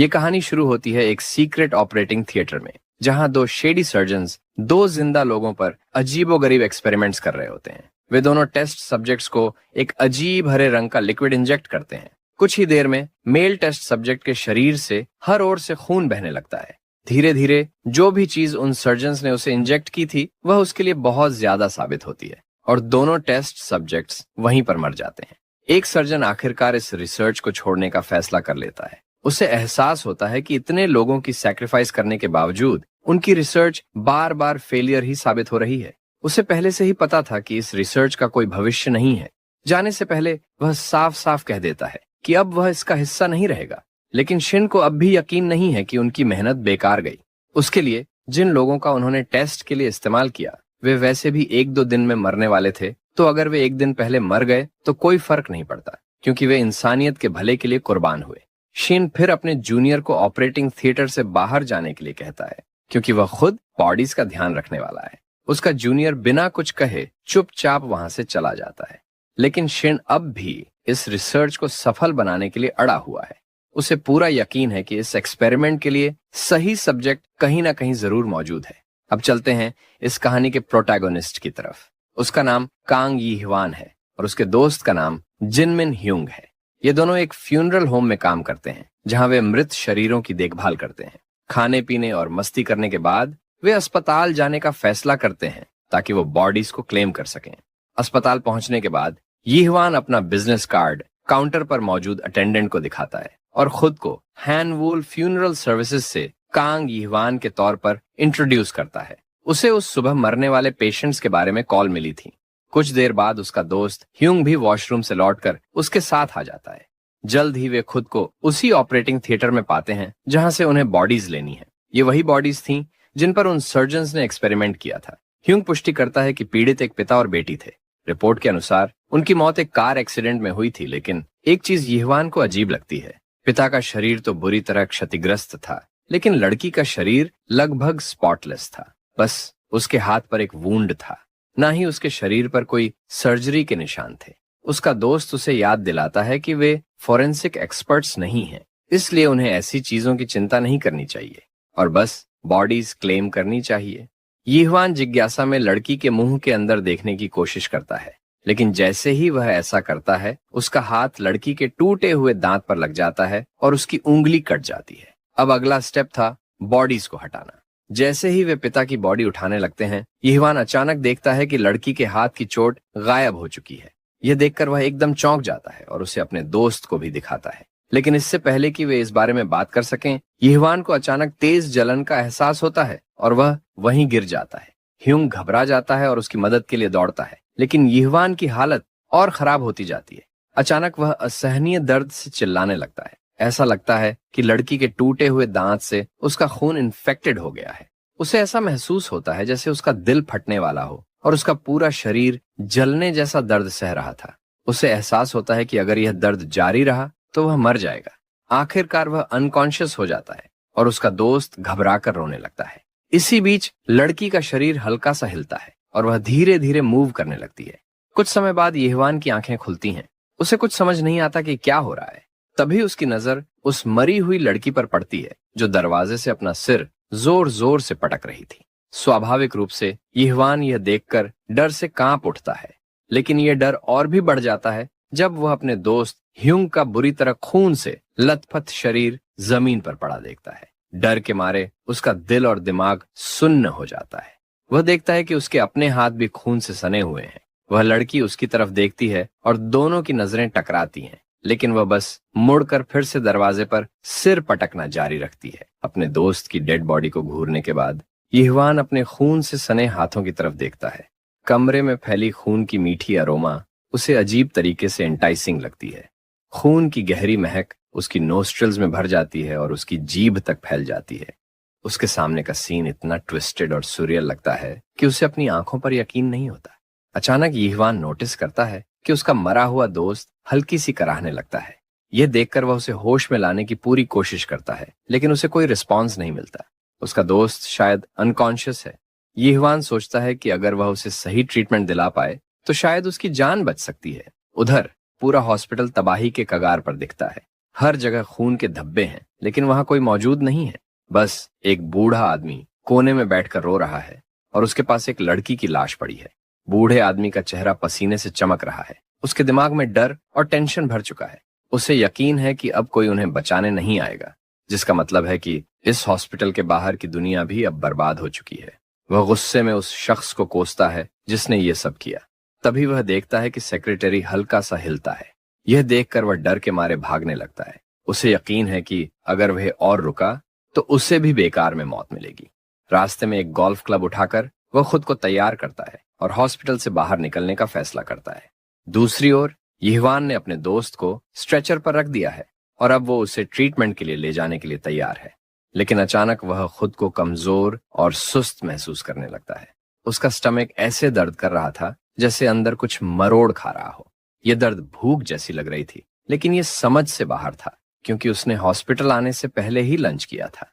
ये कहानी शुरू होती है एक सीक्रेट ऑपरेटिंग थिएटर में, जहां दो शेडी सर्जन्स दो जिंदा लोगों पर अजीबोगरीब एक्सपेरिमेंट्स कर रहे होते हैं। वे दोनों टेस्ट सब्जेक्ट्स को एक अजीब हरे रंग का लिक्विड इंजेक्ट करते हैं। कुछ ही देर में मेल टेस्ट सब्जेक्ट के शरीर से हर ओर से खून बहने लगता है। धीरे धीरे जो भी चीज उन सर्जन्स ने उसे इंजेक्ट की थी वह उसके लिए बहुत ज्यादा साबित होती है और दोनों टेस्ट सब्जेक्ट्स वहीं पर मर जाते हैं। एक सर्जन आखिरकार इस रिसर्च को छोड़ने का फैसला कर लेता है। उसे एहसास होता है कि इतने लोगों की सैक्रिफाइस करने के बावजूद उनकी रिसर्च बार बार फेलियर ही साबित हो रही है। उसे पहले से ही पता था कि इस रिसर्च का कोई भविष्य नहीं है। जाने से पहले वह साफ साफ कह देता है कि अब वह इसका हिस्सा नहीं रहेगा। लेकिन शिन को अब भी यकीन नहीं है कि उनकी मेहनत बेकार गई। उसके लिए जिन लोगों का उन्होंने टेस्ट के लिए इस्तेमाल किया वे वैसे भी 1-2 दिन में मरने वाले थे, तो अगर वे 1 दिन पहले मर गए तो कोई फर्क नहीं पड़ता, क्योंकि वे इंसानियत के भले के लिए कुर्बान हुए। शिन फिर अपने जूनियर को ऑपरेटिंग थिएटर से बाहर जाने के लिए कहता है, क्योंकि वह खुद बॉडीज का ध्यान रखने वाला है। उसका जूनियर बिना कुछ कहे चुपचाप वहां से चला जाता है। लेकिन शिन अब भी इस रिसर्च को सफल बनाने के लिए अड़ा हुआ है। उसे पूरा यकीन है कि इस एक्सपेरिमेंट के लिए सही सब्जेक्ट कहीं ना कहीं जरूर मौजूद है। अब चलते हैं इस कहानी के प्रोटैगोनिस्ट की तरफ। उसका नाम कांग यी ह्वान है और उसके दोस्त का नाम जिनमिन ह्यूंग है। ये दोनों एक फ्यूनरल होम में काम करते हैं, जहां वे मृत शरीरों की देखभाल करते हैं। खाने पीने और मस्ती करने के बाद वे अस्पताल जाने का फैसला करते हैं ताकि वो बॉडीज को क्लेम कर सकें। अस्पताल पहुंचने के बाद यी ह्वान अपना बिजनेस कार्ड काउंटर पर मौजूद अटेंडेंट को दिखाता है और खुद को हैनवूल फ्यूनरल सर्विसेज से कांग यी ह्वान के तौर पर इंट्रोड्यूस करता है। उसे उस सुबह मरने वाले पेशेंट्स के बारे में कॉल मिली थी। कुछ देर बाद उसका दोस्त ह्यूंग भी वॉशरूम से लौटकर उसके साथ आ जाता है। जल्द ही वे खुद को उसी ऑपरेटिंग थिएटर में पाते हैं जहां से उन्हें बॉडीज लेनी है। ये वही बॉडीज थीं जिन पर उन सर्जन्स ने एक्सपेरिमेंट किया था। ह्यूंग पुष्टि करता है कि पीड़ित एक पिता और बेटी थे। रिपोर्ट के अनुसार उनकी मौत एक कार एक्सीडेंट में हुई थी, लेकिन एक चीज यी ह्वान को अजीब लगती है। पिता का शरीर तो बुरी तरह क्षतिग्रस्त था, लेकिन लड़की का शरीर लगभग स्पॉटलेस था। बस उसके हाथ पर एक वूंड था, ना ही उसके शरीर पर कोई सर्जरी के निशान थे। उसका दोस्त उसे याद दिलाता है कि वे फॉरेंसिक एक्सपर्ट्स नहीं हैं, इसलिए उन्हें ऐसी चीजों की चिंता नहीं करनी चाहिए और बस बॉडीज क्लेम करनी चाहिए। यी ह्वान जिज्ञासा में लड़की के मुंह के अंदर देखने की कोशिश करता है, लेकिन जैसे ही वह ऐसा करता है उसका हाथ लड़की के टूटे हुए दांत पर लग जाता है और उसकी उंगली कट जाती है। अब अगला स्टेप था बॉडीज को हटाना। जैसे ही वे पिता की बॉडी उठाने लगते हैं, यी ह्वान अचानक देखता है कि लड़की के हाथ की चोट गायब हो चुकी है। यह देखकर वह एकदम चौंक जाता है और उसे अपने दोस्त को भी दिखाता है। लेकिन इससे पहले कि वे इस बारे में बात कर सकें, यी ह्वान को अचानक तेज जलन का एहसास होता है और वह वहीं गिर जाता है। ह्यूंग घबरा जाता है और उसकी मदद के लिए दौड़ता है, लेकिन यी ह्वान की हालत और खराब होती जाती है। अचानक वह असहनीय दर्द से चिल्लाने लगता है। ऐसा लगता है कि लड़की के टूटे हुए दांत से उसका खून इन्फेक्टेड हो गया है। उसे ऐसा महसूस होता है जैसे उसका दिल फटने वाला हो और उसका पूरा शरीर जलने जैसा दर्द सह रहा था। उसे एहसास होता है कि अगर यह दर्द जारी रहा तो वह मर जाएगा। आखिरकार वह अनकॉन्शियस हो जाता है और उसका दोस्त घबराकर रोने लगता है। इसी बीच लड़की का शरीर हल्का सा हिलता है और वह धीरे धीरे मूव करने लगती है। कुछ समय बाद यी ह्वान की आंखें खुलती हैं। उसे कुछ समझ नहीं आता कि क्या हो रहा है। तभी उसकी नजर उस मरी हुई लड़की पर पड़ती है जो दरवाजे से अपना सिर जोर जोर से पटक रही थी। स्वाभाविक रूप से यी ह्वान यह देखकर डर से कांप उठता है, लेकिन यह डर और भी बढ़ जाता है जब वह अपने दोस्त ह्यूंग का बुरी तरह खून से लथपथ शरीर जमीन पर पड़ा देखता है। डर के मारे उसका दिल और दिमाग सुन्न हो जाता है। वह देखता है कि उसके अपने हाथ भी खून से सने हुए हैं। वह लड़की उसकी तरफ देखती है और दोनों की नजरें टकराती हैं, लेकिन वह बस मुड़कर फिर से दरवाजे पर सिर पटकना जारी रखती है। अपने दोस्त की डेड बॉडी को घूरने के बाद यी ह्वान अपने खून से सने हाथों की तरफ देखता है। कमरे में फैली खून की मीठी अरोमा उसे अजीब तरीके से एंटाइसिंग लगती है। खून की गहरी महक उसकी नोस्ट्रल्स में भर जाती है और उसकी जीभ तक फैल जाती है। उसके सामने का सीन इतना ट्विस्टेड और सुरियल लगता है कि उसे अपनी आंखों पर यकीन नहीं होता। अचानक यी ह्वान नोटिस करता है कि उसका मरा हुआ दोस्त हल्की सी कराहने लगता है। यह देखकर वह उसे होश में लाने की पूरी कोशिश करता है, लेकिन उसे कोई रिस्पॉन्स नहीं मिलता। उसका दोस्त शायद अनकॉन्शियस है। यी ह्वान सोचता है कि अगर वह उसे सही ट्रीटमेंट दिला पाए तो शायद उसकी जान बच सकती है। उधर पूरा हॉस्पिटल तबाही के कगार पर दिखता है। हर जगह खून के धब्बे हैं, लेकिन वहां कोई मौजूद नहीं है। बस एक बूढ़ा आदमी कोने में बैठकर रो रहा है और उसके पास एक लड़की की लाश पड़ी है। बूढ़े आदमी का चेहरा पसीने से चमक रहा है। उसके दिमाग में डर और टेंशन भर चुका है। उसे यकीन है कि अब कोई उन्हें बचाने नहीं आएगा, जिसका मतलब है कि इस हॉस्पिटल के बाहर की दुनिया भी अब बर्बाद हो चुकी है। वह गुस्से में उस शख्स को कोसता है जिसने ये सब किया। तभी वह देखता है कि सेक्रेटरी हल्का सा हिलता है। यह देखकर वह डर के मारे भागने लगता है। उसे यकीन है कि अगर वह और रुका तो उसे भी बेकार में मौत मिलेगी। रास्ते में एक गोल्फ क्लब उठाकर वह खुद को तैयार करता है और हॉस्पिटल से बाहर निकलने का फैसला करता है। दूसरी ओर यिहवान ने अपने दोस्त को स्ट्रेचर पर रख दिया है और अब वो उसे ट्रीटमेंट के लिए ले जाने के लिए तैयार है। लेकिन अचानक वह खुद को कमजोर और सुस्त महसूस करने लगता है। उसका स्टमक ऐसे दर्द कर रहा था जैसे अंदर कुछ मरोड़ खा रहा हो। यह दर्द भूख जैसी लग रही थी, लेकिन यह समझ से बाहर था क्योंकि उसने हॉस्पिटल आने से पहले ही लंच किया था।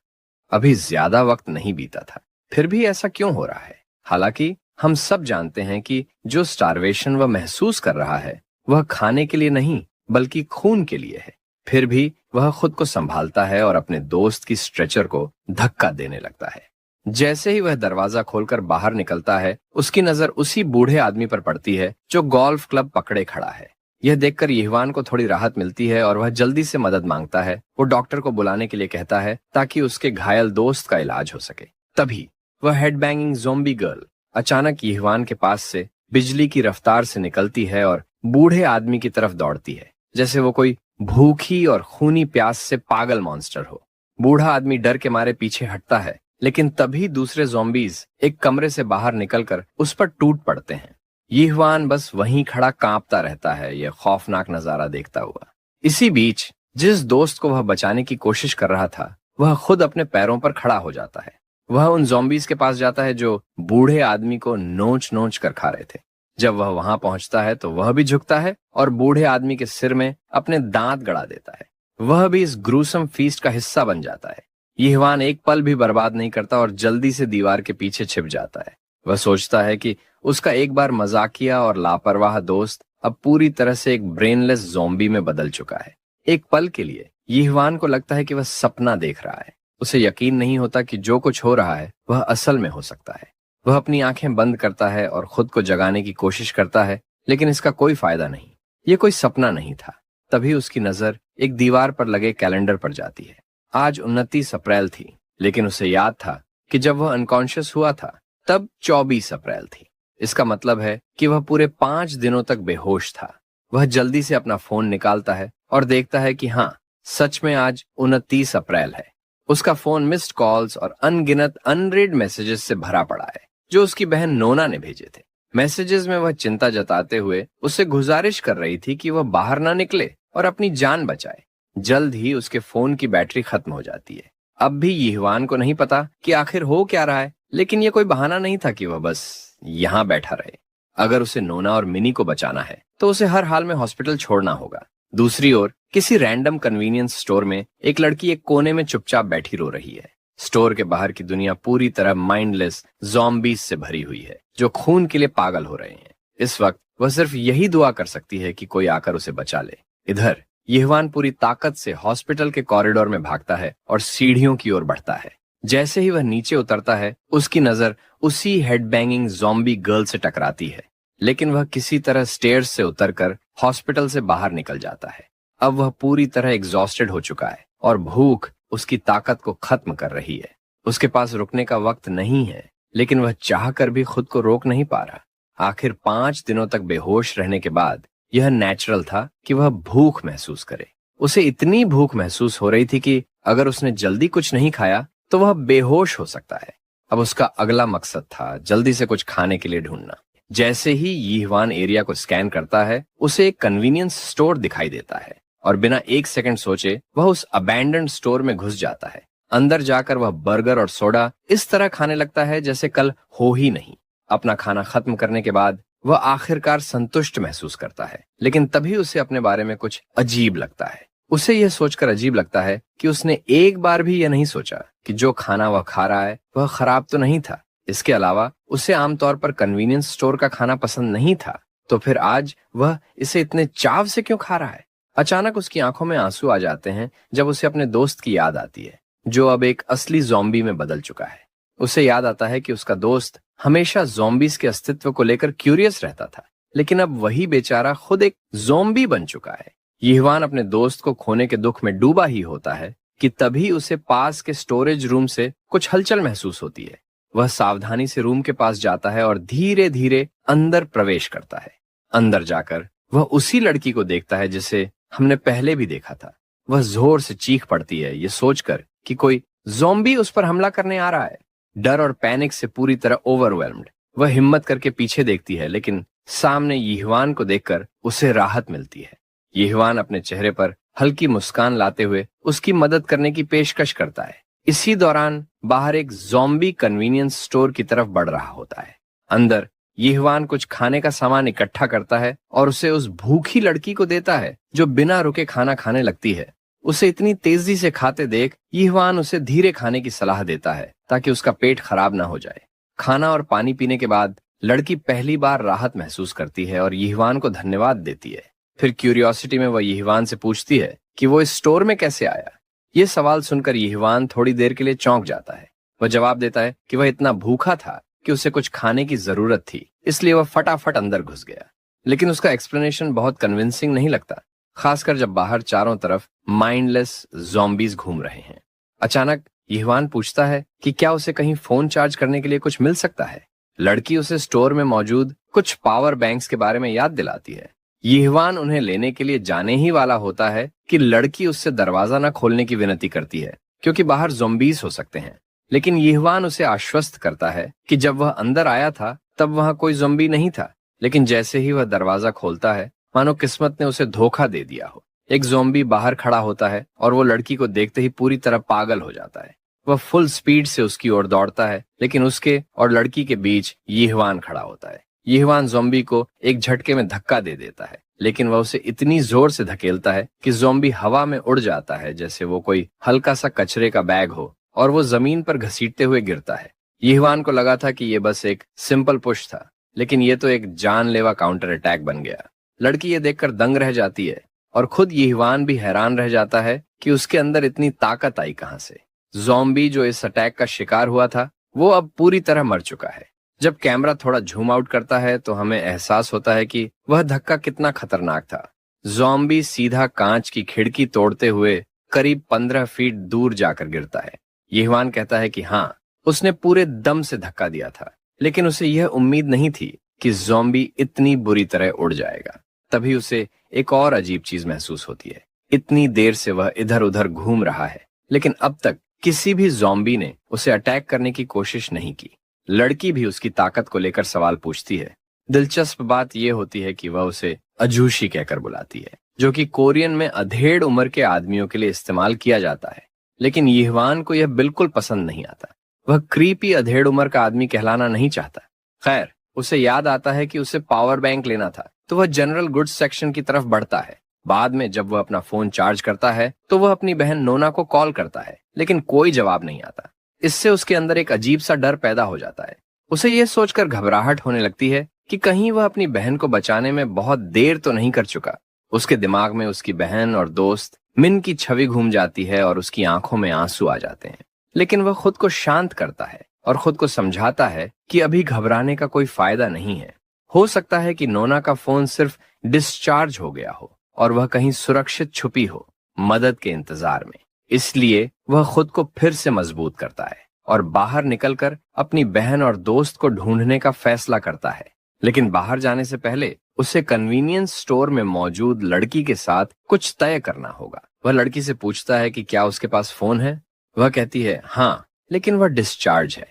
अभी ज्यादा वक्त नहीं बीता था। फिर भी ऐसा क्यों हो रहा है? हालांकि हम सब जानते हैं कि जो स्टारवेशन वह महसूस कर रहा है वह खाने के लिए नहीं बल्कि खून के लिए है। फिर भी वह खुद को संभालता है और अपने दोस्त की स्ट्रेचर को धक्का देने लगता है। जैसे ही वह दरवाजा खोलकर बाहर निकलता है, उसकी नजर उसी बूढ़े आदमी पर पड़ती है जो गोल्फ क्लब पकड़े खड़ा है। यह देखकर यिहवान को थोड़ी राहत मिलती है और वह जल्दी से मदद मांगता है। वो डॉक्टर को बुलाने के लिए कहता है ताकि उसके घायल दोस्त का इलाज हो सके। तभी वह हेडबैंगिंग ज़ॉम्बी गर्ल अचानक यिहवान के पास से बिजली की रफ्तार से निकलती है और बूढ़े आदमी की तरफ दौड़ती है, जैसे वो कोई भूखी और खूनी प्यास से पागल मॉन्स्टर हो। बूढ़ा आदमी डर के मारे पीछे हटता है, लेकिन तभी दूसरे ज़ॉम्बीज एक कमरे से बाहर निकलकर उस पर टूट पड़ते हैं। यिहवान बस वहीं खड़ा कांपता रहता है, यह खौफनाक नजारा देखता हुआ। इसी बीच जिस दोस्त को वह बचाने की कोशिश कर रहा था, वह खुद अपने पैरों पर खड़ा हो जाता है। वह उन ज़ॉम्बीज के पास जाता है जो बूढ़े आदमी को नोच नोच कर खा रहे थे। जब वह वहां पहुंचता है तो वह भी झुकता है और बूढ़े आदमी के सिर में अपने दांत गड़ा देता है। वह भी इस ग्रूसम फीस्ट का हिस्सा बन जाता है। यिहवान एक पल भी बर्बाद नहीं करता और जल्दी से दीवार के पीछे छिप जाता है। वह सोचता है कि उसका एक बार मजाकिया और लापरवाह दोस्त अब पूरी तरह से एक ब्रेनलेस ज़ॉम्बी में बदल चुका है। एक पल के लिए यिहवान को लगता है कि वह सपना देख रहा है। उसे यकीन नहीं होता कि जो कुछ हो रहा है वह असल में हो सकता है। वह अपनी आंखें बंद करता है और खुद को जगाने की कोशिश करता है, लेकिन इसका कोई फायदा नहीं। यह कोई सपना नहीं था। तभी उसकी नजर एक दीवार पर लगे कैलेंडर पर जाती है। आज 29 अप्रैल थी, लेकिन उसे याद था कि जब वह अनकॉन्शियस हुआ था तब 24 अप्रैल थी। इसका मतलब है कि वह पूरे 5 दिनों तक बेहोश था। वह जल्दी से अपना फोन निकालता है और देखता है कि हाँ, सच में आज 29 अप्रैल है। उसका फोन मिस्ड कॉल्स और अनगिनत अनरीड मैसेजेस से भरा पड़ा है जो उसकी बहन नोना ने भेजे थे। मैसेजेस में वह चिंता जताते हुए उससे गुजारिश कर रही थी कि वह बाहर ना निकले और अपनी जान बचाए। जल्द ही उसके फोन की बैटरी खत्म हो जाती है। अब भी यिहवान को नहीं पता कि आखिर हो क्या रहा है, लेकिन यह कोई बहाना नहीं था कि वह बस यहां बैठा रहे। अगर उसे नोना और मिनी को बचाना है तो उसे हर हाल में हॉस्पिटल छोड़ना होगा। दूसरी ओर किसी रैंडम कन्वीनियंस स्टोर में एक लड़की एक कोने में चुपचाप बैठी रो रही है। स्टोर के बाहर की दुनिया पूरी तरह माइंडलेस ज़ॉम्बीज से भरी हुई है जो खून के लिए पागल हो रहे हैं। इस वक्त वह सिर्फ यही दुआ कर सकती है कि कोई आकर उसे बचा ले। इधर यिहवान पूरी ताकत से हॉस्पिटल के कॉरिडोर में भागता है और सीढ़ियों की ओर बढ़ता है। जैसे ही वह नीचे उतरता है, उसकी नजर उसी हेडबैंगिंग ज़ॉम्बी गर्ल से टकराती है, लेकिन वह किसी तरह स्टेयर्स से उतरकर हॉस्पिटल से बाहर निकल जाता है। अब वह पूरी तरह एग्जॉस्टेड हो चुका है और भूख उसकी ताकत को खत्म कर रही है। उसके पास रुकने का वक्त नहीं है, लेकिन वह चाहकर भी खुद को रोक नहीं पा रहा। आखिर 5 दिनों तक बेहोश रहने के बाद यह नेचुरल था कि वह भूख महसूस करे। उसे इतनी भूख महसूस हो रही थी कि अगर उसने जल्दी कुछ नहीं खाया तो वह बेहोश हो सकता है। अब उसका अगला मकसद था जल्दी से कुछ खाने के लिए ढूंढना। जैसे ही यिहवान एरिया को स्कैन करता है, उसे एक कन्वीनियंस स्टोर दिखाई देता है और बिना एक सेकंड सोचे वह उस अबैंडन्ड स्टोर में घुस जाता है। अंदर जाकर वह बर्गर और सोडा इस तरह खाने लगता है जैसे कल हो ही नहीं। अपना खाना खत्म करने के बाद वह आखिरकार संतुष्ट महसूस करता है, लेकिन तभी उसे अपने बारे में कुछ अजीब लगता है। उसे यह सोचकर अजीब लगता है कि उसने एक बार भी यह नहीं सोचा कि जो खाना वह खा रहा है वह खराब तो नहीं था। इसके अलावा उसे आमतौर पर कन्वीनियंस स्टोर का खाना पसंद नहीं था, तो फिर आज वह इसे इतने चाव से क्यों खा रहा है? अचानक उसकी आंखों में आंसू आ जाते हैं जब उसे अपने दोस्त की याद आती है, जो अब एक असली ज़ॉम्बी में बदल चुका है। उसे याद आता है कि उसका दोस्त हमेशा ज़ॉम्बीज के अस्तित्व को लेकर क्यूरियस रहता था, लेकिन अब वही बेचारा खुद एक ज़ॉम्बी बन चुका है। यीवान अपने दोस्त को खोने के दुख में डूबा ही होता है कि तभी उसे पास के स्टोरेज रूम से कुछ हलचल महसूस होती है। वह सावधानी से रूम के पास जाता है और धीरे धीरे अंदर प्रवेश करता है। अंदर जाकर वह उसी लड़की को देखता है जिसे हमने पहले भी देखा था। वह जोर से चीख पड़ती है, ये सोचकर कि कोई ज़ॉम्बी उस पर हमला करने आ रहा है। डर और पैनिक से पूरी तरह ओवरवेल्म्ड वह हिम्मत करके पीछे देखती है, लेकिन सामने यीवान को देखकर उसे राहत मिलती है। यीवान अपने चेहरे पर हल्की मुस्कान लाते हुए उसकी मदद करने की पेशकश करता है। इसी दौरान बाहर एक ज़ॉम्बी कन्वीनियंस स्टोर की तरफ बढ़ रहा होता है। अंदर यीवान कुछ खाने का सामान इकट्ठा करता है और उसे उस भूखी लड़की को देता है जो बिना रुके खाना खाने लगती है। उसे इतनी तेजी से खाते देख यीवान उसे धीरे खाने की सलाह देता है ताकि उसका पेट खराब ना हो जाए। खाना और पानी पीने के बाद लड़की पहली बार राहत महसूस करती है और यीवान को धन्यवाद देती है। फिर क्यूरियोसिटी में वह यीवान से पूछती है कि वो इस स्टोर में कैसे आया। ये सवाल सुनकर यीवान थोड़ी देर के लिए चौंक जाता है। वह जवाब देता है कि वह इतना भूखा था कि उसे कुछ खाने की जरूरत थी, इसलिए वह फटाफट अंदर घुस गया। लेकिन उसका एक्सप्लेनेशन बहुत कन्विंसिंग नहीं लगता, खासकर जब बाहर चारों तरफ माइंडलेस ज़ॉम्बीज घूम रहे हैं। अचानक यीवान पूछता है कि क्या उसे कहीं फोन चार्ज करने के लिए कुछ मिल सकता है। लड़की उसे स्टोर में मौजूद कुछ पावर बैंक्स के बारे में याद दिलाती है। यीवान उन्हें लेने के लिए जाने ही वाला होता है कि लड़की उससे दरवाजा न खोलने की विनती करती है, क्योंकि बाहर ज़ॉम्बीज हो सकते हैं। लेकिन यीवान उसे आश्वस्त करता है कि जब वह अंदर आया था तब वहां कोई ज़ॉम्बी नहीं था। लेकिन जैसे ही वह दरवाजा खोलता है, मानो किस्मत ने उसे धोखा दे दिया हो। एक ज़ॉम्बी बाहर खड़ा होता है और वो लड़की को देखते ही पूरी तरह पागल हो जाता है। वह फुल स्पीड से उसकी ओर दौड़ता है, लेकिन उसके और लड़की के बीच यीवान खड़ा होता है। यीवान ज़ॉम्बी को एक झटके में धक्का दे देता है, लेकिन वह उसे इतनी जोर से धकेलता है कि ज़ॉम्बी हवा में उड़ जाता है जैसे वो कोई हल्का सा कचरे का बैग हो, और वो जमीन पर घसीटते हुए गिरता है। यीवान को लगा था कि ये बस एक सिंपल पुश था, लेकिन ये तो एक जानलेवा काउंटर अटैक बन गया। लड़की ये देखकर दंग रह जाती है और खुद यीवान भी हैरान रह जाता है कि उसके अंदर इतनी ताकत आई कहां से। ज़ॉम्बी जो इस अटैक का शिकार हुआ था वो अब पूरी तरह मर चुका है। जब कैमरा थोड़ा झूम आउट करता है तो हमें एहसास होता है कि वह धक्का कितना खतरनाक था। ज़ॉम्बी सीधा कांच की खिड़की तोड़ते हुए करीब 15 फीट दूर जाकर गिरता है। यीवान कहता है कि हाँ, उसने पूरे दम से धक्का दिया था, लेकिन उसे यह उम्मीद नहीं थी कि ज़ॉम्बी इतनी बुरी तरह उड़ जाएगा। तभी उसे एक और अजीब चीज महसूस होती है। इतनी देर से वह इधर उधर घूम रहा है, लेकिन अब तक किसी भी ज़ॉम्बी ने उसे अटैक करने की कोशिश नहीं की। लड़की भी उसकी ताकत को लेकर सवाल पूछती है। दिलचस्प बात यह होती है कि वह उसे अजूशी कहकर बुलाती है, जो कि कोरियन में अधेड़ उम्र के आदमियों के लिए इस्तेमाल किया जाता है। लेकिन यीवान को यह बिल्कुल पसंद नहीं आता। वह क्रीपी अधेड़ उम्र का आदमी कहलाना नहीं चाहता। खैर, उसे याद आता है कि उसे पावर बैंक लेना था, तो वह जनरल गुड्स सेक्शन की तरफ बढ़ता है। बाद में जब वह अपना फोन चार्ज करता है तो वह अपनी बहन नोना को कॉल करता है, लेकिन कोई जवाब नहीं आता। इससे उसके अंदर एक अजीब सा डर पैदा हो जाता है। उसे यह सोचकर घबराहट होने लगती है कि कहीं वह अपनी बहन को बचाने में बहुत देर तो नहीं कर चुका। उसके दिमाग में उसकी बहन और दोस्त मिन की छवि घूम जाती है और उसकी आंखों में आंसू आ जाते हैं। लेकिन वह खुद को शांत करता है और खुद को समझाता है कि अभी घबराने का कोई फायदा नहीं है। हो सकता है कि नोना का फोन सिर्फ डिस्चार्ज हो गया हो और वह कहीं सुरक्षित छुपी हो, मदद के इंतजार में। इसलिए वह खुद को फिर से मजबूत करता है और बाहर निकलकर अपनी बहन और दोस्त को ढूंढने का फैसला करता है। लेकिन बाहर जाने से पहले उसे कन्वीनियंस स्टोर में मौजूद लड़की के साथ कुछ तय करना होगा। वह लड़की से पूछता है कि क्या उसके पास फोन है। वह कहती है हाँ, लेकिन वह डिस्चार्ज है।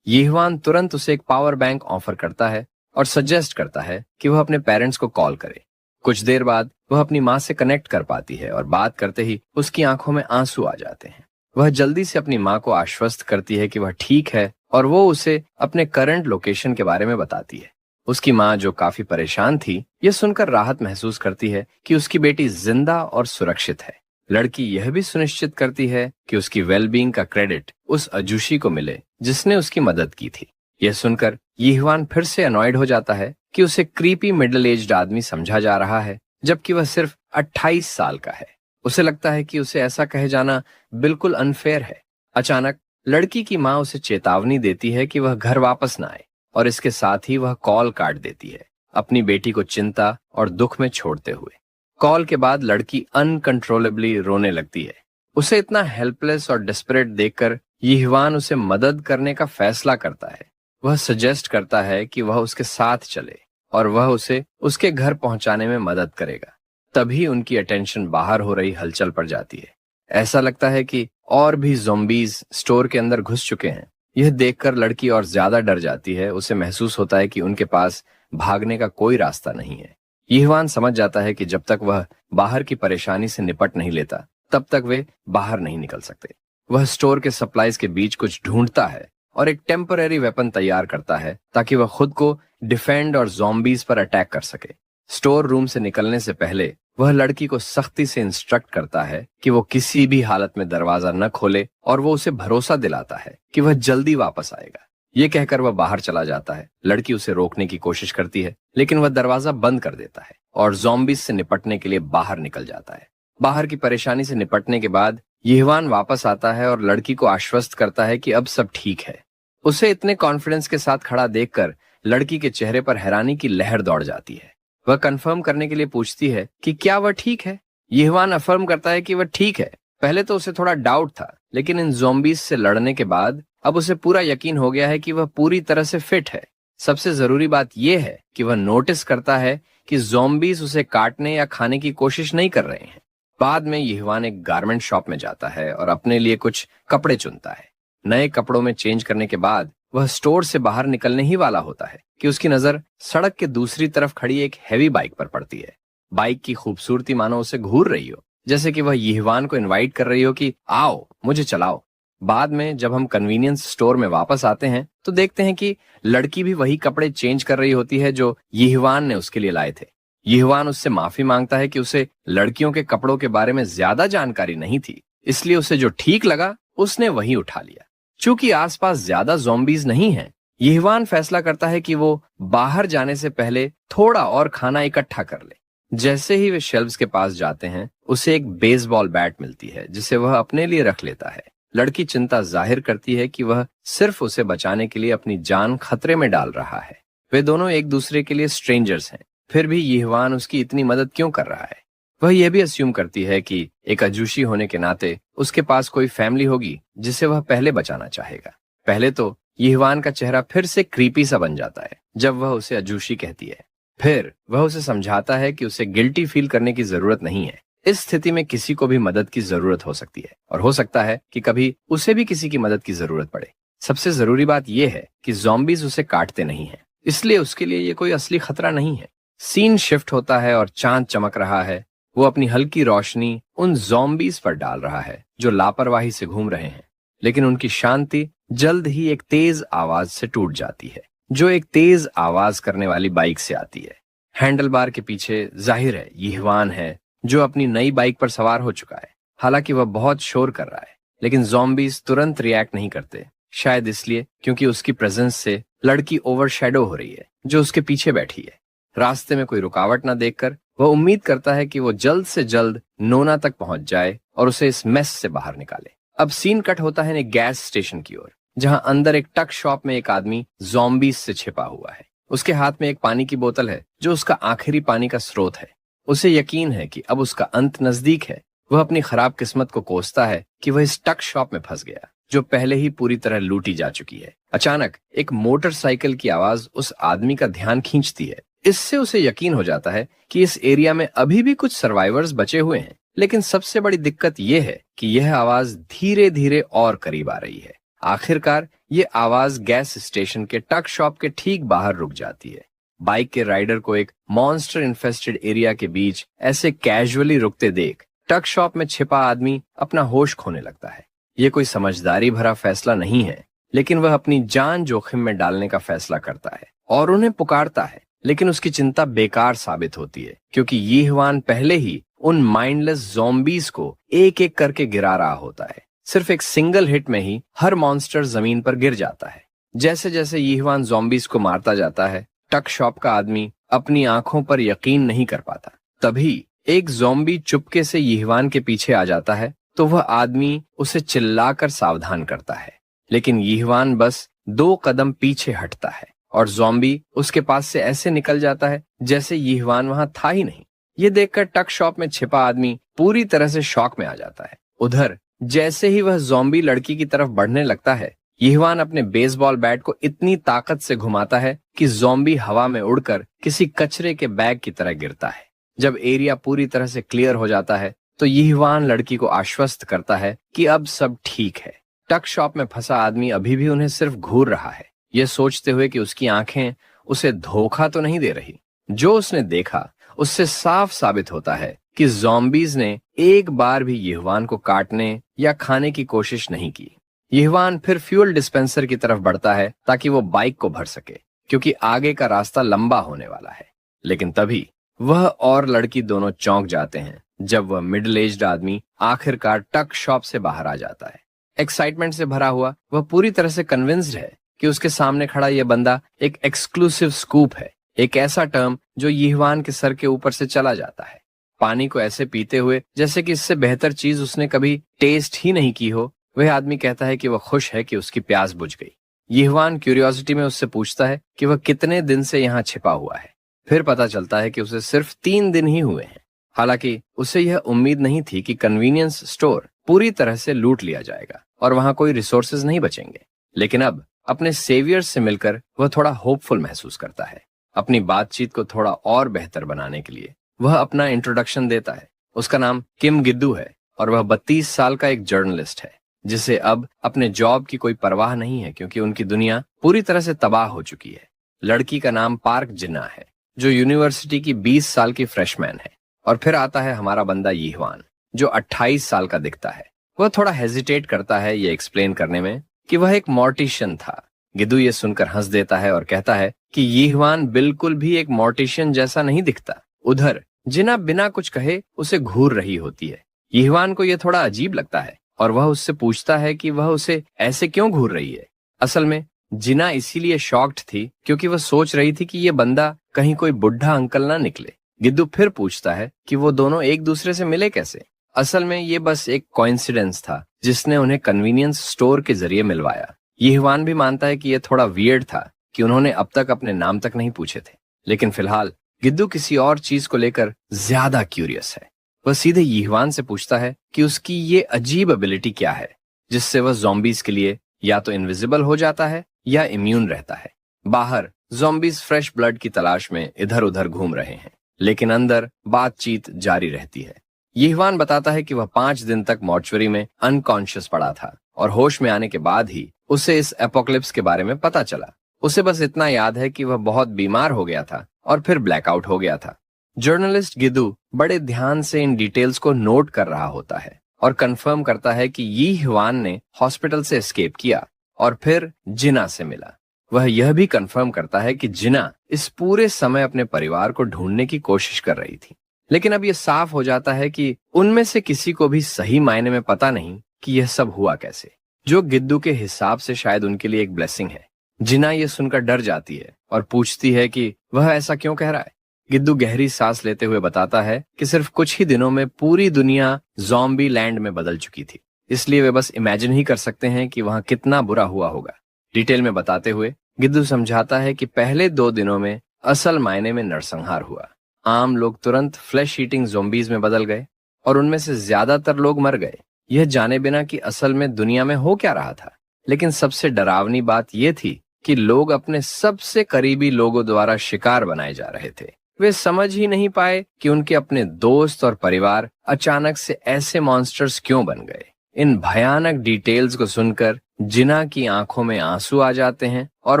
यीवान तुरंत उसे एक पावर बैंक ऑफर करता है और सजेस्ट करता है कि वह अपने पेरेंट्स को कॉल करे। कुछ देर बाद वह अपनी माँ से कनेक्ट कर पाती है और बात करते ही उसकी आंखों में आंसू आ जाते हैं। वह जल्दी से अपनी माँ को आश्वस्त करती है कि वह ठीक है और वो उसे अपने करंट लोकेशन के बारे में बताती है। उसकी माँ, जो काफी परेशान थी, यह सुनकर राहत महसूस करती है कि उसकी बेटी जिंदा और सुरक्षित है। लड़की यह भी सुनिश्चित करती है कि उसकी वेलबींग का क्रेडिट उस अजूशी को मिले जिसने उसकी मदद की थी। यह सुनकर यीवान फिर से अनॉयड हो जाता है कि उसे क्रीपी मिडिल एज्ड आदमी समझा जा रहा है, जबकि वह सिर्फ 28 साल का है। उसे लगता है कि उसे ऐसा कहे जाना बिल्कुल अनफेयर है। अचानक लड़की की माँ उसे चेतावनी देती है कि वह घर वापस ना आए, और इसके साथ ही वह कॉल काट देती है, अपनी बेटी को चिंता और दुख में छोड़ते हुए। कॉल के बाद लड़की अनकंट्रोलेबली रोने लगती है। उसे इतना हेल्पलेस और डेस्परेट देखकर यिहवान उसे मदद करने का फैसला करता है। वह सजेस्ट करता है कि वह उसके साथ चले और वह उसे उसके घर पहुंचाने में मदद करेगा। तभी उनकी अटेंशन बाहर हो रही हलचल पर जाती है। ऐसा लगता है कि और भी ज़ॉम्बीज स्टोर के अंदर घुस चुके हैं। यह देखकर लड़की और ज्यादा डर जाती है। उसे महसूस होता है कि उनके पास भागने का कोई रास्ता नहीं है। यिहवान समझ जाता है कि जब तक वह बाहर की परेशानी से निपट नहीं लेता, तब तक वे बाहर नहीं निकल सकते। वह स्टोर के सप्लाईज के बीच कुछ ढूंढता है और एक टेम्पररी वेपन तैयार करता है ताकि वह खुद को डिफेंड और ज़ॉम्बीज पर अटैक कर सके। स्टोर रूम से निकलने से पहले वह लड़की को सख्ती से इंस्ट्रक्ट करता है कि वो किसी भी हालत में दरवाजा न खोले, और वो उसे भरोसा दिलाता है कि वह जल्दी वापस आएगा। ये कहकर वह बाहर चला जाता है। लड़की उसे रोकने की कोशिश करती है, लेकिन वह दरवाजा बंद कर देता है और ज़ॉम्बीज से निपटने के लिए बाहर निकल जाता है। बाहर की परेशानी से निपटने के बाद यिहवान वापस आता है और लड़की को आश्वस्त करता है कि अब सब ठीक है। उसे इतने कॉन्फिडेंस के साथ खड़ा देखकर लड़की के चेहरे पर हैरानी की लहर दौड़ जाती है। वह कंफर्म करने के लिए पूछती है कि क्या वह ठीक है। यिहवान अफर्म करता है कि वह ठीक है। पहले तो उसे थोड़ा डाउट था, लेकिन इन ज़ॉम्बीज से लड़ने के बाद अब उसे पूरा यकीन हो गया है कि वह पूरी तरह से फिट है। सबसे जरूरी बात यह है कि वह नोटिस करता है कि ज़ॉम्बीज उसे काटने या खाने की कोशिश नहीं कर रहे हैं। बाद में यिहवान एक गारमेंट शॉप में जाता है और अपने लिए कुछ कपड़े चुनता है। नए कपड़ों में चेंज करने के बाद वह स्टोर से बाहर निकलने ही वाला होता है कि उसकी नजर सड़क के दूसरी तरफ खड़ी एक हैवी बाइक पर पड़ती है। बाइक की खूबसूरती मानो उसे घूर रही हो, जैसे कि वह यिहवान को इनवाइट कर रही हो कि आओ मुझे चलाओ। बाद में जब हम कन्वीनियंस स्टोर में वापस आते हैं तो देखते हैं कि लड़की भी वही कपड़े चेंज कर रही होती है जो यिहवान ने उसके लिए लाए थे। यिहवान उससे माफी मांगता है कि उसे लड़कियों के कपड़ों के बारे में ज्यादा जानकारी नहीं थी, इसलिए उसे जो ठीक लगा उसने वही उठा लिया। चूंकि आसपास ज्यादा ज़ॉम्बीज नहीं हैं, यिहवान फैसला करता है कि वो बाहर जाने से पहले थोड़ा और खाना इकट्ठा कर ले। जैसे ही वे शेल्व्स के पास जाते हैं, उसे एक बेसबॉल बैट मिलती है जिसे वह अपने लिए रख लेता है। लड़की चिंता जाहिर करती है कि वह सिर्फ उसे बचाने के लिए अपनी जान खतरे में डाल रहा है। वे दोनों एक दूसरे के लिए स्ट्रेंजर्स हैं, फिर भी यिहवान उसकी इतनी मदद क्यों कर रहा है। वह यह भी अस्यूम करती है कि एक अजूशी होने के नाते उसके पास कोई फैमिली होगी जिसे वह पहले बचाना चाहेगा। पहले तो यिहवान का चेहरा फिर से क्रीपी सा बन जाता है जब वह उसे अजूशी कहती है। फिर वह उसे समझाता है कि उसे गिल्टी फील करने की जरूरत नहीं है। इस स्थिति में किसी को भी मदद की जरूरत हो सकती है, और हो सकता है कि कभी उसे भी किसी की मदद की जरूरत पड़े। सबसे जरूरी बात यह है कि ज़ॉम्बीज उसे काटते नहीं हैं, इसलिए उसके लिए ये कोई असली खतरा नहीं है। सीन शिफ्ट होता है और चांद चमक रहा है। वो अपनी हल्की रोशनी उन ज़ॉम्बीज पर डाल रहा है जो लापरवाही से घूम रहे हैं, लेकिन उनकी शांति जल्द ही एक तेज आवाज से टूट जाती है, जो एक तेज आवाज करने वाली बाइक से आती है। हैंडल बार के पीछे जाहिर है यिहवान है, जो अपनी नई बाइक पर सवार हो चुका है। हालांकि वह बहुत शोर कर रहा है, लेकिन ज़ॉम्बीज तुरंत रिएक्ट नहीं करते, शायद इसलिए क्योंकि उसकी प्रेजेंस से लड़की ओवरशैडो हो रही है जो उसके पीछे बैठी है। रास्ते में कोई रुकावट न देखकर वह उम्मीद करता है कि वो जल्द से जल्द नोना तक पहुंच जाए और उसे इस मेस से बाहर निकाले। अब सीन कट होता है एक गैस स्टेशन की ओर, जहां अंदर एक टक शॉप में एक आदमी ज़ॉम्बीज से छिपा हुआ है। उसके हाथ में एक पानी की बोतल है जो उसका आखिरी पानी का स्रोत है। उसे यकीन है कि अब उसका अंत नजदीक है। वह अपनी खराब किस्मत को कोसता है कि वह इस टक शॉप में फंस गया जो पहले ही पूरी तरह लूटी जा चुकी है। अचानक एक मोटरसाइकिल की आवाज उस आदमी का ध्यान खींचती है। इससे उसे यकीन हो जाता है कि इस एरिया में अभी भी कुछ सर्वाइवर्स बचे हुए हैं, लेकिन सबसे बड़ी दिक्कत यह है कि यह आवाज धीरे धीरे और करीब आ रही है। आखिरकार ये आवाज गैस स्टेशन के टक शॉप के ठीक बाहर रुक जाती है। बाइक के राइडर को एक मॉन्स्टर इन्फेस्टेड एरिया के बीच ऐसे कैजुअली रुकते देख टक शॉप में छिपा आदमी अपना होश खोने लगता है। ये कोई समझदारी भरा फैसला नहीं है, लेकिन वह अपनी जान जोखिम में डालने का फैसला करता है और उन्हें पुकारता है। लेकिन उसकी चिंता बेकार साबित होती है, क्योंकि यिहवान पहले ही उन माइंडलेस ज़ॉम्बीज को एक एक करके गिरा रहा होता है। सिर्फ एक सिंगल हिट में ही हर मॉन्स्टर जमीन पर गिर जाता है। जैसे जैसे यिहवान ज़ॉम्बीज को मारता जाता है, टक शॉप का आदमी अपनी आंखों पर यकीन नहीं कर पाता। तभी एक ज़ॉम्बी चुपके से यीहवान के पीछे आ जाता है तो वह आदमी उसे चिल्लाकर सावधान करता है, लेकिन यीहवान बस 2 कदम पीछे हटता है और ज़ॉम्बी उसके पास से ऐसे निकल जाता है जैसे यीहवान वहां था ही नहीं। ये देखकर टक शॉप में छिपा आदमी पूरी तरह से शॉक में आ जाता है। उधर जैसे ही वह ज़ॉम्बी लड़की की तरफ बढ़ने लगता है, यीहवान अपने बेसबॉल बैट को इतनी ताकत से घुमाता है कि ज़ॉम्बी हवा में उड़कर किसी कचरे के बैग की तरह गिरता है। जब एरिया पूरी तरह से क्लियर हो जाता है तो यीहवान लड़की को आश्वस्त करता है कि अब सब ठीक है। टक शॉप में फंसा आदमी अभी भी उन्हें सिर्फ घूर रहा है, यह सोचते हुए कि उसकी आंखें उसे धोखा तो नहीं दे रही। जो उसने देखा उससे साफ साबित होता है कि ज़ॉम्बीज ने एक बार भी यीहवान को काटने या खाने की कोशिश नहीं की। यीहवान फिर फ्यूल डिस्पेंसर की तरफ बढ़ता है ताकि वो बाइक को भर सके, क्योंकि आगे का रास्ता लंबा होने वाला है। लेकिन तभी वह और लड़की दोनों चौंक जाते हैं जब वह मिडिल एज्ड आदमी आखिरकार टक शॉप से बाहर आ जाता है। एक्साइटमेंट से भरा हुआ वह पूरी तरह से कन्विंस्ड है कि उसके सामने खड़ा यह बंदा एक एक्सक्लूसिव स्कूप है, एक ऐसा टर्म जो यीहवान के सर के ऊपर से चला जाता है। पानी को ऐसे पीते हुए जैसे कि इससे बेहतर चीज उसने कभी टेस्ट ही नहीं की हो, वह आदमी कहता है कि वह खुश है कि उसकी प्यास बुझ गई। यीहवान क्यूरियोसिटी में उससे पूछता है कि वह कितने दिन से यहाँ छिपा हुआ है। फिर पता चलता है कि उसे सिर्फ 3 दिन ही हुए हैं। हालांकि उसे यह उम्मीद नहीं थी कि कन्वीनियंस स्टोर पूरी तरह से लूट लिया जाएगा और वहां कोई रिसोर्सेज नहीं बचेंगे। लेकिन अब अपने सेवियर से मिलकर वह थोड़ा होपफुल महसूस करता है। अपनी बातचीत को थोड़ा और बेहतर बनाने के लिए वह अपना इंट्रोडक्शन देता है। उसका नाम किम गिद्दू है और वह 32 साल का एक जर्नलिस्ट है जिसे अब अपने जॉब की कोई परवाह नहीं है, क्योंकि उनकी दुनिया पूरी तरह से तबाह हो चुकी है। लड़की का नाम पार्क जिन्ना है, जो यूनिवर्सिटी की 20 साल की फ्रेशमैन है। और फिर आता है हमारा बंदा यीहवान, जो 28 साल का दिखता है। वह थोड़ा हेजिटेट करता है ये एक्सप्लेन करने में कि वह एक मॉर्टिशियन था। गिद्दू ये सुनकर हंस देता है और कहता है कि यीहवान बिल्कुल भी एक मॉर्टिशियन जैसा नहीं दिखता। उधर जिन्ना बिना कुछ कहे उसे घूर रही होती है। यीहवान को यह थोड़ा अजीब लगता है और वह उससे पूछता है कि वह उसे ऐसे क्यों घूर रही है। असल में जिन्ना इसीलिए शॉक्ड थी क्योंकि वह सोच रही थी कि यह बंदा कहीं कोई बुढ़ा अंकल ना निकले। गिद्दू फिर पूछता है कि वो दोनों एक दूसरे से मिले कैसे। असल में ये बस एक कोइंसिडेंस था जिसने उन्हें कन्वीनियंस स्टोर के जरिए मिलवाया। यीहवान भी मानता है कि यह थोड़ा वियर्ड था कि उन्होंने अब तक अपने नाम तक नहीं पूछे थे। लेकिन फिलहाल गिद्दू किसी और चीज को लेकर ज्यादा क्यूरियस है। वह सीधे यीहवान से पूछता है कि उसकी ये अजीब एबिलिटी क्या है जिससे वह ज़ॉम्बीज के लिए या तो इनविजिबल हो जाता है या इम्यून रहता है। बाहर ज़ॉम्बीज फ्रेश ब्लड की तलाश में इधर उधर घूम रहे हैं, लेकिन अंदर बातचीत जारी रहती है। यीहवान बताता है कि वह 5 दिन तक मॉर्चुरी में अनकॉन्शियस पड़ा था और होश में आने के बाद ही उसे इस एपोकलिप्स के बारे में पता चला। उसे बस इतना याद है कि वह बहुत बीमार हो गया था और फिर ब्लैकआउट हो गया था। जर्नलिस्ट गिद्दू बड़े ध्यान से इन डिटेल्स को नोट कर रहा होता है और कंफर्म करता है कि यीहवान ने हॉस्पिटल से एस्केप किया और फिर जिन्ना से मिला। वह यह भी कंफर्म करता है कि जिन्ना इस पूरे समय अपने परिवार को ढूंढने की कोशिश कर रही थी। लेकिन अब यह साफ हो जाता है कि उनमें से किसी को भी सही मायने में पता नहीं कि यह सब हुआ कैसे, जो गिद्दू के हिसाब से शायद उनके लिए एक ब्लेसिंग है। जिन्ना यह सुनकर डर जाती है और पूछती है कि वह ऐसा क्यों कह रहा है। गिद्दू गहरी सांस लेते हुए बताता है कि सिर्फ कुछ ही दिनों में पूरी दुनिया ज़ॉम्बी लैंड में बदल चुकी थी, इसलिए वे बस इमेजिन ही कर सकते हैं कि वहां कितना बुरा हुआ होगा। डिटेल में बताते हुए गिद्दू समझाता है कि पहले 2 दिनों में असल मायने में नरसंहार हुआ। आम लोग तुरंत फ्लैश ईटिंग ज़ॉम्बीज में बदल गए और उनमें से ज्यादातर लोग मर गए, यह जाने बिना कि असल में दुनिया में हो क्या रहा था। लेकिन सबसे डरावनी बात यह थी कि लोग अपने सबसे करीबी लोगों द्वारा शिकार बनाए जा रहे थे। वे समझ ही नहीं पाए कि उनके अपने दोस्त और परिवार अचानक से ऐसे मॉन्स्टर्स क्यों बन गए। इन भयानक डिटेल्स को सुनकर जिन्ना की आंखों में आंसू आ जाते हैं और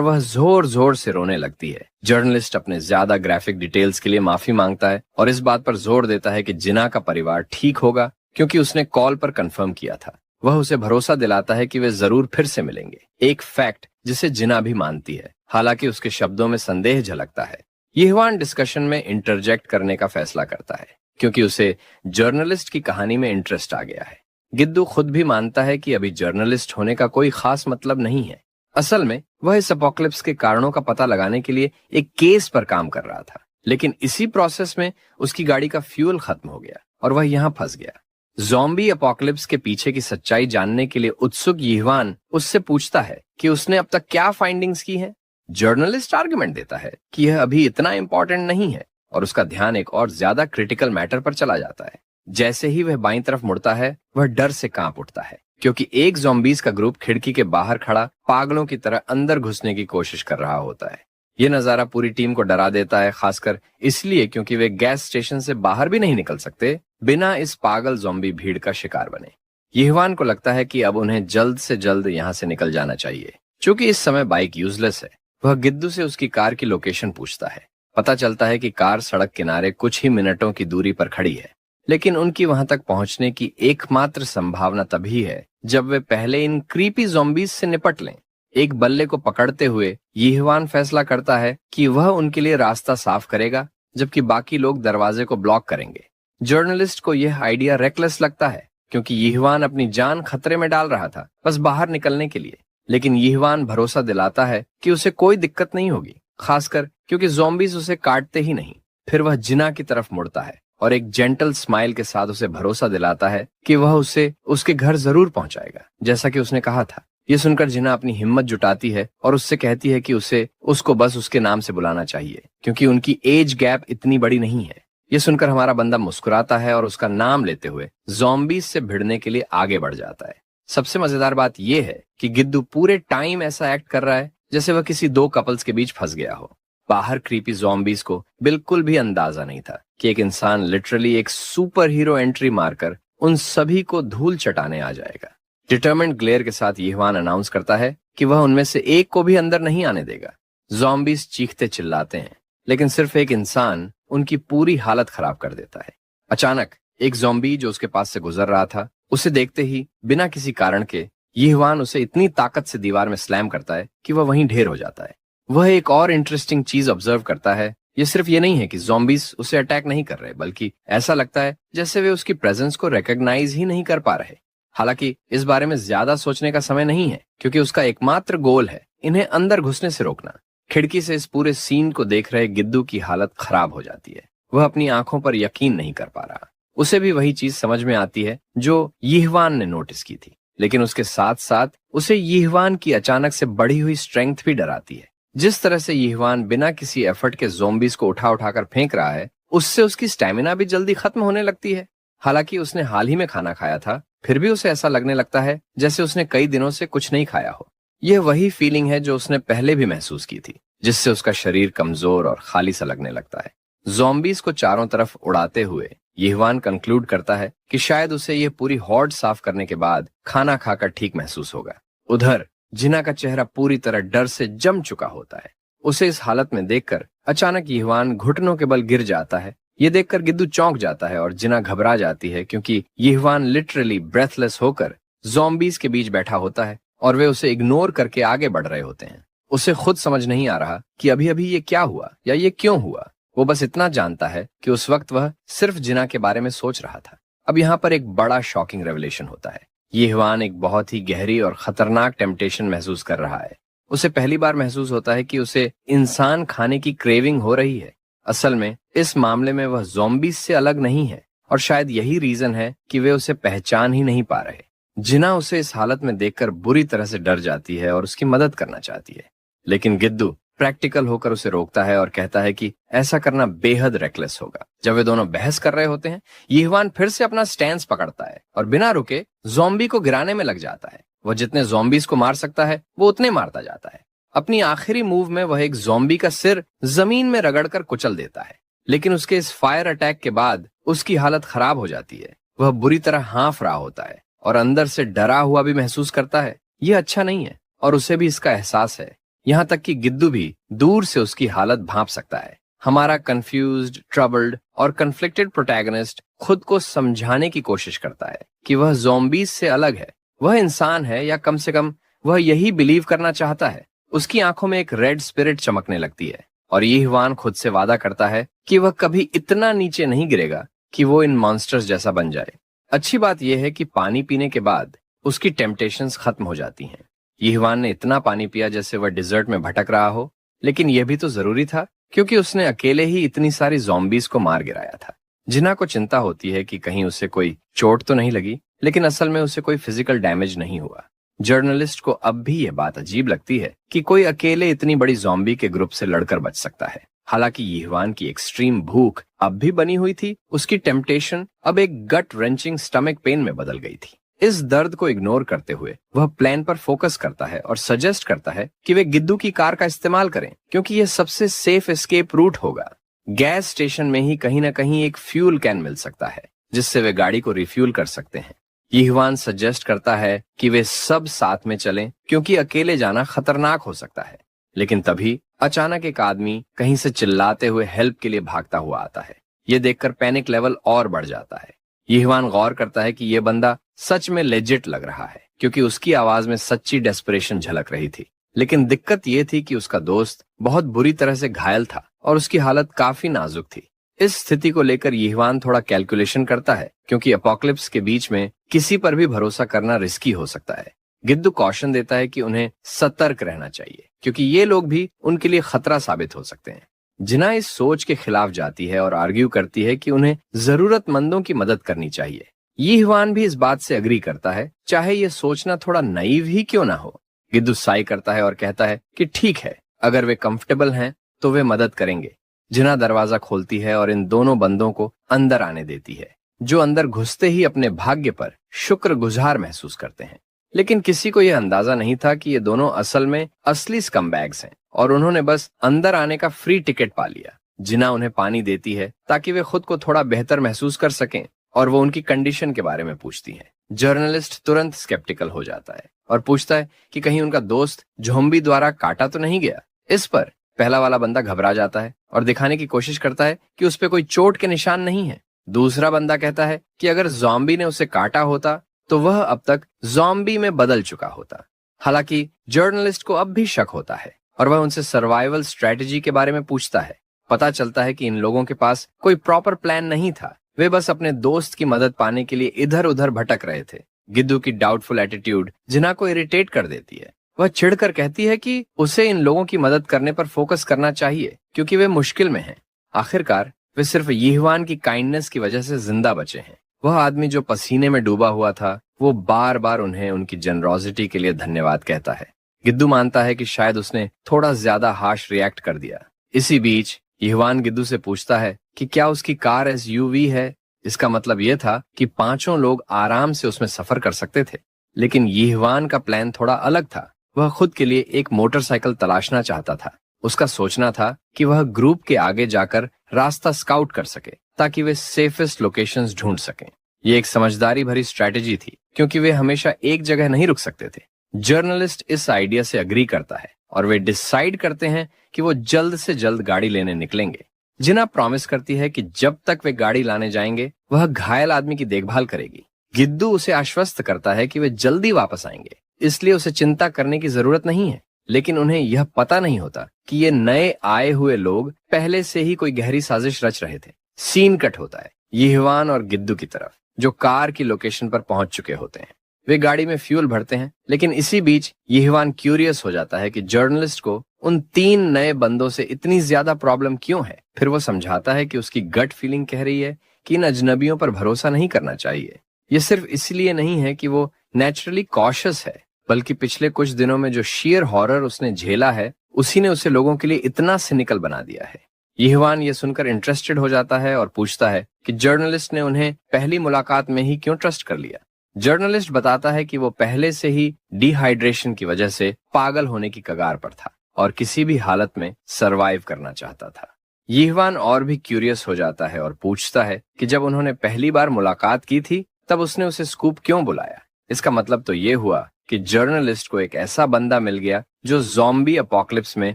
वह जोर जोर से रोने लगती है। जर्नलिस्ट अपने ज्यादा ग्राफिक डिटेल्स के लिए माफी मांगता है और इस बात पर जोर देता है कि जिन्ना का परिवार ठीक होगा, क्योंकि उसने कॉल पर कंफर्म किया था। वह उसे भरोसा दिलाता है कि वे जरूर फिर से मिलेंगे, एक फैक्ट जिसे जिन्ना भी मानती है, हालांकि उसके शब्दों में संदेह झलकता है। यीहवान डिस्कशन में इंटरजेक्ट करने का फैसला करता है क्योंकि उसे जर्नलिस्ट की कहानी में इंटरेस्ट आ गया है। गिद्दू खुद भी मानता है कि अभी जर्नलिस्ट होने का कोई खास मतलब नहीं है। असल में वह इस एपोकलिप्स के कारणों का पता लगाने के लिए एक केस पर काम कर रहा था, लेकिन इसी प्रोसेस में उसकी गाड़ी का फ्यूल खत्म हो गया और वह यहाँ फंस गया। ज़ॉम्बी अपोकलिप्स के पीछे की सच्चाई जानने के लिए उत्सुक यीवान उससे पूछता है कि उसने अब तक क्या फाइंडिंग्स की हैं। जर्नलिस्ट आर्गुमेंट देता है कि यह अभी इतना इंपॉर्टेंट नहीं है और उसका ध्यान एक और ज्यादा क्रिटिकल मैटर पर चला जाता है। जैसे ही वह बाईं तरफ मुड़ता है, वह डर से कांप उठता है क्योंकि एक ज़ॉम्बीज का ग्रुप खिड़की के बाहर खड़ा पागलों की तरह अंदर घुसने की कोशिश कर रहा होता है। यह नजारा पूरी टीम को डरा देता है, खासकर इसलिए क्योंकि वे गैस स्टेशन से बाहर भी नहीं निकल सकते बिना इस पागल ज़ॉम्बी भीड़ का शिकार बने। यीवान को लगता है कि अब उन्हें जल्द से जल्द यहाँ से निकल जाना चाहिए। चूंकि इस समय बाइक यूजलेस है, वह गिद्दू से उसकी कार की लोकेशन पूछता है। पता चलता है कि कार सड़क किनारे कुछ ही मिनटों की दूरी पर खड़ी है, लेकिन उनकी वहां तक पहुंचने की एकमात्र संभावना तभी है जब वे पहले इन क्रीपी ज़ॉम्बीज से निपट लें। एक बल्ले को पकड़ते हुए यीवान फैसला करता है कि वह उनके लिए रास्ता साफ करेगा, जबकि बाकी लोग दरवाजे को ब्लॉक करेंगे। जर्नलिस्ट को यह आइडिया रेकलेस लगता है क्योंकि यीवान अपनी जान खतरे में डाल रहा था बस बाहर निकलने के लिए, लेकिन यीवान भरोसा दिलाता है कि उसे कोई दिक्कत नहीं होगी, खासकर क्योंकि ज़ॉम्बीज उसे काटते ही नहीं। फिर वह जिना की तरफ मुड़ता है और एक जेंटल स्माइल के साथ उसे भरोसा दिलाता है कि वह उसे उसके घर जरूर पहुंचाएगा, जैसा कि उसने कहा था। यह सुनकर जिना अपनी हिम्मत जुटाती है और उससे कहती है कि उसको बस उसके नाम से बुलाना चाहिए क्योंकि उनकी एज गैप इतनी बड़ी नहीं है। यह सुनकर हमारा बंदा मुस्कुराता है और उसका नाम लेते हुए ज़ॉम्बीज से भिड़ने के लिए आगे बढ़ जाता है। सबसे मजेदार बात यह है कि गिद्दू पूरे टाइम ऐसा एक्ट कर रहा है जैसे वह किसी दो कपल्स के बीच फंस गया हो। बाहर क्रीपी ज़ॉम्बीज को बिल्कुल भी अंदाजा नहीं था कि एक इंसान लिटरली एक सुपर हीरो एंट्री मारकर उन सभी को धूल चटाने आ जाएगा। डिटरमेंट ग्लेयर के साथ यीवान अनाउंस करता है कि वह उनमें से एक को भी अंदर नहीं आने देगा। ज़ॉम्बीज चीखते चिल्लाते हैं, लेकिन सिर्फ एक इंसान उनकी पूरी हालत खराब कर देता है। अचानक एक ज़ॉम्बी जो उसके पास से गुजर रहा था, उसे देखते ही बिना किसी कारण के यीवान उसे इतनी ताकत से दीवार में स्लैम करता है कि वह वहीं ढेर हो जाता है। वह एक और इंटरेस्टिंग चीज ऑब्जर्व करता है। ये सिर्फ ये नहीं है कि ज़ॉम्बीज उसे अटैक नहीं कर रहे, बल्कि ऐसा लगता है जैसे वे उसकी प्रेजेंस को रिकॉग्नाइज ही नहीं कर पा रहे। हालांकि इस बारे में ज्यादा सोचने का समय नहीं है क्योंकि उसका एकमात्र गोल है इन्हें अंदर घुसने से रोकना। खिड़की से इस पूरे सीन को देख रहे गिद्दू की हालत खराब हो जाती है। वह अपनी आंखों पर यकीन नहीं कर पा रहा। उसे भी वही चीज समझ में आती है जो यीवान ने नोटिस की थी, लेकिन उसके साथ साथ उसे यीवान की अचानक से बढ़ी हुई स्ट्रेंथ भी डराती है। जिस तरह से यीवान बिना किसी एफर्ट के ज़ॉम्बीज को उठा उठाकर फेंक रहा है, उससे उसकी स्टैमिना भी जल्दी खत्म होने लगती है। हालांकि उसने हाल ही में खाना खाया था, फिर भी उसे ऐसा लगने लगता है जैसे उसने कई दिनों से कुछ नहीं खाया हो। यह वही फीलिंग है जो उसने पहले भी महसूस की थी, जिससे उसका शरीर कमजोर और खाली सा लगने लगता है। ज़ॉम्बीज को चारों तरफ उड़ाते हुए यीवान कंक्लूड करता है कि शायद उसे यह पूरी हॉर्ड साफ करने के बाद खाना खाकर ठीक महसूस होगा। उधर जिना का चेहरा पूरी तरह डर से जम चुका होता है। उसे इस हालत में देखकर अचानक यीवान घुटनों के बल गिर जाता है। ये देखकर गिद्दू चौंक जाता है और जिना घबरा जाती है क्योंकि यीवान लिटरली ब्रेथलेस होकर ज़ॉम्बीज के बीच बैठा होता है और वे उसे इग्नोर करके आगे बढ़ रहे होते हैं। उसे खुद समझ नहीं आ रहा कि अभी अभी ये क्या हुआ या ये क्यों हुआ। वो बस इतना जानता है कि उस वक्त वह सिर्फ जिना के बारे में सोच रहा था। अब यहाँ पर एक बड़ा शॉकिंग रेवलेशन होता है। यीवान एक बहुत ही गहरी और खतरनाक टेम्पटेशन महसूस कर रहा है। उसे पहली बार महसूस होता है कि उसे इंसान खाने की क्रेविंग हो रही है। असल में इस मामले में वह ज़ॉम्बीज से अलग नहीं है और शायद यही रीजन है कि वे उसे पहचान ही नहीं पा रहे। जिना उसे इस हालत में देखकर बुरी तरह से डर जाती है और उसकी मदद करना चाहती है, लेकिन गिद्दू प्रैक्टिकल होकर उसे रोकता है और कहता है कि ऐसा करना बेहद रेकलेस होगा। जब वे दोनों बहस कर रहे होते हैं, यीवान फिर से अपना स्टैंस पकड़ता है और बिना रुके ज़ॉम्बी को गिराने में लग जाता है। वह जितने ज़ॉम्बीज को मार सकता है वो उतने मारता जाता है। अपनी आखिरी मूव में वह एक ज़ॉम्बी का सिर जमीन में रगड़कर कुचल देता है, लेकिन उसके इस फायर अटैक के बाद उसकी हालत खराब हो जाती है। वह बुरी तरह हाँफ रहा होता है और अंदर से डरा हुआ भी महसूस करता है। यह अच्छा नहीं है और उसे भी इसका एहसास है। यहाँ तक कि गिद्दू भी दूर से उसकी हालत भांप सकता है। हमारा कंफ्यूज्ड, ट्रबल्ड और कन्फ्लिक्टेड प्रोटैगनिस्ट खुद को समझाने की कोशिश करता है कि वह ज़ॉम्बीज से अलग है। वह इंसान है, या कम से कम वह यही बिलीव करना चाहता है। उसकी आंखों में एक रेड स्पिरिट चमकने लगती है और यीवान खुद से वादा करता है कि वह कभी इतना नीचे नहीं गिरेगा कि वो इन मॉन्स्टर्स जैसा बन जाए। अच्छी बात यह है कि पानी पीने के बाद उसकी टेम्पटेशंस खत्म हो जाती हैं। यीवान ने इतना पानी पिया जैसे वह डिजर्ट में भटक रहा हो, लेकिन यह भी तो जरूरी था क्योंकि उसने अकेले ही इतनी सारी ज़ॉम्बीज को मार गिराया था। जिन्ना को चिंता होती है कि कहीं उसे कोई चोट तो नहीं लगी, लेकिन असल में उसे कोई फिजिकल डैमेज नहीं हुआ। जर्नलिस्ट को अब भी यह बात अजीब लगती है कि कोई अकेले इतनी बड़ी ज़ॉम्बी के ग्रुप से लड़कर बच सकता है। हालांकि यीहवान की एक्सट्रीम भूख अब भी बनी हुई थी, उसकी टेम्पटेशन अब एक गट रेंचिंग स्टमक पेन में बदल गई थी। इस दर्द को इग्नोर करते हुए वह प्लान पर फोकस करता है और सजेस्ट करता है कि वे गिद्दू की कार का इस्तेमाल करें, क्योंकि यह सबसे सेफ एस्केप रूट होगा। गैस स्टेशन में ही कहीं ना कहीं एक फ्यूल कैन मिल सकता है जिससे वे गाड़ी को रिफ्यूल कर सकते हैं। यीहवान सजेस्ट करता है कि वे सब साथ में चलें, क्योंकि अकेले जाना खतरनाक हो सकता है। लेकिन तभी अचानक एक आदमी कहीं से चिल्लाते हुए हेल्प के लिए भागता हुआ आता है। यह देखकर पैनिक लेवल और बढ़ जाता है। यीहवान गौर करता है कि यह बंदा सच में लेजिट लग रहा है, क्योंकि उसकी आवाज में सच्ची डेस्परेशन झलक रही थी। लेकिन दिक्कत यह थी कि उसका दोस्त बहुत बुरी तरह से घायल था और उसकी हालत काफी नाजुक थी। इस स्थिति को लेकर यीहवान थोड़ा कैलकुलेशन करता है, क्योंकि अपोकलिप्स के बीच में किसी पर भी भरोसा करना रिस्की हो सकता है। गिद्दू कॉशन देता है कि उन्हें सतर्क रहना चाहिए, क्योंकि ये लोग भी उनके लिए खतरा साबित हो सकते हैं। जिना इस सोच के खिलाफ जाती है और आर्ग्यू करती है कि उन्हें जरूरतमंदों की मदद करनी चाहिए। यीहवान भी इस बात से अग्री करता है, चाहे यह सोचना थोड़ा नाइव ही क्यों ना हो। गिद्दू साई करता है और कहता है कि ठीक है, अगर वे कंफर्टेबल हैं तो वे मदद करेंगे। जिना दरवाजा खोलती है और इन दोनों बंदों को अंदर आने देती है, जो अंदर घुसते ही अपने भाग्य पर शुक्रगुजार महसूस करते हैं। लेकिन किसी को यह अंदाजा नहीं था कि ये दोनों असल में असली स्कमबैग्स हैं और उन्होंने बस अंदर आने का फ्री टिकट पा लिया। जिना उन्हें पानी देती है ताकि वे खुद को थोड़ा बेहतर महसूस कर सकें, और वो उनकी कंडीशन के बारे में पूछती हैं। जर्नलिस्ट तुरंत स्केप्टिकल हो जाता है और पूछता है कि कहीं उनका दोस्त ज़ॉम्बी द्वारा काटा तो नहीं गया। इस पर पहला वाला बंदा घबरा जाता है और दिखाने की कोशिश करता है कि उस पे कोई चोट के निशान नहीं है। दूसरा बंदा कहता है कि अगर ज़ॉम्बी ने उसे काटा होता तो वह अब तक ज़ॉम्बी में बदल चुका होता। हालांकि जर्नलिस्ट को अब भी शक होता है और वह उनसे सर्वाइवल स्ट्रेटजी के बारे में पूछता है। पता चलता है कि इन लोगों के पास कोई प्रॉपर प्लान नहीं था, वे बस अपने दोस्त की मदद पाने के लिए इधर उधर भटक रहे थे। गिद्दू की डाउटफुल एटीट्यूड जिना को इरिटेट कर देती है। वह चिढ़कर कहती है कि उसे इन लोगों की मदद करने पर फोकस करना चाहिए, क्योंकि वे मुश्किल में हैं। आखिरकार वे सिर्फ यीहवान की काइंडनेस की वजह से जिंदा बचे हैं। वह आदमी जो पसीने में डूबा हुआ था, वो बार बार उन्हें उनकी जनरोसिटी के लिए धन्यवाद कहता है। गिद्दू मानता है कि शायद उसने थोड़ा ज्यादा हार्श रिएक्ट कर दिया। इसी बीच यीहवान गिद्दू से पूछता है कि क्या उसकी कार एसयूवी है। इसका मतलब यह था कि पांचों लोग आराम से उसमें सफर कर सकते थे। लेकिन यीहवान का प्लान थोड़ा अलग था। वह खुद के लिए एक मोटरसाइकिल तलाशना चाहता था। उसका सोचना था कि वह ग्रुप के आगे जाकर रास्ता स्काउट कर सके, ताकि वे सेफेस्ट लोकेशंस ढूंढ सकें। ये एक समझदारी भरी स्ट्रेटेजी थी, क्योंकि वे हमेशा एक जगह नहीं रुक सकते थे। जर्नलिस्ट इस आइडिया से अग्री करता है और वे डिसाइड करते हैं कि वो जल्द से जल्द गाड़ी लेने निकलेंगे। जिना प्रॉमिस करती है कि जब तक वे गाड़ी लाने जाएंगे वह घायल आदमी की देखभाल करेगी। गिद्दू उसे आश्वस्त करता है कि वे जल्दी वापस आएंगे, इसलिए उसे चिंता करने की जरूरत नहीं है। लेकिन उन्हें यह पता नहीं होता कि ये नए आए हुए लोग पहले से ही कोई गहरी साजिश रच रहे थे। सीन कट होता है यीहवान और गिद्दू की तरफ, जो कार की लोकेशन पर पहुंच चुके होते हैं। वे गाड़ी में फ्यूल भरते हैं, लेकिन इसी बीच यीहवान क्यूरियस हो जाता है कि जर्नलिस्ट को उन 3 नए बंदों से इतनी ज्यादा प्रॉब्लम क्यों है। फिर वो समझाता है कि उसकी गट फीलिंग कह रही है कि इन अजनबियों पर भरोसा नहीं करना चाहिए। ये सिर्फ इसलिए नहीं है कि वो नेचुरली कॉशियस है, बल्कि पिछले कुछ दिनों में जो शेयर हॉरर उसने झेला है, उसी ने उसे लोगों के लिए इतना सिनिकल बना दिया है। यीहवान ये सुनकर इंटरेस्टेड हो जाता है और पूछता है कि जर्नलिस्ट ने उन्हें पहली मुलाकात में ही क्यों ट्रस्ट कर लिया। जर्नलिस्ट बताता है कि वो पहले से ही डिहाइड्रेशन की वजह से पागल होने की कगार पर था और किसी भी हालत में सरवाइव करना चाहता था। यीहवान और भी क्यूरियस हो जाता है और पूछता है कि जब उन्होंने पहली बार मुलाकात की थी तब उसने उसे स्कूप क्यों बुलाया। इसका मतलब तो ये हुआ कि जर्नलिस्ट को एक ऐसा बंदा मिल गया जो ज़ॉम्बी अपोकलिप्स में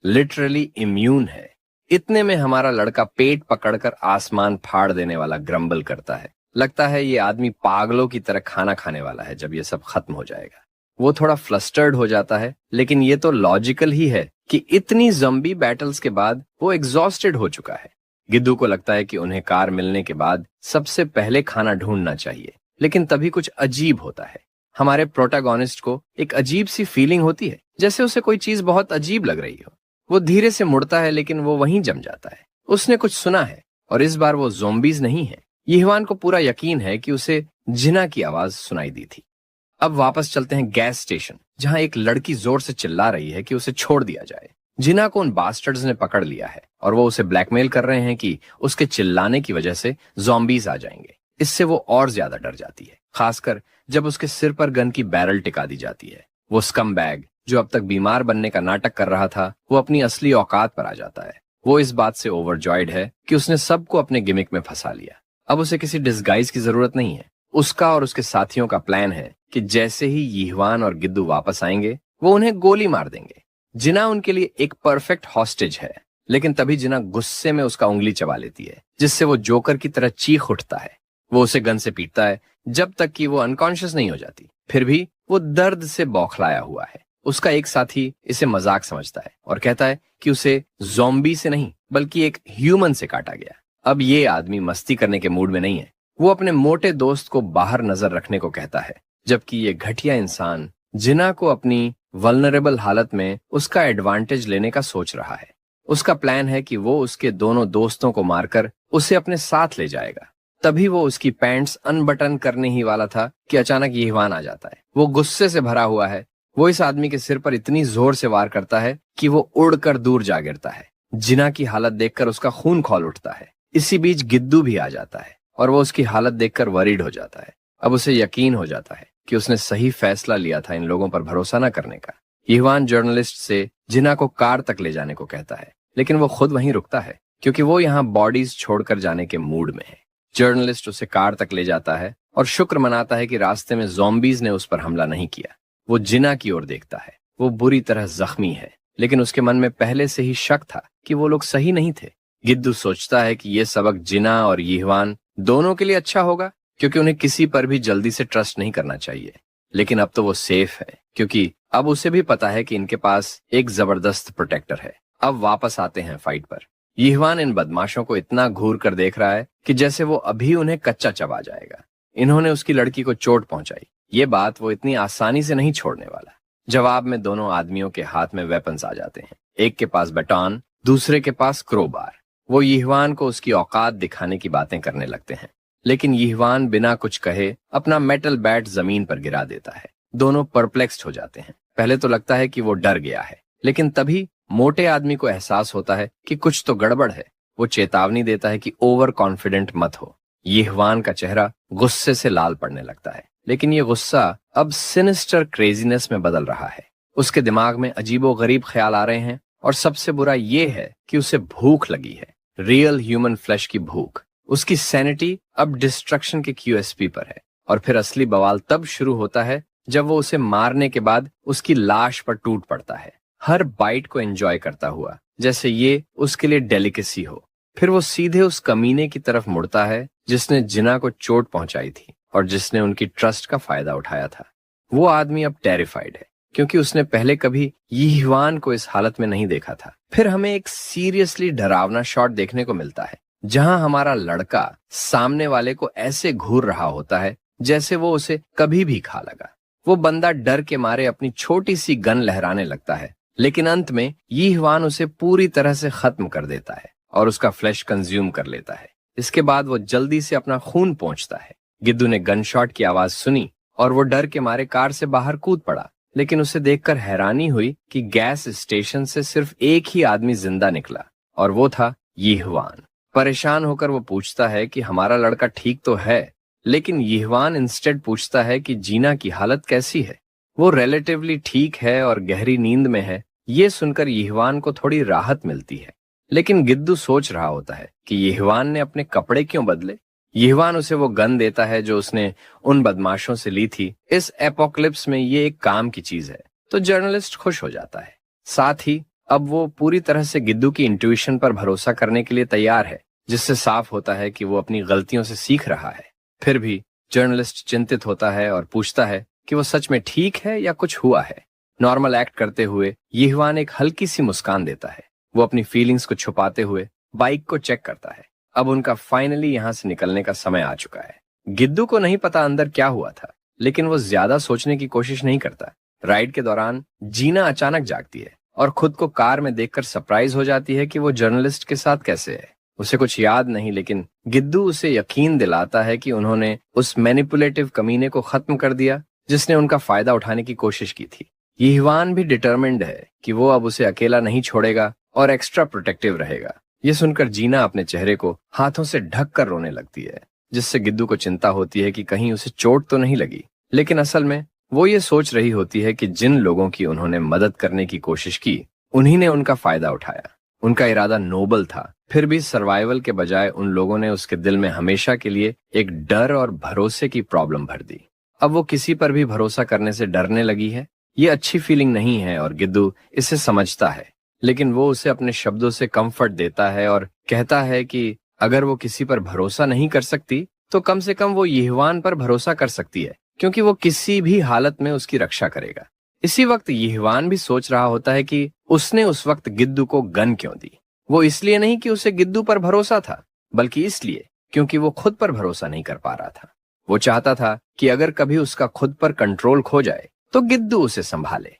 लिटरली इम्यून है। इतने में हमारा लड़का पेट पकड़कर आसमान फाड़ देने वाला ग्रम्बल करता है। लगता है ये आदमी पागलों की तरह खाना खाने वाला है जब ये सब खत्म हो जाएगा। वो थोड़ा फ्लस्टर्ड हो जाता है, लेकिन ये तो लॉजिकल ही है कि इतनी ज़ॉम्बी बैटल्स के बाद वो एग्जॉस्टेड हो चुका है। गिद्दू को लगता है कि उन्हें कार मिलने के बाद सबसे पहले खाना ढूंढना चाहिए, लेकिन तभी कुछ अजीब होता है। हमारे प्रोटैगोनिस्ट को एक अजीब सी फीलिंग होती है, जैसे उसे कोई चीज बहुत अजीब लग रही हो। वो धीरे से मुड़ता है लेकिन वो वहीं जम जाता है। उसने कुछ सुना है और इस बार वो ज़ॉम्बीज नहीं है। यीहवान को पूरा यकीन है कि उसे जिना की आवाज सुनाई दी थी। अब वापस चलते हैं गैस स्टेशन, जहां एक लड़की जोर से चिल्ला रही है कि उसे छोड़ दिया जाए। जिना को उन बास्टर्ड्स ने पकड़ लिया है और वो उसे ब्लैकमेल कर रहे हैं कि उसके चिल्लाने की वजह से ज़ॉम्बीज आ जाएंगे। इससे वो और ज्यादा डर जाती है, खासकर जब उसके सिर पर गन की बैरल टिका दी जाती है। वो स्कम बैग जो अब तक बीमार बनने का नाटक कर रहा था, वो अपनी असली औकात पर आ जाता है। वो इस बात से ओवरजॉयड है कि उसने सबको अपने गिमिक में फंसा लिया। अब उसे किसी डिस्गाइज की जरूरत नहीं है। उसका और उसके साथियों का प्लान है कि जैसे ही यीहवान और गिद्दू वापस आएंगे, वो उन्हें गोली मार देंगे। जिना उनके लिए एक परफेक्ट हॉस्टेज है, लेकिन तभी जिना गुस्से में उसका उंगली चबा लेती है, जिससे वो जोकर की तरह चीख उठता है। वो उसे गन से पीटता है जब तक कि वो अनकॉन्शियस नहीं हो जाती। फिर भी वो दर्द से बौखलाया हुआ है। उसका एक साथी इसे मजाक समझता है और कहता है कि उसे ज़ॉम्बी से नहीं बल्कि एक ह्यूमन से काटा गया। अब ये आदमी मस्ती करने के मूड में नहीं है। वो अपने मोटे दोस्त को बाहर नजर रखने को कहता है, जबकि ये घटिया इंसान जिना को अपनी वल्नरेबल हालत में उसका एडवांटेज लेने का सोच रहा है। उसका प्लान है कि वो उसके दोनों दोस्तों को मारकर उसे अपने साथ ले जाएगा। तभी वो उसकी पैंट्स अनबटन करने ही वाला था कि अचानक यीहवान आ जाता है। वो गुस्से से भरा हुआ है। वो इस आदमी के सिर पर इतनी जोर से वार करता है कि वो उड़कर दूर जा गिरता है। जिना की हालत देखकर उसका खून खौल उठता है। इसी बीच गिद्दू भी आ जाता है और वो उसकी हालत देखकर वरीड हो जाता है। अब उसे यकीन हो जाता है कि उसने सही फैसला लिया था इन लोगों पर भरोसा न करने का। यीहवान जर्नलिस्ट से जिना को कार तक ले जाने को कहता है, लेकिन वो खुद वहीं रुकता है क्योंकि वो यहाँ बॉडीज छोड़कर जाने के मूड में है। जर्नलिस्ट उसे कार तक ले जाता है और शुक्र मनाता है कि रास्ते में ज़ॉम्बीज ने उस पर हमला नहीं किया। वो जिना की ओर देखता है। वो बुरी तरह जख्मी है, लेकिन उसके मन में पहले से ही शक था कि वो लोग सही नहीं थे। गिद्दू सोचता है कि ये सबक जिना और यीहवान दोनों के लिए अच्छा होगा, क्योंकि उन्हें किसी पर भी जल्दी से ट्रस्ट नहीं करना चाहिए। लेकिन अब तो वो सेफ है, क्योंकि अब उसे भी पता है कि इनके पास एक जबरदस्त प्रोटेक्टर है। अब वापस आते हैं फाइट पर। यीहवान इन बदमाशों को इतना घूर कर देख रहा है कि जैसे वो अभी उन्हें कच्चा चबा जाएगा। इन्होंने उसकी लड़की को चोट पहुंचाई, ये बात वो इतनी आसानी से नहीं छोड़ने वाला। जवाब में दोनों आदमियों के हाथ में वेपन्स आ जाते हैं। एक के पास बैटॉन, दूसरे के पास क्रोबार। वो यीहवान को उसकी औकात दिखाने की बातें करने लगते हैं, लेकिन यीहवान बिना कुछ कहे अपना मेटल बैट जमीन पर गिरा देता है। दोनों परप्लेक्स्ड हो जाते हैं। पहले तो लगता है कि वो डर गया है, लेकिन तभी मोटे आदमी को एहसास होता है कि कुछ तो गड़बड़ है। वो चेतावनी देता है कि ओवर कॉन्फिडेंट मत हो। यीहवान का चेहरा गुस्से से लाल पड़ने लगता है, लेकिन ये गुस्सा अब सिनिस्टर क्रेजीनेस में बदल रहा है। उसके दिमाग में अजीबो गरीब ख्याल आ रहे हैं और सबसे बुरा ये है कि उसे भूख लगी है, रियल ह्यूमन फ्लैश की भूख। उसकी सैनिटी अब डिस्ट्रक्शन के QSP पर है। और फिर असली बवाल तब शुरू होता है जब वो उसे मारने के बाद उसकी लाश पर टूट पड़ता है, हर बाइट को एंजॉय करता हुआ, जैसे ये उसके लिए डेलिकेसी हो। फिर वो सीधे उस कमीने की तरफ मुड़ता है जिसने जिना को चोट पहुंचाई थी और जिसने उनकी ट्रस्ट का फायदा उठाया था। वो आदमी अब टेरिफाइड है, क्योंकि उसने पहले कभी यीहवान को इस हालत में नहीं देखा था। फिर हमें एक सीरियसली डरावना शॉट देखने को मिलता है, जहां हमारा लड़का सामने वाले को ऐसे घूर रहा होता है जैसे वो उसे कभी भी खा लगा। वो बंदा डर के मारे अपनी छोटी सी गन लहराने लगता है, लेकिन अंत में यीहवान उसे पूरी तरह से खत्म कर देता है और उसका फ्लैश कंज्यूम कर लेता है। इसके बाद वो जल्दी से अपना खून पोंछता है। गिद्दू ने गन शॉट की आवाज सुनी और वो डर के मारे कार से बाहर कूद पड़ा, लेकिन उसे देखकर हैरानी हुई कि गैस स्टेशन से सिर्फ एक ही आदमी जिंदा निकला और वो था यीहवान। परेशान होकर वो पूछता है कि हमारा लड़का ठीक तो है, लेकिन यीहवान इंस्टेड पूछता है कि जीना की हालत कैसी है। वो रिलेटिवली ठीक है और गहरी नींद में है। ये सुनकर यीहवान को थोड़ी राहत मिलती है, लेकिन गिद्दू सोच रहा होता है कि यीहवान ने अपने कपड़े क्यों बदले। यीहवान उसे वो गन देता है जो उसने उन बदमाशों से ली थी। इस एपोक्लिप्स में ये एक काम की चीज है, तो जर्नलिस्ट खुश हो जाता है। साथ ही अब वो पूरी तरह से गिद्दू की इंट्यूशन पर भरोसा करने के लिए तैयार है, जिससे साफ होता है कि वो अपनी गलतियों से सीख रहा है। फिर भी जर्नलिस्ट चिंतित होता है और पूछता है कि वो सच में ठीक है या कुछ हुआ है। नॉर्मल एक्ट करते हुए यीहवान एक हल्की सी मुस्कान देता है। वो अपनी फीलिंग्स को छुपाते हुए बाइक को चेक करता है। अब उनका फाइनली यहाँ से निकलने का समय आ चुका है। गिद्दू को नहीं पता अंदर क्या हुआ था, लेकिन वो ज्यादा सोचने की कोशिश नहीं करता। राइड के दौरान जीना अचानक जागती है और खुद को कार में देखकर सरप्राइज हो जाती है कि वो जर्नलिस्ट के साथ कैसे है। उसे कुछ याद नहीं, लेकिन गिद्दू उसे यकीन दिलाता है कि उन्होंने उस मैनिपुलेटिव कमीने को खत्म कर दिया जिसने उनका फायदा उठाने की कोशिश की थी। यीवान भी डिटरमिन्ड है कि वो अब उसे अकेला नहीं छोड़ेगा और एक्स्ट्रा प्रोटेक्टिव रहेगा। ये सुनकर जीना अपने चेहरे को हाथों से ढक कर रोने लगती है, जिससे गिद्दू को चिंता होती है कि कहीं उसे चोट तो नहीं लगी। लेकिन असल में वो ये सोच रही होती है कि जिन लोगों की उन्होंने मदद करने की कोशिश की, उन्हीं ने उनका फायदा उठाया। उनका इरादा नोबल था, फिर भी सर्वाइवल के बजाय उन लोगों ने उसके दिल में हमेशा के लिए एक डर और भरोसे की प्रॉब्लम भर दी। अब वो किसी पर भी भरोसा करने से डरने लगी है। ये अच्छी फीलिंग नहीं है और गिद्दू इसे समझता है, लेकिन वो उसे अपने शब्दों से कंफर्ट देता है और कहता है कि अगर वो किसी पर भरोसा नहीं कर सकती तो कम से कम वो यीवान पर भरोसा कर सकती है, क्योंकि वो किसी भी हालत में उसकी रक्षा करेगा। इसी वक्त यीवान भी सोच रहा होता है कि उसने उस वक्त गिद्दू को गन क्यों दी। वो इसलिए नहीं कि उसे गिद्दू पर भरोसा था, बल्कि इसलिए क्योंकि वो खुद पर भरोसा नहीं कर पा रहा था। वो चाहता था कि अगर कभी उसका खुद पर कंट्रोल खो जाए तो गिद्दू उसे संभाले।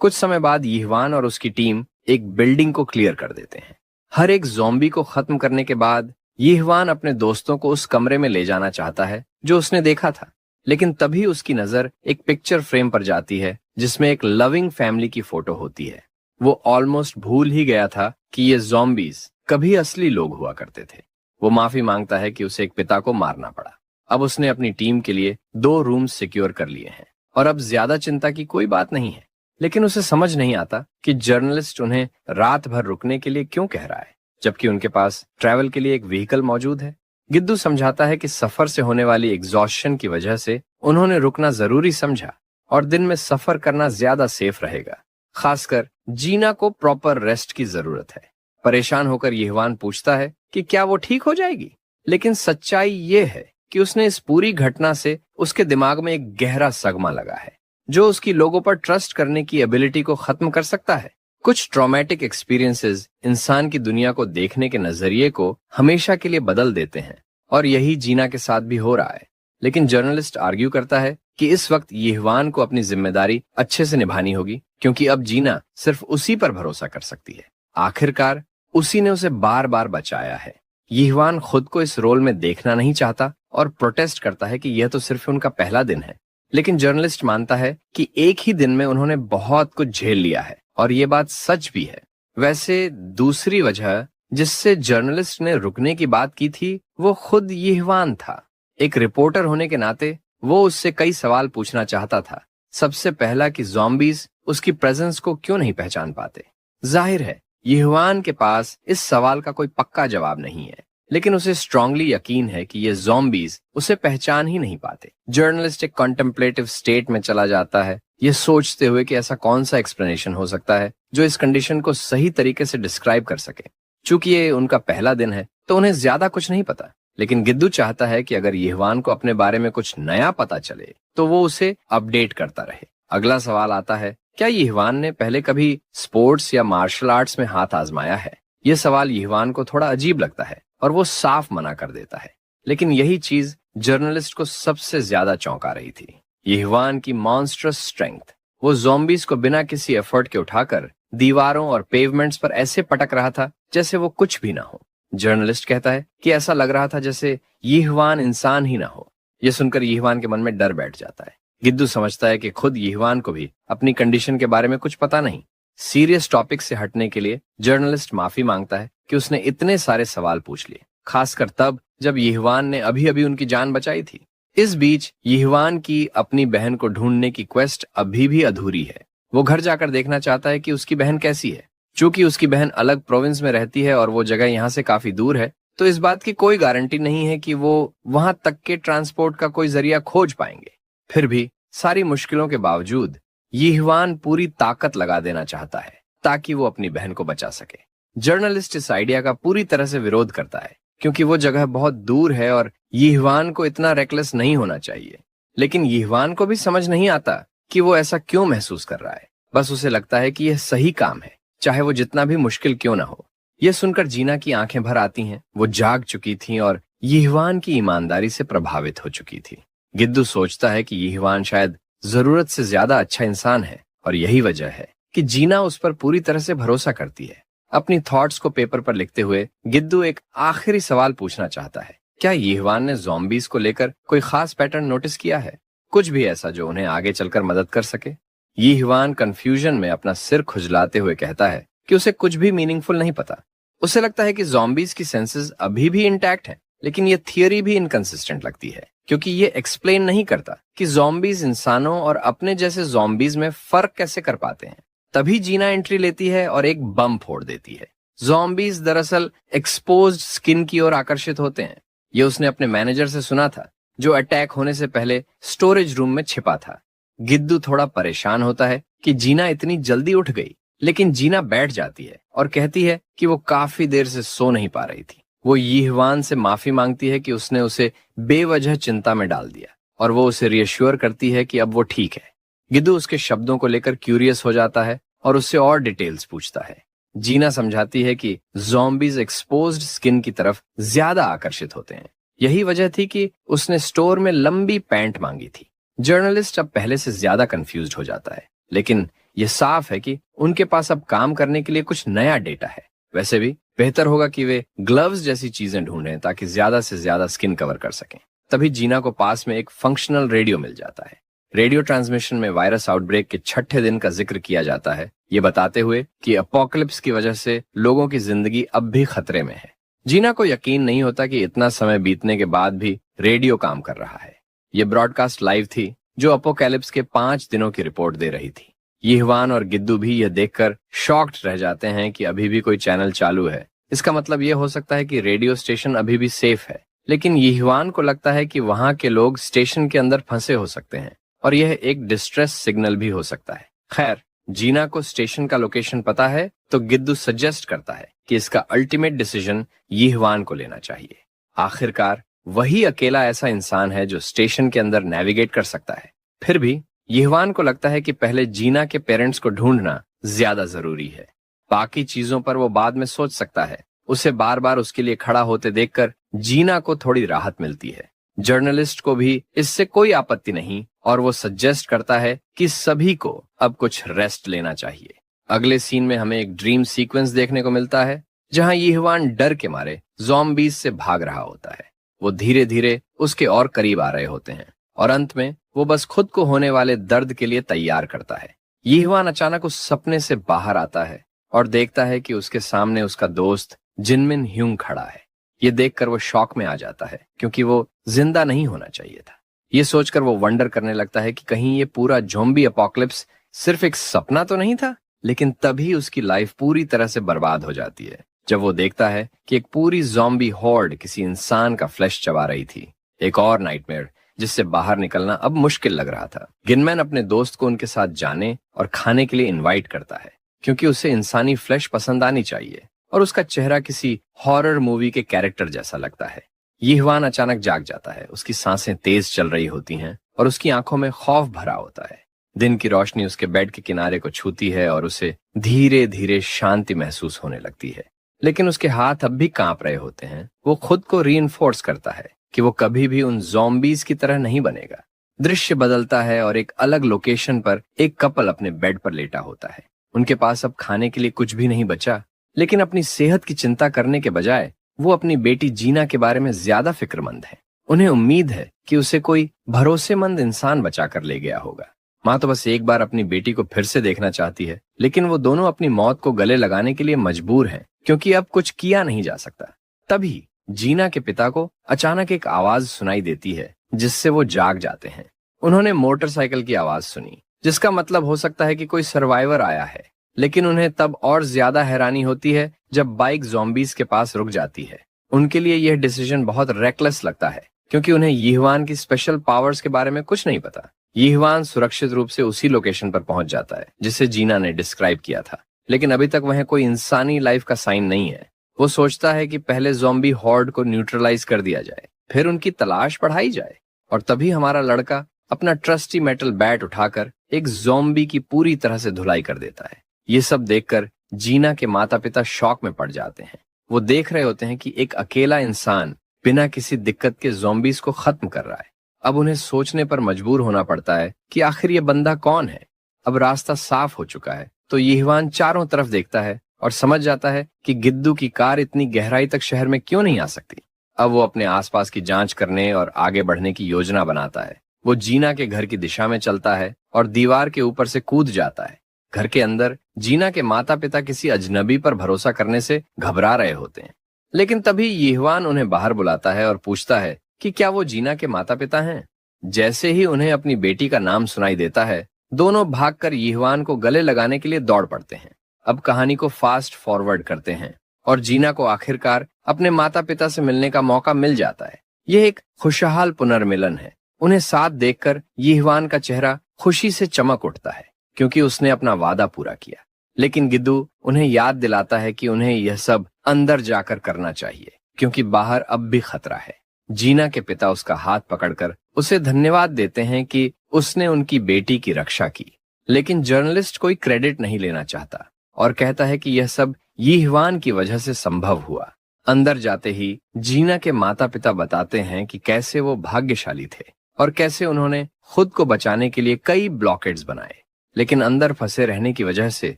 कुछ समय बाद यीवान और उसकी टीम एक बिल्डिंग को क्लियर कर देते हैं। हर एक ज़ॉम्बी को खत्म करने के बाद यीवान अपने दोस्तों को उस कमरे में ले जाना चाहता है जो उसने देखा था, लेकिन तभी उसकी नजर एक पिक्चर फ्रेम पर जाती है जिसमें एक लविंग फैमिली की फोटो होती है। वो ऑलमोस्ट भूल ही गया था कि ये ज़ॉम्बीज कभी असली लोग हुआ करते थे। वो माफी मांगता है कि उसे एक पिता को मारना पड़ा। अब उसने अपनी टीम के लिए 2 रूम्स सिक्योर कर लिए हैं और अब ज्यादा चिंता की कोई बात नहीं है। लेकिन उसे समझ नहीं आता कि जर्नलिस्ट उन्हें रात भर रुकने के लिए क्यों कह रहा है, जबकि उनके पास ट्रैवल के लिए एक व्हीकल मौजूद है। गिद्दू समझाता है कि सफर से होने वाली एग्जॉस्शन की वजह से उन्होंने रुकना जरूरी समझा और दिन में सफर करना ज्यादा सेफ रहेगा। खासकर जीना को प्रॉपर रेस्ट की जरूरत है। परेशान होकर यीवान पूछता है कि क्या वो ठीक हो जाएगी, लेकिन सच्चाई ये है कि उसने इस पूरी घटना से उसके दिमाग में एक गहरा सगमा लगा है जो उसकी लोगों पर ट्रस्ट करने की एबिलिटी को खत्म कर सकता है। कुछ ट्रॉमेटिक एक्सपीरियंसेस इंसान की दुनिया को देखने के नजरिए को हमेशा के लिए बदल देते हैं और यही जीना के साथ भी हो रहा है। लेकिन जर्नलिस्ट आर्ग्यू करता है कि इस वक्त यीवान को अपनी जिम्मेदारी अच्छे से निभानी होगी, क्योंकि अब जीना सिर्फ उसी पर भरोसा कर सकती है। आखिरकार उसी ने उसे बार बार बचाया है। यीवान खुद को इस रोल में देखना नहीं चाहता और प्रोटेस्ट करता है कि यह तो सिर्फ उनका पहला दिन है। लेकिन जर्नलिस्ट मानता है कि एक ही दिन में उन्होंने बहुत कुछ झेल लिया है और ये बात सच भी है। वैसे दूसरी वजह जिससे जर्नलिस्ट ने रुकने की बात की थी वो खुद यीवान था। एक रिपोर्टर होने के नाते वो उससे कई सवाल पूछना चाहता था। सबसे पहला कि ज़ॉम्बीज उसकी प्रेजेंस को क्यों नहीं पहचान पाते। जाहिर है यीवान के पास इस सवाल का कोई पक्का जवाब नहीं है, लेकिन उसे स्ट्रांगली यकीन है कि ये ज़ॉम्बीज उसे पहचान ही नहीं पाते। जर्नलिस्ट एक कॉन्टेम्पलेटिव स्टेट में चला जाता है, ये सोचते हुए कि ऐसा कौन सा एक्सप्लेनेशन हो सकता है जो इस कंडीशन को सही तरीके से डिस्क्राइब कर सके। चूंकि ये उनका पहला दिन है तो उन्हें ज्यादा कुछ नहीं पता, लेकिन गिद्दू चाहता है कि अगर यीवान को अपने बारे में कुछ नया पता चले तो वो उसे अपडेट करता रहे। अगला सवाल आता है, क्या यीवान ने पहले कभी स्पोर्ट्स या मार्शल आर्ट्स में हाथ आजमाया है। यह सवाल यीवान को थोड़ा अजीब लगता है और वो साफ मना कर देता है, लेकिन यही चीज जर्नलिस्ट को सबसे ज्यादा चौंका रही थी। यीवान की मॉन्स्ट्रस स्ट्रेंथ। वो ज़ॉम्बीज को बिना किसी एफर्ट के उठाकर दीवारों और पेवमेंट्स पर ऐसे पटक रहा था जैसे वो कुछ भी ना हो। जर्नलिस्ट कहता है कि ऐसा लग रहा था जैसे यीवान इंसान ही ना हो। यह सुनकर यीवान के मन में डर बैठ जाता है। गिद्दू समझता है कि खुद यीवान को भी अपनी कंडीशन के बारे में कुछ पता नहीं। सीरियस टॉपिक से हटने के लिए जर्नलिस्ट माफी मांगता है कि उसने इतने सारे सवाल पूछ लिए, खासकर तब जब यीवान ने अभी अभी उनकी जान बचाई थी। इस बीच यीवान की अपनी बहन को ढूंढने की क्वेस्ट अभी भी अधूरी है। वो घर जाकर देखना चाहता है कि उसकी बहन कैसी है। चूंकि उसकी बहन अलग प्रोविंस में रहती है और वो जगह यहाँ से काफी दूर है, तो इस बात की कोई गारंटी नहीं है कि वो वहां तक के ट्रांसपोर्ट का कोई जरिया खोज पाएंगे। फिर भी सारी मुश्किलों के बावजूद यीवान पूरी ताकत लगा देना चाहता है ताकि वो अपनी बहन को बचा सके। जर्नलिस्ट इस आइडिया का पूरी तरह से विरोध करता है, क्योंकि वो जगह बहुत दूर है और यीवान को इतना रेकलेस नहीं होना चाहिए। लेकिन यीवान को भी समझ नहीं आता कि वो ऐसा क्यों महसूस कर रहा है। बस उसे लगता है कि यह सही काम है, चाहे वो जितना भी मुश्किल क्यों ना हो। यह सुनकर जीना की आंखें भर आती हैं। वो जाग चुकी थी और यीवान की ईमानदारी से प्रभावित हो चुकी थी। गिद्दू सोचता है कि यीवान शायद जरूरत से ज्यादा अच्छा इंसान है और यही वजह है कि जीना उस पर पूरी तरह से भरोसा करती है। अपनी थॉट्स को पेपर पर लिखते हुए गिद्दू एक आखिरी सवाल पूछना चाहता है। क्या यीहवान ने ज़ॉम्बीज को लेकर कोई खास पैटर्न नोटिस किया है? कुछ भी ऐसा जो उन्हें आगे चलकर मदद कर सके? यीहवान कंफ्यूजन में अपना सिर खुजलाते हुए कहता है कि उसे कुछ भी मीनिंगफुल नहीं पता। उसे लगता है कि ज़ॉम्बीज की सेंसेस अभी भी इंटैक्ट हैं, लेकिन ये थियरी भी इनकंसिस्टेंट लगती है, क्योंकि ये एक्सप्लेन नहीं करता कि ज़ॉम्बीज इंसानों और अपने जैसे ज़ॉम्बीज में फर्क कैसे कर पाते हैं। तभी जीना एंट्री लेती है और एक बम फोड़ देती है। ज़ॉम्बीज दरअसल एक्सपोज्ड स्किन की ओर आकर्षित होते हैं। ये उसने अपने मैनेजर से सुना था, जो अटैक होने से पहले स्टोरेज रूम में छिपा था। गिद्दू थोड़ा परेशान होता है कि जीना इतनी जल्दी उठ गई, लेकिन जीना बैठ जाती है और कहती है कि वो काफी देर से सो नहीं पा रही थी। वो यीहवान से माफी मांगती है कि उसने उसे बेवजह चिंता में डाल दिया, और वो उसे रियश्योर करती है कि अब वो ठीक है। गिद्दू उसके शब्दों को लेकर क्यूरियस हो जाता है और उससे और डिटेल्स पूछता है। जीना समझाती है कि ज़ॉम्बीज एक्सपोज्ड स्किन की तरफ ज्यादा आकर्षित होते हैं। यही वजह थी कि उसने स्टोर में लंबी पैंट मांगी थी। जर्नलिस्ट अब पहले से ज्यादा कंफ्यूज्ड हो जाता है, लेकिन यह साफ है कि उनके पास अब काम करने के लिए कुछ नया डेटा है। वैसे भी बेहतर होगा कि वे ग्लव्स जैसी चीजें ढूंढें ताकि ज्यादा से ज्यादा स्किन कवर कर सकें। तभी जीना को पास में एक फंक्शनल रेडियो मिल जाता है। रेडियो ट्रांसमिशन में वायरस आउटब्रेक के 6ठे दिन का जिक्र किया जाता है, ये बताते हुए कि अपोकलिप्स की वजह से लोगों की जिंदगी अब भी खतरे में है। जीना को यकीन नहीं होता कि इतना समय बीतने के बाद भी रेडियो काम कर रहा है। ये ब्रॉडकास्ट लाइव थी, जो अपोकैलिप्स के 5 दिनों की रिपोर्ट दे रही थी। यीहवान और गिद्दू भी यह देखकर शॉक्ड रह जाते हैं कि अभी भी कोई चैनल चालू है। इसका मतलब यह हो सकता है कि रेडियो स्टेशन अभी भी सेफ है, लेकिन यीहवान को लगता है कि वहां के लोग स्टेशन के अंदर फंसे हो सकते हैं और यह एक डिस्ट्रेस सिग्नल भी हो सकता है। खैर, जीना को स्टेशन का लोकेशन पता है, तो गिद्दू सजेस्ट करता है कि इसका अल्टीमेट डिसीजन यीहवान को लेना चाहिए। आखिरकार वही अकेला ऐसा इंसान है जो स्टेशन के अंदर नेविगेट कर सकता है। फिर भी यीहवान को लगता है कि पहले जीना के पेरेंट्स को ढूंढना ज्यादा जरूरी है। बाकी चीजों पर वो बाद में सोच सकता है। उसे बार बार उसके लिए खड़ा होते देखकर जीना को थोड़ी राहत मिलती है। जर्नलिस्ट को भी इससे कोई आपत्ति नहीं और वो सजेस्ट करता है कि सभी को अब कुछ रेस्ट लेना चाहिए। अगले सीन में हमें एक ड्रीम सीक्वेंस देखने को मिलता है, जहां यीहवान डर के मारे ज़ॉम्बीज से भाग रहा होता है। वो धीरे धीरे उसके और करीब आ रहे होते हैं और अंत में वो बस खुद को होने वाले दर्द के लिए तैयार करता है। यीहवान अचानक उस सपने से बाहर आता है और देखता है कि उसके सामने उसका दोस्त जिनमिन ह्यूंग खड़ा है। ये देखकर वो शॉक में आ जाता है, क्योंकि वो जिंदा नहीं होना चाहिए था। ये सोचकर वो वंडर करने लगता है कि कहीं ये पूरा ज़ॉम्बी अपोकलिप्स सिर्फ एक सपना तो नहीं था। लेकिन तभी उसकी लाइफ पूरी तरह से बर्बाद हो जाती है जब वो देखता है कि एक पूरी ज़ॉम्बी हॉर्ड किसी इंसान का फ्लैश चबा रही थी। एक और नाइटमेयर जिससे बाहर निकलना अब मुश्किल लग रहा था। गिनमैन अपने दोस्त को उनके साथ जाने और खाने के लिए इनवाइट करता है, क्योंकि उसे इंसानी फ्लैश पसंद आनी चाहिए और उसका चेहरा किसी हॉरर मूवी के कैरेक्टर जैसा लगता है। यीहवान अचानक जाग जाता है। उसकी सांसें तेज चल रही होती हैं और उसकी आंखों में खौफ भरा होता है। दिन की रोशनी उसके बेड के किनारे को छूती है और उसे धीरे धीरे शांति महसूस होने लगती है, लेकिन उसके हाथ अब भी कांप रहे होते हैं। वो खुद को रीइंफोर्स करता है कि वो कभी भी उन ज़ॉम्बीज की तरह नहीं बनेगा। दृश्य बदलता है और एक अलग लोकेशन पर एक कपल अपने बेड पर लेटा होता है। उनके पास अब खाने के लिए कुछ भी नहीं बचा, लेकिन अपनी सेहत की चिंता करने के बजाय वो अपनी बेटी जीना के बारे में ज्यादा फिक्रमंद है। उन्हें उम्मीद है कि उसे कोई भरोसेमंद इंसान बचा कर ले गया होगा। माँ तो बस एक बार अपनी बेटी को फिर से देखना चाहती है, लेकिन वो दोनों अपनी मौत को गले लगाने के लिए मजबूर हैं, क्योंकि अब कुछ किया नहीं जा सकता। तभी जीना के पिता को अचानक एक आवाज सुनाई देती है, जिससे वो जाग जाते हैं। उन्होंने मोटरसाइकिल की आवाज सुनी, जिसका मतलब हो सकता है कि कोई सर्वाइवर आया है। लेकिन उन्हें तब और ज्यादा हैरानी होती है जब बाइक ज़ॉम्बीज के पास रुक जाती है। उनके लिए यह डिसीजन बहुत रेकलेस लगता है, क्योंकि उन्हें यीहवान की स्पेशल पावर्स के बारे में कुछ नहीं पता। यीहवान सुरक्षित रूप से उसी लोकेशन पर पहुंच जाता है जिसे जीना ने डिस्क्राइब किया था, लेकिन अभी तक वह कोई इंसानी लाइफ का साइन नहीं है। वो सोचता है कि पहले ज़ॉम्बी हॉर्ड को न्यूट्रलाइज कर दिया जाए, फिर उनकी तलाश बढ़ाई जाए। और तभी हमारा लड़का अपना ट्रस्टी मेटल बैट उठाकर एक ज़ॉम्बी की पूरी तरह से धुलाई कर देता है। ये सब देखकर जीना के माता पिता शॉक में पड़ जाते हैं। वो देख रहे होते हैं कि एक अकेला इंसान बिना किसी दिक्कत के ज़ॉम्बीज को खत्म कर रहा है। अब उन्हें सोचने पर मजबूर होना पड़ता है कि आखिर ये बंदा कौन है। अब रास्ता साफ हो चुका है तो यीहवान चारों तरफ देखता है और समझ जाता है कि गिद्दू की कार इतनी गहराई तक शहर में क्यों नहीं आ सकती। अब वो अपने आसपास की जांच करने और आगे बढ़ने की योजना बनाता है। वो जीना के घर की दिशा में चलता है और दीवार के ऊपर से कूद जाता है। घर के अंदर जीना के माता पिता किसी अजनबी पर भरोसा करने से घबरा रहे होते हैं, लेकिन तभी यीहवान उन्हें बाहर बुलाता है और पूछता है कि क्या वो जीना के माता पिता हैं। जैसे ही उन्हें अपनी बेटी का नाम सुनाई देता है, दोनों भागकर यीहवान को गले लगाने के लिए दौड़ पड़ते हैं। अब कहानी को फास्ट फॉरवर्ड करते हैं और जीना को आखिरकार अपने माता पिता से मिलने का मौका मिल जाता है। यह एक खुशहाल पुनर्मिलन है। उन्हें साथ देखकर यीहवान का चेहरा खुशी से चमक उठता है, क्योंकि उसने अपना वादा पूरा किया। लेकिन गिद्दू उन्हें याद दिलाता है कि उन्हें यह सब अंदर जाकर करना चाहिए, क्योंकि बाहर अब भी खतरा है। जीना के पिता उसका हाथ पकड़कर उसे धन्यवाद देते हैं कि उसने उनकी बेटी की रक्षा की, लेकिन जर्नलिस्ट कोई क्रेडिट नहीं लेना चाहता और कहता है कि यह सब यीहवान की वजह से संभव हुआ। अंदर जाते ही जीना के माता पिता बताते हैं कि कैसे वो भाग्यशाली थे और कैसे उन्होंने खुद को बचाने के लिए कई ब्लॉकेड्स बनाए, लेकिन अंदर फंसे रहने की वजह से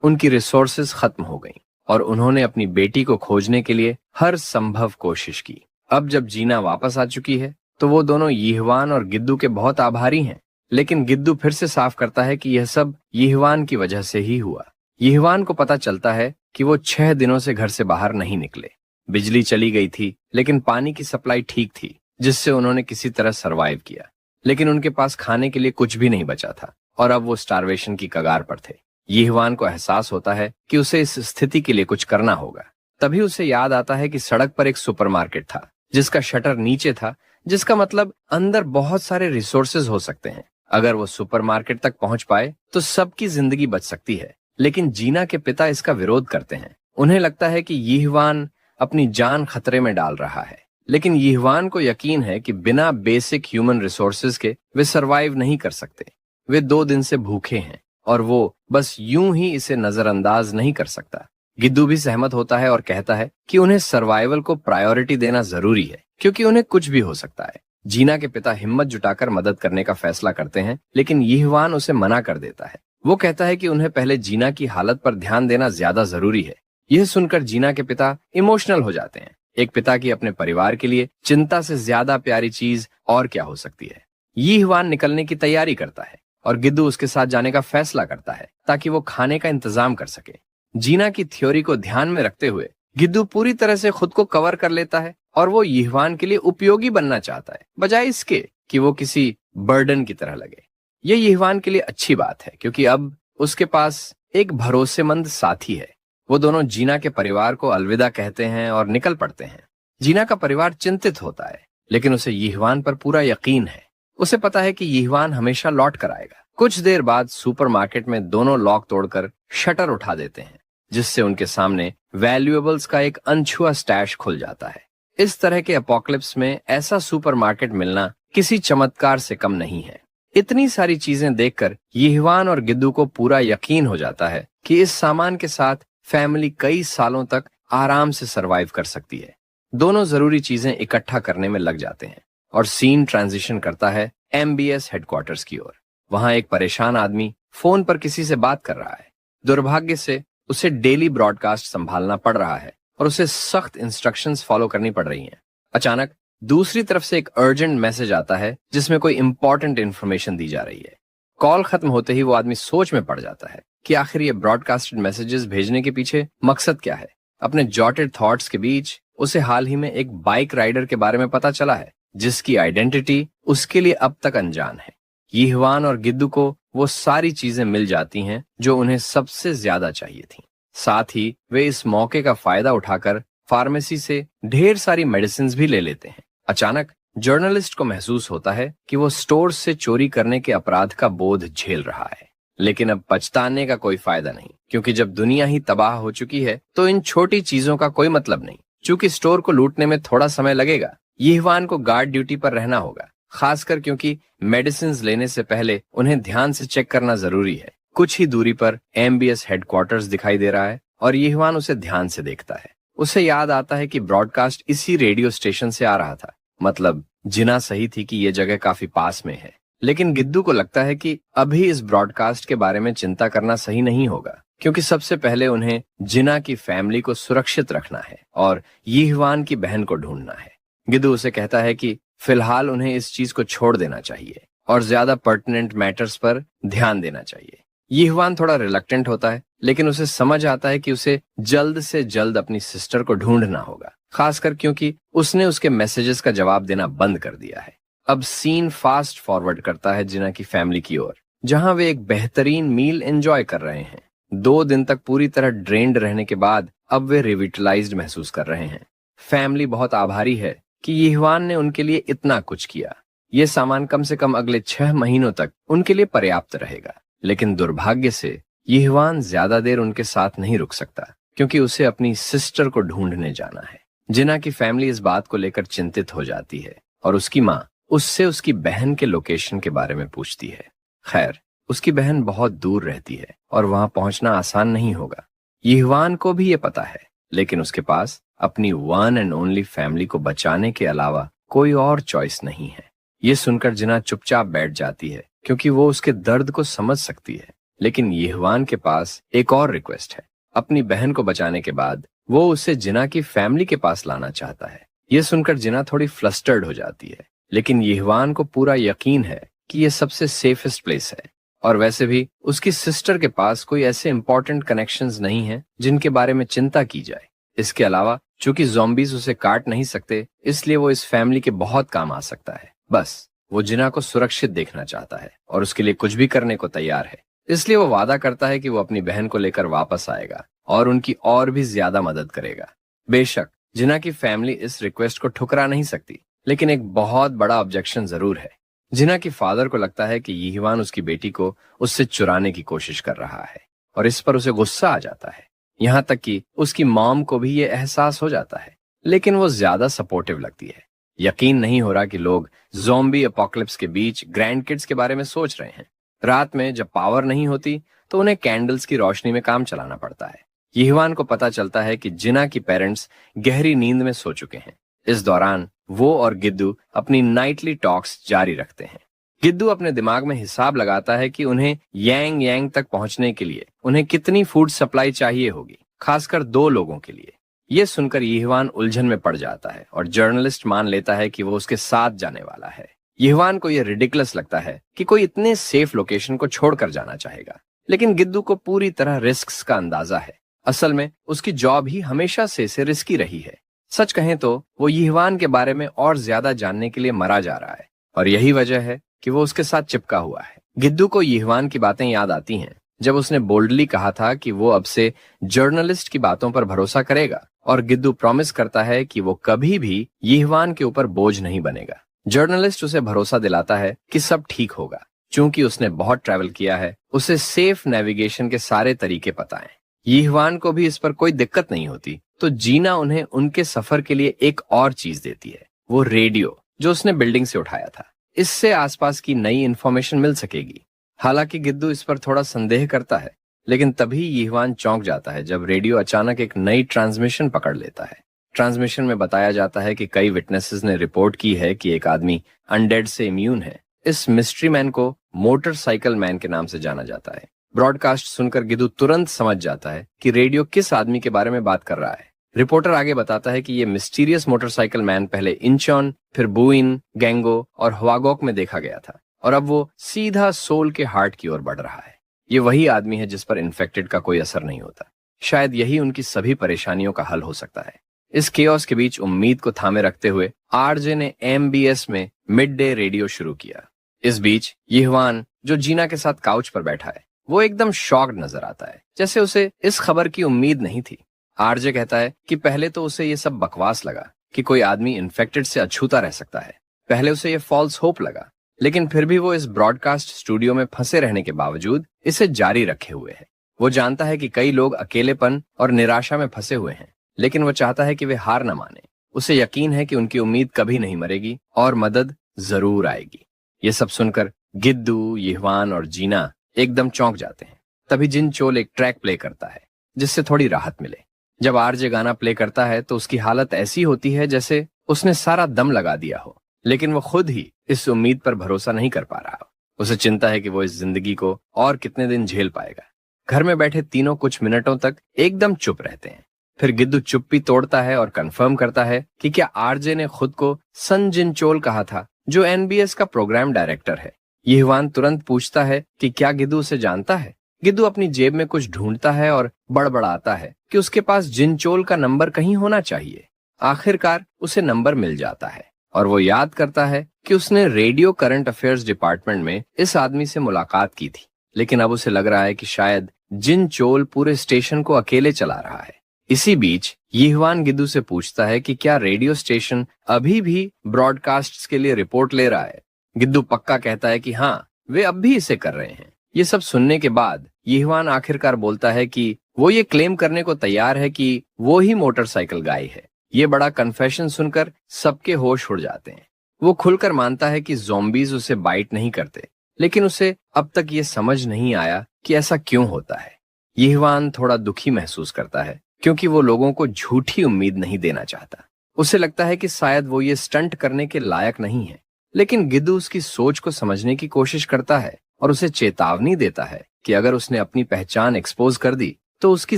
उनकी रिसोर्सेज खत्म हो गईं और उन्होंने अपनी बेटी को खोजने के लिए हर संभव कोशिश की। अब जब जीना वापस आ चुकी है तो वो दोनों यीहवान और गिद्दू के बहुत आभारी हैं, लेकिन गिद्दू फिर से साफ करता है कि यह सब यीहवान की वजह से ही हुआ। यीहवान को पता चलता है कि वो 6 दिनों से घर से बाहर नहीं निकले। बिजली चली गई थी, लेकिन पानी की सप्लाई ठीक थी, जिससे उन्होंने किसी तरह सरवाइव किया। लेकिन उनके पास खाने के लिए कुछ भी नहीं बचा था और अब वो स्टारवेशन की कगार पर थे। यीहवान को एहसास होता है कि उसे इस स्थिति के लिए कुछ करना होगा। तभी उसे याद आता है कि सड़क पर एक सुपरमार्केट था जिसका शटर नीचे था, जिसका मतलब अंदर बहुत सारे रिसोर्सेज हो सकते हैं। अगर वो सुपरमार्केट तक पहुंच पाए तो सबकी जिंदगी बच सकती है। लेकिन जीना के पिता इसका विरोध करते हैं। उन्हें लगता है कि यीहवान अपनी जान खतरे में डाल रहा है, लेकिन यीहवान को यकीन है कि बिना बेसिक ह्यूमन रिसोर्सेज के वे सरवाइव नहीं कर सकते। वे 2 दिन से भूखे हैं और वो बस यूं ही इसे नजरअंदाज नहीं कर सकता। गिद्दू भी सहमत होता है और कहता है कि उन्हें सर्वाइवल को प्रायोरिटी देना जरूरी है, क्योंकि उन्हें कुछ भी हो सकता है। जीना के पिता हिम्मत जुटाकर मदद करने का फैसला करते हैं, लेकिन यीहवान उसे मना कर देता है। वो कहता है कि उन्हें पहले जीना की हालत पर ध्यान देना ज्यादा जरूरी है। यह सुनकर जीना के पिता इमोशनल हो जाते हैं। एक पिता की अपने परिवार के लिए चिंता से ज्यादा प्यारी चीज और क्या हो सकती है। यीहवान निकलने की तैयारी करता है और गिद्दू उसके साथ जाने का फैसला करता है ताकि वो खाने का इंतजाम कर सके। जीना की थ्योरी को ध्यान में रखते हुए गिद्दू पूरी तरह से खुद को कवर कर लेता है और वो यीहवान के लिए उपयोगी बनना चाहता है, बजाय इसके कि वो किसी बर्डन की तरह लगे। ये यीहवान के लिए अच्छी बात है, क्योंकि अब उसके पास एक भरोसेमंद साथी है। वो दोनों जीना के परिवार को अलविदा कहते हैं और निकल पड़ते हैं। जीना का परिवार चिंतित होता है, लेकिन उसे यीहवान पर पूरा यकीन है। उसे पता है कि यीहवान हमेशा लौट कर आएगा। कुछ देर बाद सुपरमार्केट में दोनों लॉक तोड़कर शटर उठा देते हैं, जिससे उनके सामने वैल्यूएबल्स का एक अनछुआ स्टैश खुल जाता है। इस तरह के एपोकलिप्स में ऐसा सुपरमार्केट मिलना किसी चमत्कार से कम नहीं है। इतनी सारी चीजें देखकर यीहवान और गिद्दू को पूरा यकीन हो जाता है कि इस सामान के साथ फैमिली कई सालों तक आराम से सरवाइव कर सकती है। दोनों जरूरी चीजें इकट्ठा करने में लग जाते हैं और सीन ट्रांजिशन करता है MBS हेडक्वार्टर्स की ओर। वहां एक परेशान आदमी फोन पर किसी से बात कर रहा है। दुर्भाग्य से उसे डेली ब्रॉडकास्ट संभालना पड़ रहा है और उसे सख्त इंस्ट्रक्शंस फॉलो करनी पड़ रही हैं। अचानक दूसरी तरफ से एक अर्जेंट मैसेज आता है जिसमें कोई इंपॉर्टेंट इंफॉर्मेशन दी जा रही है। कॉल खत्म होते ही वो आदमी सोच में पड़ जाता है कि आखिर ये ब्रॉडकास्टेड मैसेजेस भेजने के पीछे मकसद क्या है। अपने जॉटेड थॉट्स के बीच उसे हाल ही में एक बाइक राइडर के बारे में पता चला है, जिसकी आइडेंटिटी उसके लिए अब तक अनजान है। यीहवान और गिद्दू को वो सारी चीजें मिल जाती हैं जो उन्हें सबसे ज्यादा चाहिए थी। साथ ही वे इस मौके का फायदा उठाकर फार्मेसी से ढेर सारी मेडिसिन भी ले लेते हैं। अचानक जर्नलिस्ट को महसूस होता है कि वो स्टोर से चोरी करने के अपराध का बोझ झेल रहा है, लेकिन अब पछताने का कोई फायदा नहीं, क्योंकि जब दुनिया ही तबाह हो चुकी है तो इन छोटी चीजों का कोई मतलब नहीं। चूंकि स्टोर को लूटने में थोड़ा समय लगेगा, यीहवान को गार्ड ड्यूटी पर रहना होगा, खासकर क्योंकि मेडिसिन लेने से पहले उन्हें ध्यान से चेक करना जरूरी है। कुछ ही दूरी पर MBS हेडक्वार्टर्स दिखाई दे रहा है और यीहवान उसे ध्यान से देखता है। उसे याद आता है कि ब्रॉडकास्ट इसी रेडियो स्टेशन से आ रहा था, मतलब जिना सही थी कि ये जगह काफी पास में है। लेकिन गिद्दू को लगता है कि अभी इस ब्रॉडकास्ट के बारे में चिंता करना सही नहीं होगा, क्योंकि सबसे पहले उन्हें जिना की फैमिली को सुरक्षित रखना है और यीहवान की बहन को ढूंढना है। गिद्दू उसे कहता है कि फिलहाल उन्हें इस चीज को छोड़ देना चाहिए और ज्यादा पर्टिनेंट मैटर्स पर ध्यान देना चाहिए। यीहवान थोड़ा रिलक्टेंट होता है, लेकिन उसे समझ आता है कि उसे जल्द से जल्द अपनी सिस्टर को ढूंढना होगा, खासकर क्योंकि उसने उसके मैसेजेस का जवाब देना बंद कर दिया है। अब सीन फास्ट फॉरवर्ड करता है जिना की फैमिली की ओर, जहां वे एक बेहतरीन मील एंजॉय कर रहे हैं। 2 दिन तक पूरी तरह ड्रेन्ड रहने के बाद अब वे रिविटलाइज्ड महसूस कर रहे हैं। फैमिली बहुत आभारी है कि यीहवान ने उनके लिए इतना कुछ किया। ये सामान कम से कम अगले 6 महीनों तक उनके लिए पर्याप्त रहेगा। लेकिन दुर्भाग्य से यीहवान ज्यादा देर उनके साथ नहीं रुक सकता, क्योंकि उसे अपनी सिस्टर को ढूंढने जाना है। जिना की फैमिली इस बात को लेकर चिंतित हो जाती है और उसकी माँ उससे उसकी बहन के लोकेशन के बारे में पूछती है। खैर, उसकी बहन बहुत दूर रहती है और वहां पहुंचना आसान नहीं होगा। यीहवान को भी ये पता है, लेकिन उसके पास अपनी वन एंड ओनली फैमिली को बचाने के अलावा कोई और चॉइस नहीं है। ये सुनकर जिना चुपचाप बैठ जाती है, क्योंकि वो उसके दर्द को समझ सकती है। लेकिन यीहवान के पास एक और रिक्वेस्ट है। अपनी बहन को बचाने के बाद वो उसे जिना की फैमिली के पास लाना चाहता है। ये सुनकर जिना थोड़ी फ्लस्टर्ड हो जाती है, लेकिन यीहवान को पूरा यकीन है कि ये सबसे सेफेस्ट प्लेस है, और वैसे भी उसकी सिस्टर के पास कोई ऐसे इंपॉर्टेंट कनेक्शंस नहीं है जिनके बारे में चिंता की जाए। इसके अलावा चूंकि ज़ॉम्बीज उसे काट नहीं सकते, इसलिए वो इस फैमिली के बहुत काम आ सकता है। बस वो जिना को सुरक्षित देखना चाहता है और उसके लिए कुछ भी करने को तैयार है। इसलिए वो वादा करता है कि वो अपनी बहन को लेकर वापस आएगा और उनकी और भी ज्यादा मदद करेगा। बेशक जिना की फैमिली इस रिक्वेस्ट को ठुकरा नहीं सकती, लेकिन एक बहुत बड़ा ऑब्जेक्शन जरूर है। जिना की फादर को लगता है कि यीहवान उसकी बेटी को उससे चुराने की कोशिश कर रहा है, और इस पर उसे गुस्सा आ जाता है। यहाँ तक कि उसकी मॉम को भी ये एहसास हो जाता है, लेकिन वो ज्यादा सपोर्टिव लगती है। यकीन नहीं हो रहा कि लोग ज़ॉम्बी एपोकलिप्स के बीच ग्रैंड किड्स के बारे में सोच रहे हैं। रात में जब पावर नहीं होती तो उन्हें कैंडल्स की रोशनी में काम चलाना पड़ता है। यीहवान को पता चलता है कि जिना की पेरेंट्स गहरी नींद में सो चुके हैं। इस दौरान वो और गिद्दू अपनी नाइटली टॉक्स जारी रखते हैं। गिद्दू अपने दिमाग में हिसाब लगाता है कि उन्हें यांग यांग तक पहुंचने के लिए उन्हें कितनी फूड सप्लाई चाहिए होगी, खासकर 2 लोगों के लिए। ये सुनकर यीहवान उलझन में पड़ जाता है और जर्नलिस्ट मान लेता है कि वो उसके साथ जाने वाला है। यीहवान को यह रिडिकुलस लगता है कि कोई इतने सेफ लोकेशन को छोड़कर जाना चाहेगा, लेकिन गिद्दू को पूरी तरह रिस्क्स का अंदाजा है। असल में उसकी जॉब ही हमेशा से रिस्की रही है। सच कहें तो वो यीहवान के बारे में और ज्यादा जानने के लिए मरा जा रहा है, और यही वजह है कि वो उसके साथ चिपका हुआ है। गिद्दू को यीहवान की बातें याद आती हैं, जब उसने बोल्डली कहा था कि वो अब से जर्नलिस्ट की बातों पर भरोसा करेगा, और गिद्दू प्रॉमिस करता है कि वो कभी भी यीहवान के ऊपर बोझ नहीं बनेगा। जर्नलिस्ट उसे भरोसा दिलाता है कि सब ठीक होगा। चूंकि उसने बहुत ट्रैवल किया है, उसे सेफ नेविगेशन के सारे तरीके पता हैं। यीहवान को भी इस पर कोई दिक्कत नहीं होती, तो जीना उन्हें उनके सफर के लिए एक और चीज देती है, वो रेडियो जो उसने बिल्डिंग से उठाया था। इससे आसपास की नई इंफॉर्मेशन मिल सकेगी। हालांकि गिद्दू इस पर थोड़ा संदेह करता है, लेकिन तभी यीहवान चौंक जाता है जब रेडियो अचानक एक नई ट्रांसमिशन पकड़ लेता है। ट्रांसमिशन में बताया जाता है कि कई विटनेसेस ने रिपोर्ट की है कि एक आदमी अनडेड से इम्यून है। इस मिस्ट्री मैन को मोटरसाइकिल मैन के नाम से जाना जाता है। ब्रॉडकास्ट सुनकर गिद्दू तुरंत समझ जाता है कि रेडियो किस आदमी के बारे में बात कर रहा है। रिपोर्टर आगे बताता है कि ये मिस्टीरियस मोटरसाइकिल मैन पहले इंचॉन, फिर बुइन, गैंगो और हवागोक में देखा गया था, और अब वो सीधा सोल के हार्ट की ओर बढ़ रहा है। ये वही आदमी है जिस पर इन्फेक्टेड का कोई असर नहीं होता। शायद यही उनकी सभी परेशानियों का हल हो सकता है। इस केओस के बीच उम्मीद को थामे रखते हुए आरजे ने MBS में मिड डे रेडियो शुरू किया। इस बीच यीहवान, जो जीना के साथ काउच पर बैठा है, वो एकदम शॉक्ड नजर आता है, जैसे उसे इस खबर की उम्मीद नहीं थी। आरजे कहता है कि पहले तो उसे ये सब बकवास लगा कि कोई आदमी इन्फेक्टेड से अछूता रह सकता है। पहले उसे ये फॉल्स होप लगा, लेकिन फिर भी वो इस ब्रॉडकास्ट स्टूडियो में फंसे रहने के बावजूद इसे जारी रखे हुए है। वो जानता है कि कई लोग अकेलेपन और निराशा में फंसे हुए हैं, लेकिन वो चाहता है कि वे हार न माने। उसे यकीन है कि उनकी उम्मीद कभी नहीं मरेगी और मदद जरूर आएगी। ये सब सुनकर गिद्दू, यीहवान और जीना एकदम चौंक जाते हैं। तभी जिन चोल एक ट्रैक प्ले करता है जिससे थोड़ी राहत मिले। जब आरजे गाना प्ले करता है तो उसकी हालत ऐसी होती है जैसे उसने सारा दम लगा दिया हो, लेकिन वो खुद ही इस उम्मीद पर भरोसा नहीं कर पा रहा हो। उसे चिंता है कि वो इस जिंदगी को और कितने दिन झेल पाएगा। घर में बैठे तीनों कुछ मिनटों तक एकदम चुप रहते हैं। फिर गिद्दू चुप्पी तोड़ता है और कंफर्म करता है कि क्या आरजे ने खुद को सन जिनचोल कहा था, जो एनबीएस का प्रोग्राम डायरेक्टर है। यिह्वान तुरंत पूछता है कि क्या गिद्दू उसे जानता है। गिद्दू अपनी जेब में कुछ ढूंढता है और बड़बड़ाता है कि उसके पास जिनचोल का नंबर कहीं होना चाहिए। आखिरकार उसे नंबर मिल जाता है और वो याद करता है कि उसने रेडियो करंट अफेयर्स डिपार्टमेंट में इस आदमी से मुलाकात की थी, लेकिन अब उसे लग रहा है कि शायद जिनचोल पूरे स्टेशन को अकेले चला रहा है। इसी बीच यिह्वान गिद्दू से पूछता है कि क्या रेडियो स्टेशन अभी भी ब्रॉडकास्ट्स के लिए रिपोर्ट ले रहा है। गिद्दू पक्का कहता है कि हाँ, वे अब भी इसे कर रहे हैं। ये सब सुनने के बाद यिह्वान आखिरकार बोलता है कि वो ये क्लेम करने को तैयार है कि वो ही मोटरसाइकिल गाय है। ये बड़ा कन्फेशन सुनकर सबके होश उड़ जाते हैं। वो खुलकर मानता है कि ज़ॉम्बीज उसे बाइट नहीं करते, लेकिन उसे अब तक ये समझ नहीं आया कि ऐसा क्यों होता है। यिह्वान थोड़ा दुखी महसूस करता है क्योंकि वो लोगों को झूठी उम्मीद नहीं देना चाहता। उसे लगता है कि शायद वो ये स्टंट करने के लायक नहीं है, लेकिन गिद्दू उसकी सोच को समझने की कोशिश करता है और उसे चेतावनी देता है कि अगर उसने अपनी पहचान एक्सपोज कर दी तो उसकी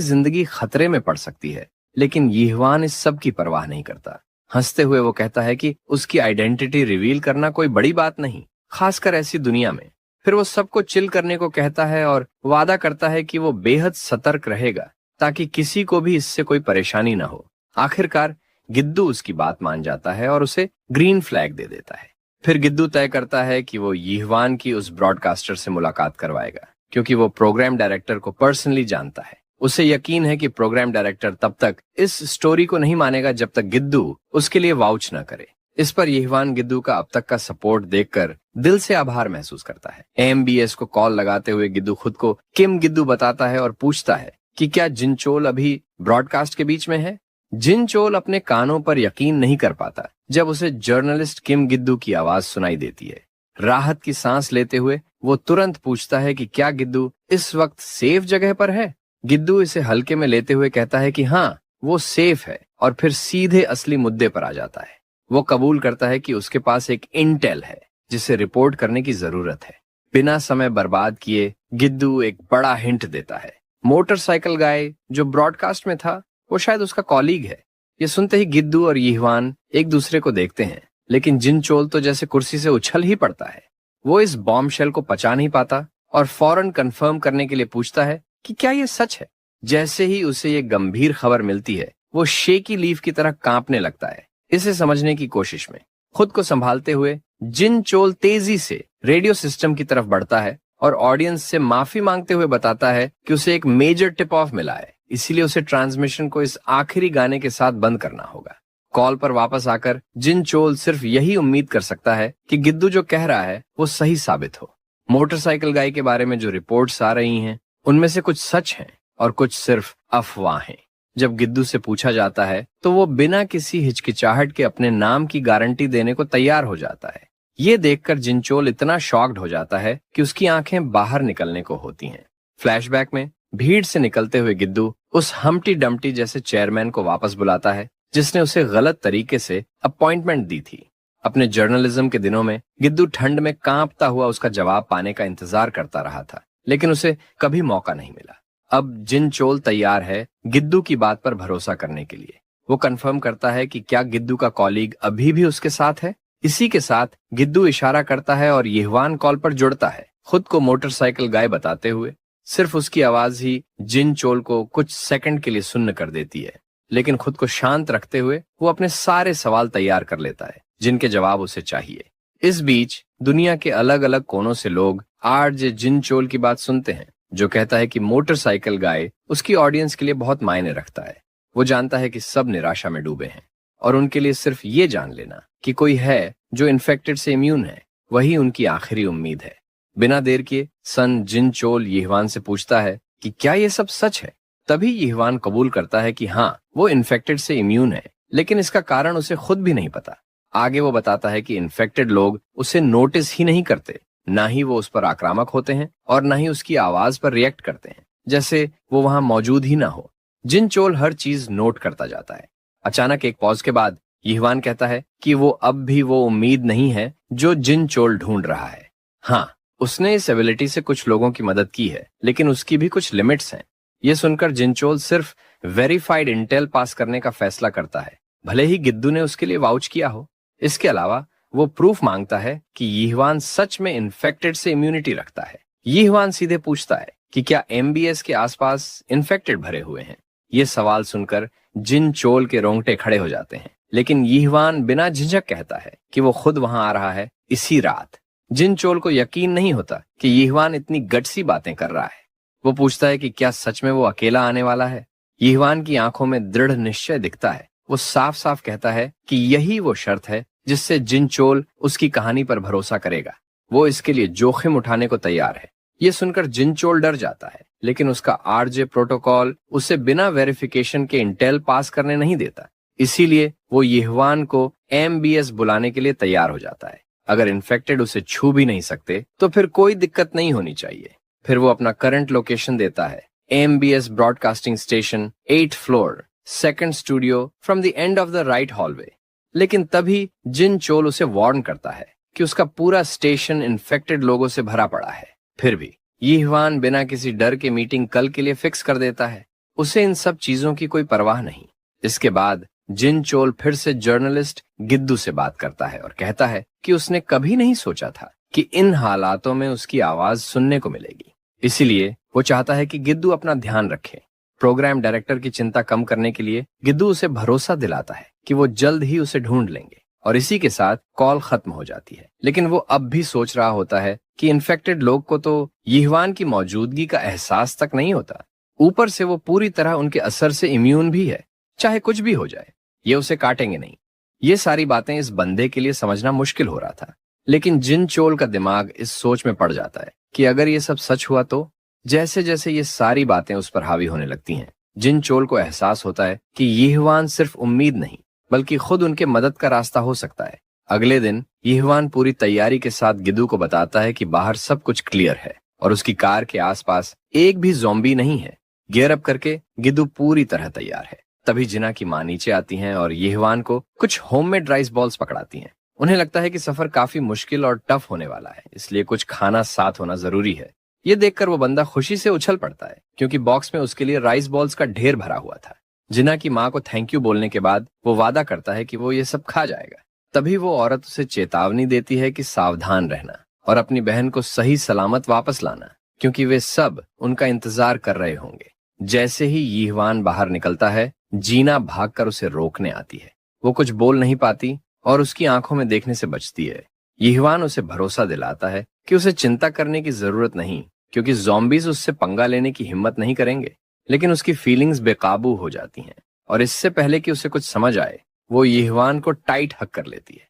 जिंदगी खतरे में पड़ सकती है। लेकिन यिह्वान इस सब की परवाह नहीं करता। हंसते हुए वो कहता है कि उसकी आइडेंटिटी रिवील करना कोई बड़ी बात नहीं, खासकर ऐसी दुनिया में। फिर वो सबको चिल करने को कहता है और वादा करता है कि वो बेहद सतर्क रहेगा ताकि किसी को भी इससे कोई परेशानी ना हो। आखिरकार गिद्दू उसकी बात मान जाता है और उसे ग्रीन फ्लैग दे देता है। फिर गिद्दू तय करता है कि वो यिह्वान की उस ब्रॉडकास्टर से मुलाकात करवाएगा, क्योंकि वो प्रोग्राम डायरेक्टर को पर्सनली जानता है। उसे यकीन है कि प्रोग्राम डायरेक्टर तब तक इस स्टोरी को नहीं मानेगा जब तक गिद्दू उसके लिए वाउच न करे। इस पर यिह्वान गिद्दू का अब तक का सपोर्ट देखकर दिल से आभार महसूस करता है। एमबीएस को कॉल लगाते हुए गिद्दू खुद को किम गिद्दू बताता है और पूछता है कि क्या जिनचोल अभी ब्रॉडकास्ट के बीच में है। जिनचोल अपने कानों पर यकीन नहीं कर पाता जब उसे जर्नलिस्ट किम गिद्दू की आवाज सुनाई देती है। राहत की सांस लेते हुए वो तुरंत पूछता है कि क्या गिद्दू इस वक्त सेफ जगह पर है। गिद्दू इसे हल्के में लेते हुए कहता है कि हाँ, वो सेफ है, और फिर सीधे असली मुद्दे पर आ जाता है। वो कबूल करता है कि उसके पास एक इंटेल है जिसे रिपोर्ट करने की जरूरत है। बिना समय बर्बाद किए गिद्दू एक बड़ा हिंट देता है। मोटरसाइकिल गाय जो ब्रॉडकास्ट में था वो शायद उसका कॉलीग है। ये सुनते ही गिद्दू और यिह्वान एक दूसरे को देखते हैं, लेकिन जिनचोल तो जैसे कुर्सी से उछल ही पड़ता है। वो इस बॉम्बशेल को पचा नहीं पाता और फौरन कंफर्म करने के लिए पूछता है कि क्या ये सच है। जैसे ही उसे ये गंभीर खबर मिलती है वो शेकी लीफ की तरह कांपने लगता है। इसे समझने की कोशिश में खुद को संभालते हुए जिनचोल तेजी से रेडियो सिस्टम की तरफ बढ़ता है और ऑडियंस से माफी मांगते हुए बताता है कि उसे एक मेजर टिप ऑफ मिला है, इसीलिए उसे ट्रांसमिशन को इस आखिरी गाने के साथ बंद करना होगा। कॉल पर वापस आकर जिनचोल सिर्फ यही उम्मीद कर सकता है कि गिद्दू जो कह रहा है वो सही साबित हो। मोटरसाइकिल गाय के बारे में जो रिपोर्ट्स आ रही हैं उनमें से कुछ सच हैं और कुछ सिर्फ अफवाहें। जब गिद्दू से पूछा जाता है तो वो बिना किसी हिचकिचाहट के अपने नाम की गारंटी देने को तैयार हो जाता है। ये देखकर जिनचोल इतना शॉक्ड हो जाता है कि उसकी आंखें बाहर निकलने को होती हैं। फ्लैशबैक में भीड़ से निकलते हुए गिद्दू उस हम्टी डम्टी जैसे चेयरमैन को वापस बुलाता है जिसने उसे गलत तरीके से अपॉइंटमेंट दी थी। अपने जर्नलिज्म के दिनों में गिद्दू ठंड में कांपता हुआ उसका जवाब पाने का इंतजार करता रहा था, लेकिन उसे कभी मौका नहीं मिला। अब जिनचोल तैयार है गिद्दू की बात पर भरोसा करने के लिए। वो कंफर्म करता है कि क्या गिद्दू का कॉलीग अभी भी उसके साथ है। इसी के साथ गिद्दू इशारा करता है और यिह्वान कॉल पर जुड़ता है, खुद को मोटरसाइकिल गाय बताते हुए। सिर्फ उसकी आवाज ही जिनचोल को कुछ सेकंड के लिए सुन्न कर देती है, लेकिन खुद को शांत रखते हुए वो अपने सारे सवाल तैयार कर लेता है जिनके जवाब उसे चाहिए। इस बीच दुनिया के अलग अलग कोनों से लोग आरजे जिनचोल की बात सुनते हैं, जो कहता है कि मोटरसाइकिल गाय उसकी ऑडियंस के लिए बहुत मायने रखता है। वो जानता है कि सब निराशा में डूबे हैं और उनके लिए सिर्फ ये जान लेना कि कोई है जो इन्फेक्टेड से इम्यून है, वही उनकी आखिरी उम्मीद है। बिना देर किए सन जिनचोल यिह्वान से पूछता है कि क्या ये सब सच है। तभी यिह्वान कबूल करता है कि हाँ, वो इन्फेक्टेड से इम्यून है, लेकिन इसका कारण उसे खुद भी नहीं पता। आगे वो बताता है कि इन्फेक्टेड लोग उसे नोटिस ही नहीं करते, ना ही वो उस पर आक्रामक होते हैं और ना ही उसकी आवाज पर रिएक्ट करते हैं, जैसे वो वहां मौजूद ही ना हो। जिनचोल हर चीज नोट करता जाता है। अचानक एक पॉज के बाद यिह्वान कहता है कि वो अब भी वो उम्मीद नहीं है जो जिनचोल ढूंढ रहा है। हाँ, उसने इस एबिलिटी से कुछ लोगों की मदद की है, लेकिन उसकी भी कुछ लिमिट्स हैं। ये सुनकर जिनचोल सिर्फ वेरीफाइड इंटेल पास करने का फैसला करता है, भले ही गिद्दू ने उसके लिए वाउच किया हो। इसके अलावा वो प्रूफ मांगता है कि यीहवान सच में इन्फेक्टेड से इम्यूनिटी रखता है। यीहवान सीधे पूछता है कि क्या एमबीएस के आसपास इन्फेक्टेड भरे हुए हैं। ये सवाल सुनकर जिनचोल के रोंगटे खड़े हो जाते हैं, लेकिन यीहवान बिना झिझक कहता है कि वो खुद वहां आ रहा है इसी रात। जिनचोल को यकीन नहीं होता कि यीहवान इतनी गट्सी बातें कर रहा है। वो पूछता है कि क्या सच में वो अकेला आने वाला है। यीहवान की आंखों में दृढ़ निश्चय दिखता है। वो साफ साफ कहता है कि यही वो शर्त है जिससे जिनचोल उसकी कहानी पर भरोसा करेगा। वो इसके लिए जोखिम उठाने को तैयार है। ये सुनकर जिनचोल डर जाता है, लेकिन उसका आरजे प्रोटोकॉल उसे बिना वेरिफिकेशन के इंटेल पास करने नहीं देता। इसीलिए वो यीहवान को एमबीएस बुलाने के लिए तैयार हो जाता है। अगर इन्फेक्टेड उसे छू भी नहीं सकते तो फिर कोई दिक्कत नहीं होनी चाहिए। फिर वो अपना करंट लोकेशन देता है, MBS broadcasting station, 8th floor, 2nd studio from the end of the right hallway. लेकिन तभी जिनचोल उसे वार्न करता है कि उसका पूरा स्टेशन इन्फेक्टेड लोगों से भरा पड़ा है। फिर भी यीहवान बिना किसी डर के मीटिंग कल के लिए फिक्स कर देता है। उसे इन सब चीजों की कोई परवाह नहीं। इसके बाद जिनचोल फिर से जर्नलिस्ट गिद्दू से बात करता है और कहता है कि उसने कभी नहीं सोचा था कि इन हालातों में उसकी आवाज सुनने को मिलेगी। इसीलिए वो चाहता है कि गिद्दू अपना ध्यान रखे। प्रोग्राम डायरेक्टर की चिंता कम करने के लिए गिद्दू उसे भरोसा दिलाता है कि वो जल्द ही उसे ढूंढ लेंगे। और इसी के साथ कॉल खत्म हो जाती है। लेकिन वो अब भी सोच रहा होता है कि इन्फेक्टेड लोग को तो यीहवान की मौजूदगी का एहसास तक नहीं होता। ऊपर से वो पूरी तरह उनके असर से इम्यून भी है। चाहे कुछ भी हो जाए, ये उसे काटेंगे नहीं। ये सारी बातें इस बंदे के लिए समझना मुश्किल हो रहा था, लेकिन जिनचोल का दिमाग इस सोच में पड़ जाता है कि अगर ये सब सच हुआ तो। जैसे जैसे ये सारी बातें उस पर हावी होने लगती हैं, जिनचोल को एहसास होता है कि यीहवान सिर्फ उम्मीद नहीं बल्कि खुद उनके मदद का रास्ता हो सकता है। अगले दिन यीहवान पूरी तैयारी के साथ गिद्दू को बताता है कि बाहर सब कुछ क्लियर है और उसकी कार के आसपास एक भी ज़ॉम्बी नहीं है। गियर अप करके गिद्दू पूरी तरह तैयार है। तभी जिना की मां नीचे आती हैं और यीहवान को कुछ होममेड राइस बॉल्स पकड़ाती हैं। उन्हें लगता है कि सफर काफी मुश्किल और टफ होने वाला है, इसलिए कुछ खाना साथ होना जरूरी है। ये देखकर वो बंदा खुशी से उछल पड़ता है, क्योंकि बॉक्स में उसके लिए राइस बॉल्स का ढेर भरा हुआ था। जिना की मां को थैंक यू बोलने के बाद वो वादा करता है कि वो ये सब खा जाएगा। तभी वो औरत उसे चेतावनी देती है कि सावधान रहना और अपनी बहन को सही सलामत वापस लाना, क्योंकि वे सब उनका इंतजार कर रहे होंगे। जैसे ही यीहवान बाहर निकलता है, जीना भागकर उसे रोकने आती है। वो कुछ बोल नहीं पाती और उसकी आंखों में देखने से बचती है। यीहवान उसे भरोसा दिलाता है कि उसे चिंता करने की जरूरत नहीं, क्योंकि ज़ॉम्बीज उससे पंगा लेने की हिम्मत नहीं करेंगे। लेकिन उसकी फीलिंग्स बेकाबू हो जाती हैं और इससे पहले कि उसे कुछ समझ आए, वो यीहवान को टाइट हक कर लेती है।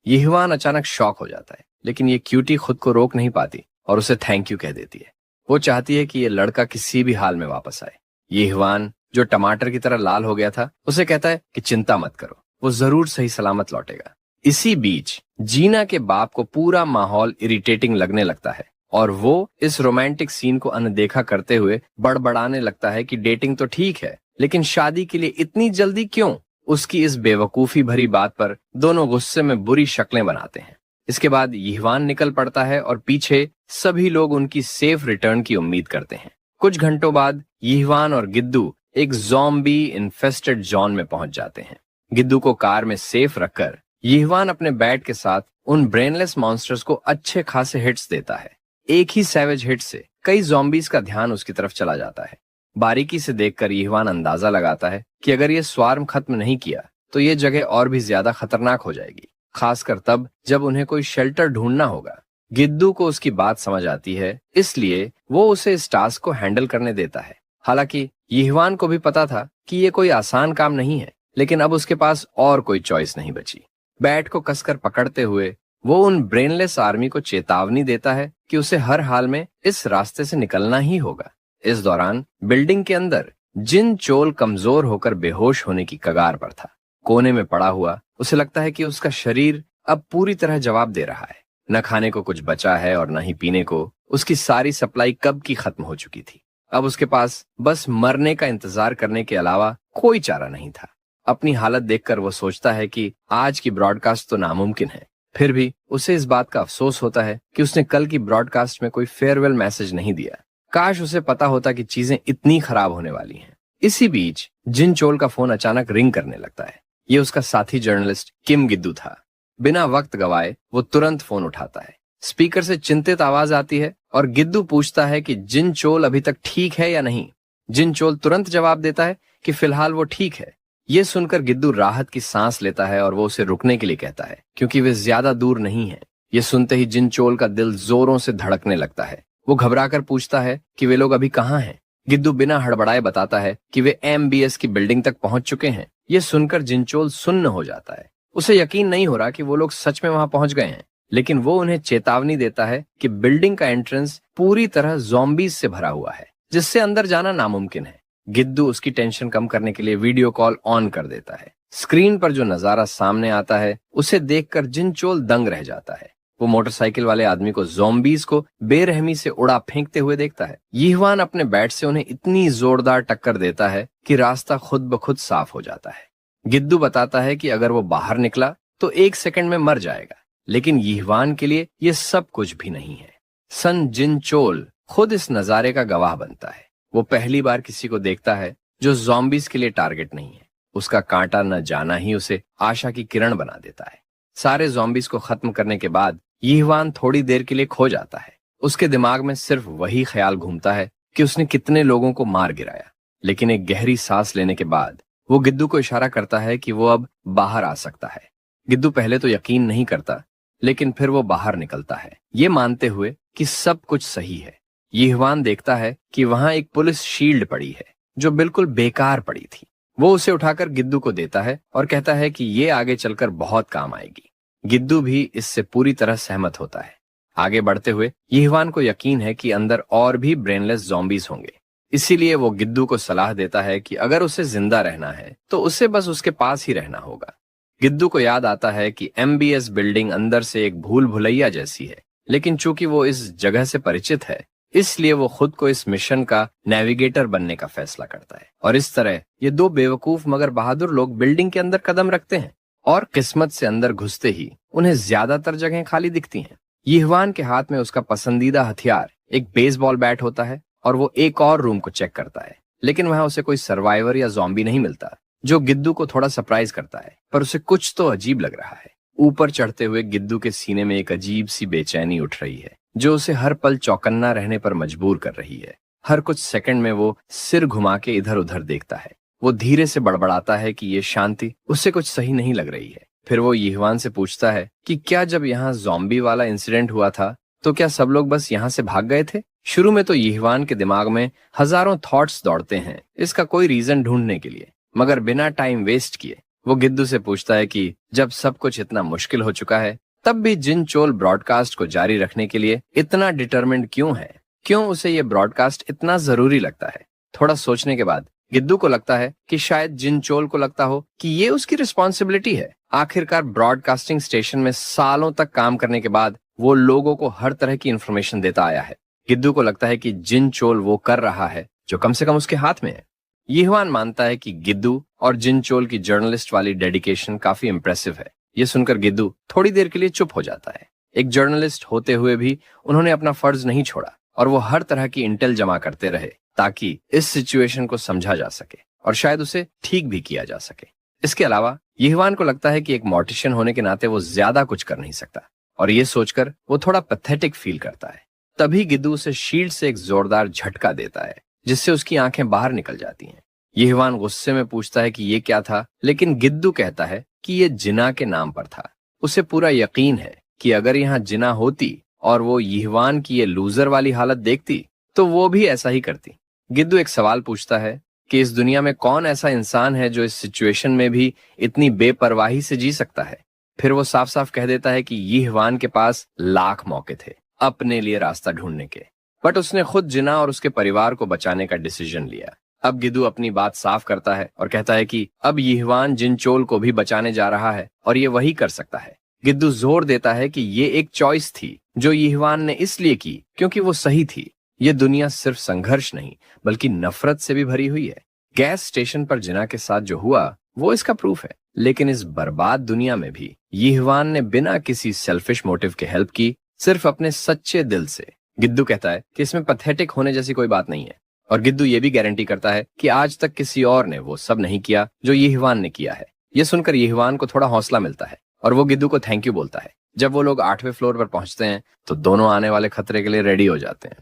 यीहवान अचानक शॉक हो जाता है, लेकिन ये क्यूटी खुद को रोक नहीं पाती और उसे थैंक यू कह देती है। वो चाहती है कि ये लड़का किसी भी हाल में वापस आए। यीहवान, जो टमाटर की तरह लाल हो गया था, उसे कहता है कि चिंता मत करो, वो जरूर सही सलामत लौटेगा। इसी बीच जीना के बाप को पूरा माहौल इरिटेटिंग लगने लगता है और वो इस रोमांटिक सीन को अनदेखा करते हुए बड़बड़ाने लगता है कि डेटिंग तो ठीक है, लेकिन शादी के लिए इतनी जल्दी क्यों। उसकी इस बेवकूफी भरी बात पर दोनों गुस्से में बुरी शक्लें बनाते हैं। इसके बाद यीहवान निकल पड़ता है और पीछे सभी लोग उनकी सेफ रिटर्न की उम्मीद करते हैं। कुछ घंटों बाद यीहवान और गिद्दू एक ज़ॉम्बी इन्फेस्टेड जोन में पहुंच जाते हैं। गिद्दू को कार में सेफ रखकर यीहवान अपने बैट के साथ उन ब्रेनलेस मॉन्स्टर्स को अच्छे खासे हिट्स देता है। एक ही सैवेज हिट से कई ज़ॉम्बीज का ध्यान उसकी तरफ चला जाता है। बारीकी से देखकर यीहवान अंदाजा लगाता है कि अगर ये स्वार्म खत्म नहीं किया तो ये जगह और भी ज्यादा खतरनाक हो जाएगी, खासकर तब जब उन्हें कोई शेल्टर ढूंढना होगा। गिद्दू को उसकी बात समझ आती है, इसलिए वो उसे इस टास्क को हैंडल करने देता है। हालांकि यीहवान को भी पता था कि ये कोई आसान काम नहीं है, लेकिन अब उसके पास और कोई चॉइस नहीं बची। बैट को कसकर पकड़ते हुए वो उन ब्रेनलेस आर्मी को चेतावनी देता है कि उसे हर हाल में इस रास्ते से निकलना ही होगा। इस दौरान बिल्डिंग के अंदर जिनचोल कमजोर होकर बेहोश होने की कगार पर था। कोने में पड़ा हुआ उसे लगता है कि उसका शरीर अब पूरी तरह जवाब दे रहा है। न खाने को कुछ बचा है और न ही पीने को। उसकी सारी सप्लाई कब की खत्म हो चुकी थी। अब उसके पास बस मरने का इंतजार करने के अलावा कोई चारा नहीं था। अपनी हालत देखकर वो सोचता है कि आज की ब्रॉडकास्ट तो नामुमकिन है, फिर भी उसे इस बात का अफसोस होता है कि उसने कल की ब्रॉडकास्ट में कोई फेयरवेल मैसेज नहीं दिया। काश उसे पता होता कि चीजें इतनी खराब होने वाली हैं। इसी बीच जिन चोल का फोन अचानक रिंग करने लगता है। ये उसका साथी जर्नलिस्ट किम गिद्दू था। बिना वक्त गवाए वो तुरंत फोन उठाता है। स्पीकर से चिंतित आवाज आती है और गिद्दू पूछता है कि जिन चोल अभी तक ठीक है या नहीं। जिन चोल तुरंत जवाब देता है कि फिलहाल वो ठीक है। ये सुनकर गिद्दू राहत की सांस लेता है और वो उसे रुकने के लिए कहता है क्योंकि वे ज्यादा दूर नहीं है। ये सुनते ही जिन चोल का दिल जोरों से धड़कने लगता है। वो घबराकर पूछता है कि वे लोग अभी कहाँ हैं। गिद्दू बिना हड़बड़ाए बताता है कि वे MBS की बिल्डिंग तक पहुंच चुके हैं। ये सुनकर जिनचोल सुन्न हो जाता है। उसे यकीन नहीं हो रहा कि वो लोग सच में वहां पहुंच गए हैं, लेकिन वो उन्हें चेतावनी देता है कि बिल्डिंग का एंट्रेंस पूरी तरह ज़ॉम्बीज से भरा हुआ है, जिससे अंदर जाना नामुमकिन है। गिद्दू उसकी टेंशन कम करने के लिए वीडियो कॉल ऑन कर देता है। स्क्रीन पर जो नजारा सामने आता है उसे देखकर जिनचोल दंग रह जाता है। वो मोटरसाइकिल वाले आदमी को ज़ॉम्बीज को बेरहमी से उड़ा फेंकते हुए देखता है। यीहवान अपने बैट से उन्हें इतनी जोरदार टक्कर देता है कि रास्ता खुद ब खुद साफ हो जाता है। गिद्दू बताता है कि अगर वो बाहर निकला तो 1 सेकंड में मर जाएगा, लेकिन यीहवान के लिए ये सब कुछ भी नहीं है। सन जिनचोल खुद इस नजारे का गवाह बनता है। वो पहली बार किसी को देखता है जो ज़ॉम्बीज के लिए टारगेट नहीं है। उसका कांटा न जाना ही उसे आशा की किरण बना देता है। सारे ज़ॉम्बीज को खत्म करने के बाद यीहवान थोड़ी देर के लिए खो जाता है। उसके दिमाग में सिर्फ वही ख्याल घूमता है कि उसने कितने लोगों को मार गिराया। लेकिन एक गहरी सांस लेने के बाद वो गिद्दू को इशारा करता है कि वो अब बाहर आ सकता है। गिद्दू पहले तो यकीन नहीं करता, लेकिन फिर वो बाहर निकलता है, ये मानते हुए कि सब कुछ सही है। यीहवान देखता है कि वहां एक पुलिस शील्ड पड़ी है जो बिल्कुल बेकार पड़ी थी। वो उसे उठाकर गिद्दू को देता है और कहता है कि ये आगे चलकर बहुत काम आएगी। गिद्दू भी इससे पूरी तरह सहमत होता है। आगे बढ़ते हुए यीहवान को यकीन है कि अंदर और भी ब्रेनलेस ज़ॉम्बीज होंगे। इसीलिए वो गिद्दू को सलाह देता है कि अगर उसे जिंदा रहना है तो उसे बस उसके पास ही रहना होगा। गिद्दू को याद आता है कि MBS बिल्डिंग अंदर से एक भूल भुलैया जैसी है, लेकिन चूंकि वो इस जगह से परिचित है, इसलिए वो खुद को इस मिशन का नेविगेटर बनने का फैसला करता है। और इस तरह ये दो बेवकूफ मगर बहादुर लोग बिल्डिंग के अंदर कदम रखते हैं और किस्मत से अंदर घुसते ही उन्हें ज्यादातर जगह खाली दिखती हैं। यीहवान के हाथ में उसका पसंदीदा हथियार एक बेसबॉल बैट होता है और वो एक और रूम को चेक करता है, लेकिन वहां उसे कोई सर्वाइवर या ज़ॉम्बी नहीं मिलता, जो गिद्दू को थोड़ा सरप्राइज करता है। पर उसे कुछ तो अजीब लग रहा है। ऊपर चढ़ते हुए गिद्दू के सीने में एक अजीब सी बेचैनी उठ रही है, जो उसे हर पल चौकन्ना रहने पर मजबूर कर रही है। हर कुछ सेकंड में वो सिर घुमा के इधर उधर देखता है। वो धीरे से बड़बड़ाता है कि ये शांति उससे कुछ सही नहीं लग रही है। फिर वो यीहवान से पूछता है कि क्या जब यहाँ ज़ॉम्बी वाला इंसिडेंट हुआ था तो क्या सब लोग बस यहाँ से भाग गए थे? शुरू में तो यीहवान के दिमाग में हजारों थॉट्स दौड़ते हैं इसका कोई रीजन ढूंढने के लिए, मगर बिना टाइम वेस्ट किए वो गिद्दू से पूछता है कि जब सब कुछ इतना मुश्किल हो चुका है तब भी जिनचोल ब्रॉडकास्ट को जारी रखने के लिए इतना डिटरमिन्ड क्यों है? क्यों उसे ये ब्रॉडकास्ट इतना जरूरी लगता है? थोड़ा सोचने के बाद गिद्दू को लगता है कि शायद जिनचोल को लगता हो कि ये उसकी रिस्पॉन्सिबिलिटी है। आखिरकार ब्रॉडकास्टिंग स्टेशन में सालों तक काम करने के बाद वो लोगों को हर तरह की इंफॉर्मेशन देता आया है। गिद्दू को लगता है कि जिनचोल वो कर रहा है जो कम से कम उसके हाथ में है। यीहवान मानता है कि गिद्दू और जिनचोल की जर्नलिस्ट वाली डेडिकेशन काफी इंप्रेसिव है। ये सुनकर गिद्दू थोड़ी देर के लिए चुप हो जाता है। एक जर्नलिस्ट होते हुए भी उन्होंने अपना फर्ज नहीं छोड़ा और वो हर तरह की इंटेल जमा करते रहे ताकि इस सिचुएशन को समझा जा सके और शायद उसे ठीक भी किया जा सके। इसके अलावा यीहवान को लगता है कि एक मॉर्टिशियन होने के नाते वो ज्यादा कुछ कर नहीं सकता और ये सोचकर वो थोड़ा पैथेटिक फील करता है। तभी गिद्दू उसे शील्ड से एक जोरदार झटका देता है जिससे उसकी आंखें बाहर निकल जाती हैं। यीहवान गुस्से में पूछता है कि ये क्या था, लेकिन गिद्दू कहता है कि ये जिना के नाम पर था। उसे पूरा यकीन है कि अगर यहाँ जिना होती और वो यीहवान की ये लूजर वाली हालत देखती तो वो भी ऐसा ही करती। गिद्दू एक सवाल पूछता है कि इस दुनिया में कौन ऐसा इंसान है जो इस सिचुएशन में भी इतनी बेपरवाही से जी सकता है। फिर वो साफ साफ कह देता है कि यीहवान के पास लाख मौके थे अपने लिए रास्ता ढूंढने के, बट उसने खुद जिना और उसके परिवार को बचाने का डिसीजन लिया। अब गिद्दू अपनी बात साफ करता है और कहता है कि अब यीहवान जिनचोल को भी बचाने जा रहा है और ये वही कर सकता है। गिद्दू जोर देता है कि ये एक चॉइस थी जो यीहवान ने इसलिए की क्योंकि वो सही थी। ये दुनिया सिर्फ संघर्ष नहीं बल्कि नफरत से भी भरी हुई है। गैस स्टेशन पर जिना के साथ जो हुआ वो इसका प्रूफ है। लेकिन इस बर्बाद दुनिया में भी यीहवान ने बिना किसी सेल्फिश मोटिव के हेल्प की, सिर्फ अपने सच्चे दिल से। गिद्दू कहता है कि इसमें पैथेटिक होने जैसी कोई बात नहीं है, और गिद्दू ये भी गारंटी करता है कि आज तक किसी और ने वो सब नहीं किया जो यीहवान ने किया है। ये सुनकर यीहवान को थोड़ा हौसला मिलता है और वो गिद्दू को थैंक यू बोलता है। जब वो लोग 8वें फ्लोर पर पहुंचते हैं तो दोनों आने वाले खतरे के लिए रेडी हो जाते हैं।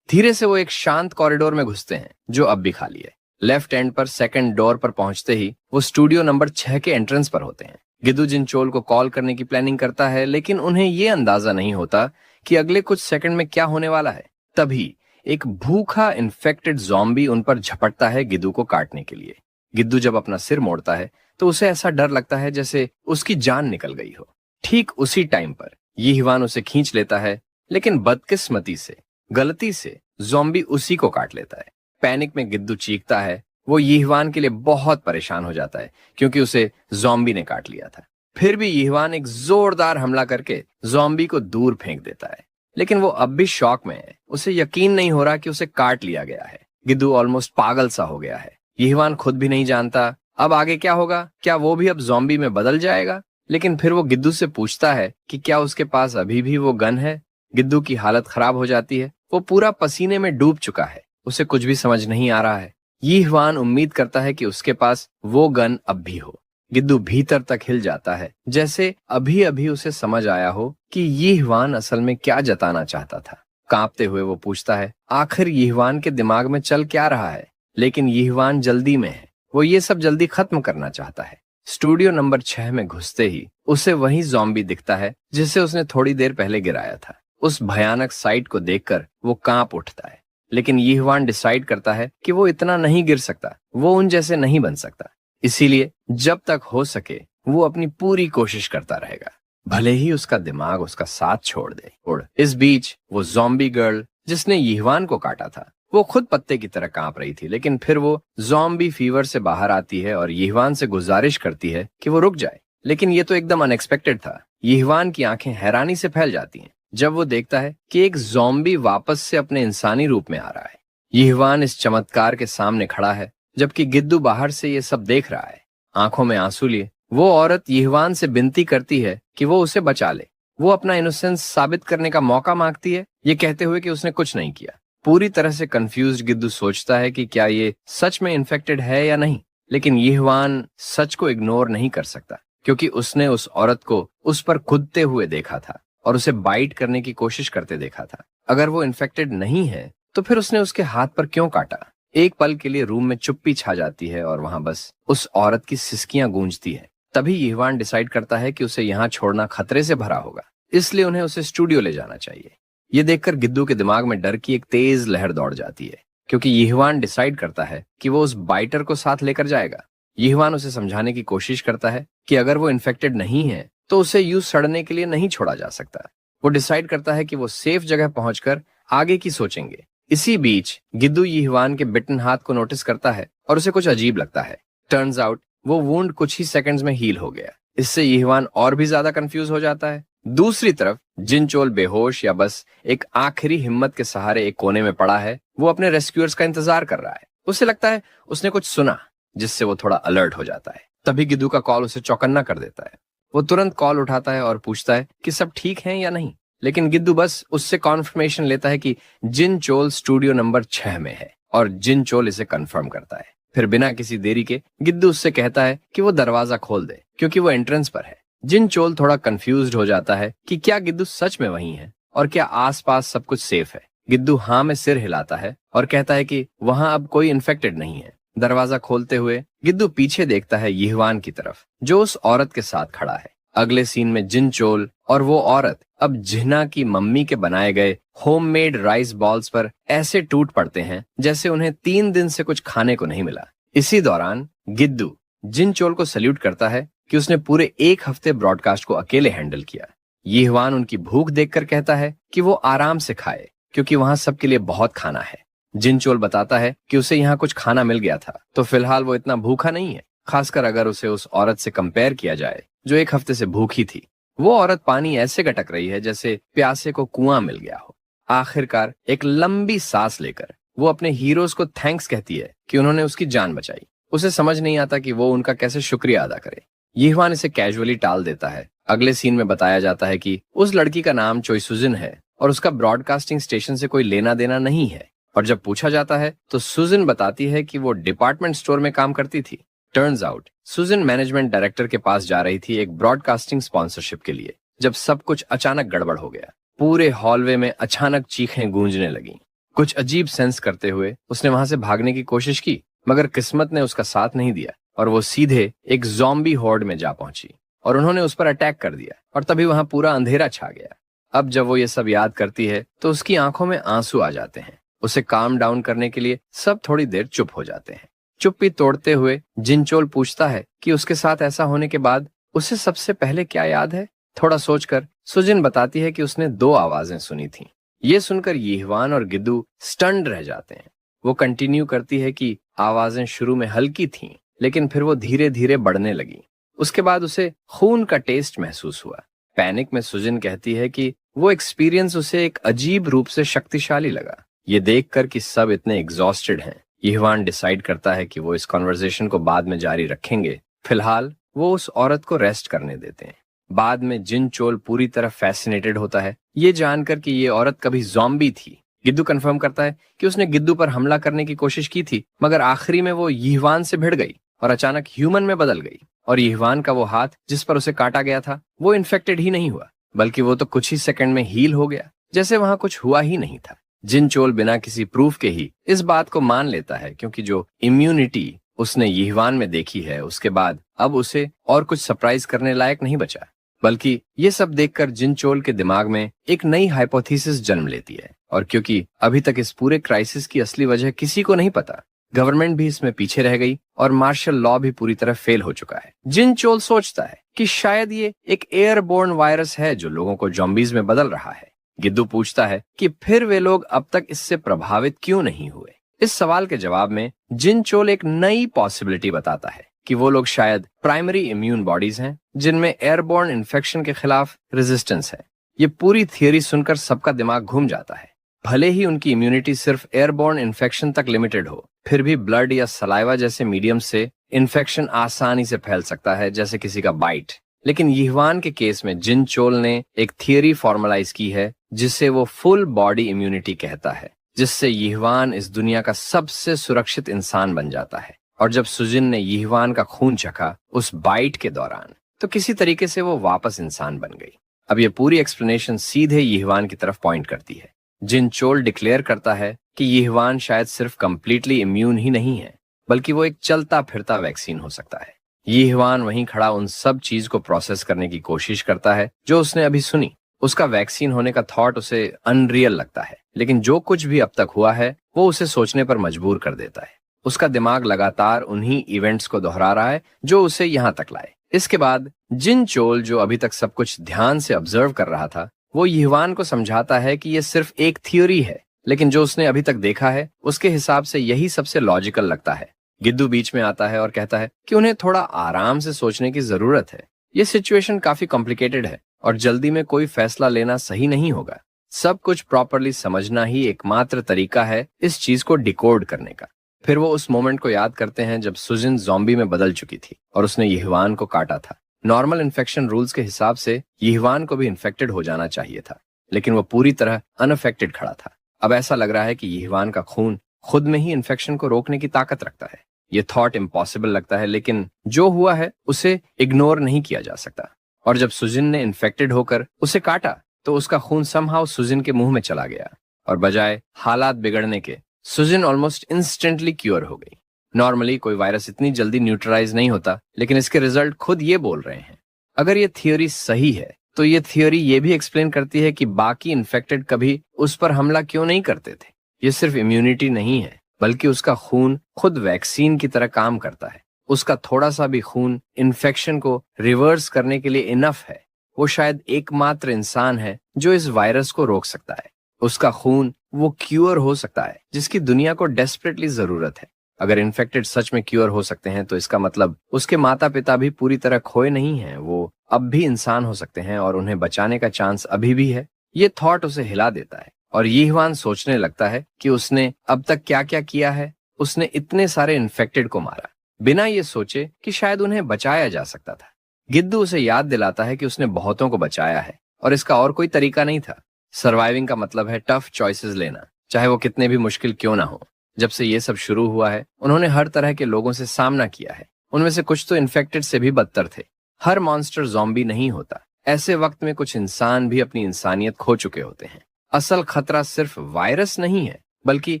धीरे से वो एक शांत कॉरिडोर में घुसते हैं जो अब भी खाली है। लेफ्ट एंड पर सेकंड डोर पर पहुंचते ही वो स्टूडियो नंबर 6 के एंट्रेंस पर होते हैं। गिद्दू जिनचोल को कॉल करने की प्लानिंग करता है, लेकिन उन्हें ये अंदाजा नहीं होता कि अगले कुछ सेकंड में क्या होने वाला है। तभी एक भूखा इन्फेक्टेड ज़ॉम्बी उन पर झपटता है गिद्दू को काटने के लिए। गिद्दू जब अपना सिर मोड़ता है तो उसे ऐसा डर लगता है जैसे उसकी जान निकल गई हो। ठीक उसी टाइम पर यीहवान उसे खींच लेता है, लेकिन बदकिस्मती से, गलती से ज़ॉम्बी उसी को काट लेता है। पैनिक में गिद्दू चीखता है। वो यीहवान के लिए बहुत परेशान हो जाता है क्योंकि उसे ज़ॉम्बी ने काट लिया था। फिर भी यीहवान एक जोरदार हमला करके ज़ॉम्बी को दूर फेंक देता है, लेकिन वो अब भी शॉक में है। उसे यकीन नहीं हो रहा कि उसे काट लिया गया है। गिद्दू ऑलमोस्ट पागल सा हो गया है। यीहवान खुद भी नहीं जानता अब आगे क्या होगा। क्या वो भी अब ज़ॉम्बी में बदल जाएगा? लेकिन फिर वो गिद्दू से पूछता है कि क्या उसके पास अभी भी वो गन है। गिद्दू की हालत खराब हो जाती है। वो पूरा पसीने में डूब चुका है। उसे कुछ भी समझ नहीं आ रहा है। यीहवान उम्मीद करता है कि उसके पास वो गन अब भी हो। गिद्दू भीतर तक हिल जाता है, जैसे अभी अभी उसे समझ आया हो कि यीहवान असल में क्या जताना चाहता था। कांपते हुए वो पूछता है आखिर यीहवान के दिमाग में चल क्या रहा है। लेकिन यीहवान जल्दी में है। वो ये सब जल्दी खत्म करना चाहता है। स्टूडियो नंबर 6 में घुसते ही उसे वही ज़ॉम्बी दिखता है जिसे उसने थोड़ी देर पहले गिराया था। उस भयानक साइट को देखकर वो कांप उठता है, लेकिन यीहवान डिसाइड करता है कि वो इतना नहीं गिर सकता, वो उन जैसे नहीं बन सकता। इसीलिए जब तक हो सके वो अपनी पूरी कोशिश करता रहेगा, भले ही उसका दिमाग उसका साथ छोड़ दे। इस बीच वो ज़ॉम्बी गर्ल जिसने यीहवान को काटा था, वो खुद पत्ते की तरह कांप रही थी, लेकिन फिर वो ज़ॉम्बी फीवर से बाहर आती है और यीहवान से गुजारिश करती है कि वो रुक जाए। लेकिन ये तो एकदम अनएक्सपेक्टेड था। यीहवान की आंखें हैरानी से फैल जाती हैं जब वो देखता है कि एक ज़ॉम्बी वापस से अपने इंसानी रूप में आ रहा है। यीहवान इस चमत्कार के सामने खड़ा है, जबकि गिद्दू बाहर से ये सब देख रहा है। आंखों में आंसू लिए वो औरत यीहवान से विनती करती है कि वो उसे बचा ले। वो अपना इनोसेंस साबित करने का मौका मांगती है, ये कहते हुए कि उसने कुछ नहीं किया। पूरी तरह से कंफ्यूज्ड गिद्दू सोचता है कि क्या ये सच में इन्फेक्टेड है या नहीं, लेकिन यीहवान सच को इग्नोर नहीं कर सकता क्योंकि उसने उस औरत को उस पर कूदते हुए देखा था और उसे बाइट करने की कोशिश करते देखा था। अगर वो इन्फेक्टेड नहीं है तो फिर उसने उसके हाथ पर क्यों काटा? एक पल के लिए रूम में चुप्पी छा जाती है और वहां बस उस औरत की सिसकियां गूंजती है। तभी यीहवान डिसाइड करता है कि उसे यहाँ छोड़ना खतरे से भरा होगा, इसलिए उन्हें उसे स्टूडियो ले जाना चाहिए। ये देखकर गिद्दू के दिमाग में डर की एक तेज लहर दौड़ जाती है, क्योंकि यीहवान डिसाइड करता है कि वो उस बाइटर को साथ लेकर जाएगा। यीहवान उसे समझाने की कोशिश करता है कि अगर वो इन्फेक्टेड नहीं है तो उसे यूं सड़ने के लिए नहीं छोड़ा जा सकता। वो डिसाइड करता है कि वो सेफ जगह पहुंचकर आगे की सोचेंगे। इसी बीच गिद्दू यीहवान के बिटन हाथ को नोटिस करता है और उसे कुछ अजीब लगता है। टर्न्स आउट वो वुंड कुछ ही सेकंड्स में हील हो गया। इससे यीहवान और भी ज्यादा कंफ्यूज हो जाता है। दूसरी तरफ जिनचोल बेहोश या बस एक आखिरी हिम्मत के सहारे एक कोने में पड़ा है। वो अपने रेस्क्यूअर्स का इंतजार कर रहा है। उसे लगता है उसने कुछ सुना, जिससे वो थोड़ा अलर्ट हो जाता है। तभी गिद्दू का कॉल उसे चौकन्ना कर देता है। वो तुरंत कॉल उठाता है और पूछता है कि सब ठीक है या नहीं, लेकिन गिद्दू बस उससे कॉन्फर्मेशन लेता है कि जिनचोल स्टूडियो नंबर 6 में है और जिनचोल इसे कंफर्म करता है। फिर बिना किसी देरी के गिद्दू उससे कहता है कि वो दरवाजा खोल दे क्योंकि वो एंट्रेंस पर है। जिनचोल थोड़ा कंफ्यूज्ड हो जाता है कि क्या गिद्दू सच में वहीं है और क्या आसपास सब कुछ सेफ है। गिद्दू हाँ में सिर हिलाता है और कहता है कि वहां अब कोई इन्फेक्टेड नहीं है। दरवाजा खोलते हुए गिद्दू पीछे देखता है यीहवान की तरफ, जो उस औरत के साथ खड़ा है। अगले सीन में जिनचोल और वो औरत अब जिन्ना की मम्मी के बनाए गए होममेड राइस बॉल्स पर ऐसे टूट पड़ते हैं जैसे उन्हें 3 दिन से कुछ खाने को नहीं मिला। इसी दौरान गिद्दू जिनचोल को सल्यूट करता है कि उसने पूरे 1 हफ्ते ब्रॉडकास्ट को अकेले हैंडल किया। यीहवान उनकी भूख देखकर कहता है कि वो आराम से खाए क्योंकि वहां सबके लिए बहुत खाना है। जिनचोल बताता है कि उसे यहाँ कुछ खाना मिल गया था, तो फिलहाल वो इतना भूखा नहीं है, खासकर अगर उसे उस औरत से कंपेयर किया जाए जो 1 हफ्ते से भूखी थी। वो औरत पानी ऐसे गटक रही है जैसे प्यासे को कुआं मिल गया हो। आखिरकार एक लंबी सांस लेकर वो अपने हीरोज को थैंक्स कहती है कि उन्होंने उसकी जान बचाई। उसे समझ नहीं आता कि वो उनका कैसे शुक्रिया अदा करे। यीहवान इसे कैजुअली टाल देता है। अगले सीन में बताया जाता है कि उस लड़की का नाम चोई सुजिन है और उसका ब्रॉडकास्टिंग स्टेशन से कोई लेना देना नहीं है। और जब पूछा जाता है तो सुजिन बताती है कि वो डिपार्टमेंट स्टोर में काम करती थी। Turns out Sujin management director के पास जा रही थी एक ब्रॉडकास्टिंग स्पॉन्सरशिप के लिए, जब सब कुछ अचानक गड़बड़ हो गया। पूरे हॉलवे में अचानक चीखें गूंजने लगीं। कुछ अजीब सेंस करते हुए उसने वहां से भागने की कोशिश की, मगर किस्मत ने उसका साथ नहीं दिया और वो सीधे एक ज़ॉम्बी हॉर्ड में जा पहुंची और उन्होंने उस पर अटैक कर दिया और तभी वहां पूरा अंधेरा छा गया। अब जब वो ये सब याद करती है तो उसकी आंखों में आंसू आ जाते हैं। उसे काम डाउन करने के लिए सब थोड़ी देर चुप हो जाते हैं। चुप्पी तोड़ते हुए जिनचोल पूछता है कि उसके साथ ऐसा होने के बाद उसे सबसे पहले क्या याद है। थोड़ा सोचकर सुजिन बताती है कि उसने 2 आवाजें सुनी थीं। ये सुनकर यीहवान और गिद्दू स्टन्ड रह जाते हैं। वो कंटिन्यू करती है कि आवाजें शुरू में हल्की थीं, लेकिन फिर वो धीरे धीरे बढ़ने लगी। उसके बाद उसे खून का टेस्ट महसूस हुआ। पैनिक में सुजिन कहती है कि वो एक्सपीरियंस उसे एक अजीब रूप से शक्तिशाली लगा। ये देखकर कि सब इतने एग्जॉस्टेड हैं, यीहवान डिसाइड करता है कि वो इस कॉन्वर्सेशन को बाद में जारी रखेंगे। फिलहाल वो उस औरत को रेस्ट करने देते हैं। बाद में जिनचोल पूरी तरह फैसिनेटेड होता है ये जानकर कि ये औरत कभी ज़ॉम्बी थी। गिद्दू कंफर्म करता है कि उसने गिद्दू पर हमला करने की कोशिश की थी, मगर आखिरी में वो यीहवान से भिड़ गई और अचानक ह्यूमन में बदल गई। और यीहवान का वो हाथ जिस पर उसे काटा गया था वो इन्फेक्टेड ही नहीं हुआ, बल्कि वो तो कुछ ही सेकंड में हील हो गया, जैसे वहां कुछ हुआ ही नहीं था। जिनचोल बिना किसी प्रूफ के ही इस बात को मान लेता है, क्योंकि जो इम्यूनिटी उसने यीहवान में देखी है उसके बाद अब उसे और कुछ सरप्राइज करने लायक नहीं बचा। बल्कि ये सब देखकर जिनचोल के दिमाग में एक नई हाइपोथेसिस जन्म लेती है। और क्योंकि अभी तक इस पूरे क्राइसिस की असली वजह किसी को नहीं पता, गवर्नमेंट भी इसमें पीछे रह गई और मार्शल लॉ भी पूरी तरह फेल हो चुका है। जिनचोल सोचता है कि शायद ये एक एयरबोर्न वायरस है जो लोगों को ज़ॉम्बीज में बदल रहा है। गिद्दू पूछता है कि फिर वे लोग अब तक इससे प्रभावित क्यों नहीं हुए। इस सवाल के जवाब में जिनचोल एक नई पॉसिबिलिटी बताता है कि वो लोग शायद प्राइमरी इम्यून बॉडीज हैं जिनमें एयरबोर्न इन्फेक्शन के खिलाफ रेजिस्टेंस है। ये पूरी थियरी सुनकर सबका दिमाग घूम जाता है। भले ही उनकी इम्यूनिटी सिर्फ एयरबोर्न इन्फेक्शन तक लिमिटेड हो, फिर भी ब्लड या सलाइवा जैसे मीडियम से इन्फेक्शन आसानी से फैल सकता है, जैसे किसी का बाइट। लेकिन यीहवान के केस में जिनचोल ने एक थियरी फॉर्मलाइज की है जिसे वो फुल बॉडी इम्यूनिटी कहता है, जिससे यीहवान इस दुनिया का सबसे सुरक्षित इंसान बन जाता है। और जब सुजिन ने यीहवान का खून चखा उस बाइट के दौरान, तो किसी तरीके से वो वापस इंसान बन गई। अब ये पूरी एक्सप्लेनेशन सीधे यीहवान की तरफ पॉइंट करती है। जिनचोल डिक्लेयर करता है कि यीहवान शायद सिर्फ कंप्लीटली इम्यून ही नहीं है, बल्कि वो एक चलता फिरता वैक्सीन हो सकता है। यीहवान वहीं खड़ा उन सब चीज को प्रोसेस करने की कोशिश करता है जो उसने अभी सुनी। उसका वैक्सीन होने का थॉट उसे अनरियल लगता है, लेकिन जो कुछ भी अब तक हुआ है वो उसे सोचने पर मजबूर कर देता है। उसका दिमाग लगातार उन्हीं इवेंट्स को दोहरा रहा है जो उसे यहाँ तक लाए। इसके बाद जिनचोल, जो अभी तक सब कुछ ध्यान से ऑब्जर्व कर रहा था, वो यीहवान को समझाता है कि ये सिर्फ एक थियोरी है, लेकिन जो उसने अभी तक देखा है उसके हिसाब से यही सबसे लॉजिकल लगता है। गिद्दू बीच में आता है और कहता है कि उन्हें थोड़ा आराम से सोचने की जरूरत है। ये सिचुएशन काफी कॉम्प्लिकेटेड है और जल्दी में कोई फैसला लेना सही नहीं होगा। सब कुछ प्रॉपरली समझना ही एकमात्र तरीका है इस चीज को डिकोड करने का। फिर वो उस मोमेंट को याद करते हैं जब सुजिन ज़ॉम्बी में बदल चुकी थी और उसने यीहवान को काटा था। नॉर्मल इन्फेक्शन रूल्स के हिसाब से यीहवान को भी इन्फेक्टेड हो जाना चाहिए था, लेकिन वो पूरी तरह अनअफेक्टेड खड़ा था। अब ऐसा लग रहा है कि यीहवान का खून खुद में ही इन्फेक्शन को रोकने की ताकत रखता है। ये थॉट इम्पॉसिबल लगता है, लेकिन जो हुआ है उसे इग्नोर नहीं किया जा सकता। और जब सुजिन ने इन्फेक्टेड होकर उसे काटा तो उसका खून समहाउ सुजिन के मुंह में चला गया और बजाय हालात बिगड़ने के सुजिन ऑलमोस्ट इंस्टेंटली क्योर हो गई। नॉर्मली कोई वायरस इतनी जल्दी न्यूट्रलाइज नहीं होता, लेकिन इसके रिजल्ट खुद ये बोल रहे हैं। अगर ये थियोरी सही है तो ये थियोरी ये भी एक्सप्लेन करती है कि बाकी इन्फेक्टेड कभी उस पर हमला क्यों नहीं करते थे। ये सिर्फ इम्यूनिटी नहीं है, बल्कि उसका खून खुद वैक्सीन की तरह काम करता है। उसका थोड़ा सा भी खून इन्फेक्शन को रिवर्स करने के लिए इनफ है। वो शायद एकमात्र इंसान है जो इस वायरस को रोक सकता है। उसका खून वो क्यूर हो सकता है जिसकी दुनिया को डेस्परेटली जरूरत है। अगर इन्फेक्टेड सच में क्यूर हो सकते हैं तो इसका मतलब उसके माता पिता भी पूरी तरह खोए नहीं हैं। वो अब भी इंसान हो सकते हैं और उन्हें बचाने का चांस अभी भी है। ये थॉट उसे हिला देता है और यीहवान सोचने लगता है कि उसने अब तक क्या क्या किया है। उसने इतने सारे इन्फेक्टेड को मारा बिना ये सोचे कि शायद उन्हें बचाया जा सकता था। गिद्दू उसे याद दिलाता है कि उसने बहुतों को बचाया है और इसका और कोई तरीका नहीं था। सर्वाइविंग का मतलब है टफ चॉइसेस लेना, चाहे वो कितने भी मुश्किल क्यों ना हो। जब से ये सब शुरू हुआ है उन्होंने हर तरह के लोगों से सामना किया है, उनमें से कुछ तो इन्फेक्टेड से भी बदतर थे। हर मॉन्स्टर ज़ॉम्बी नहीं होता। ऐसे वक्त में कुछ इंसान भी अपनी इंसानियत खो चुके होते हैं। असल खतरा सिर्फ वायरस नहीं है, बल्कि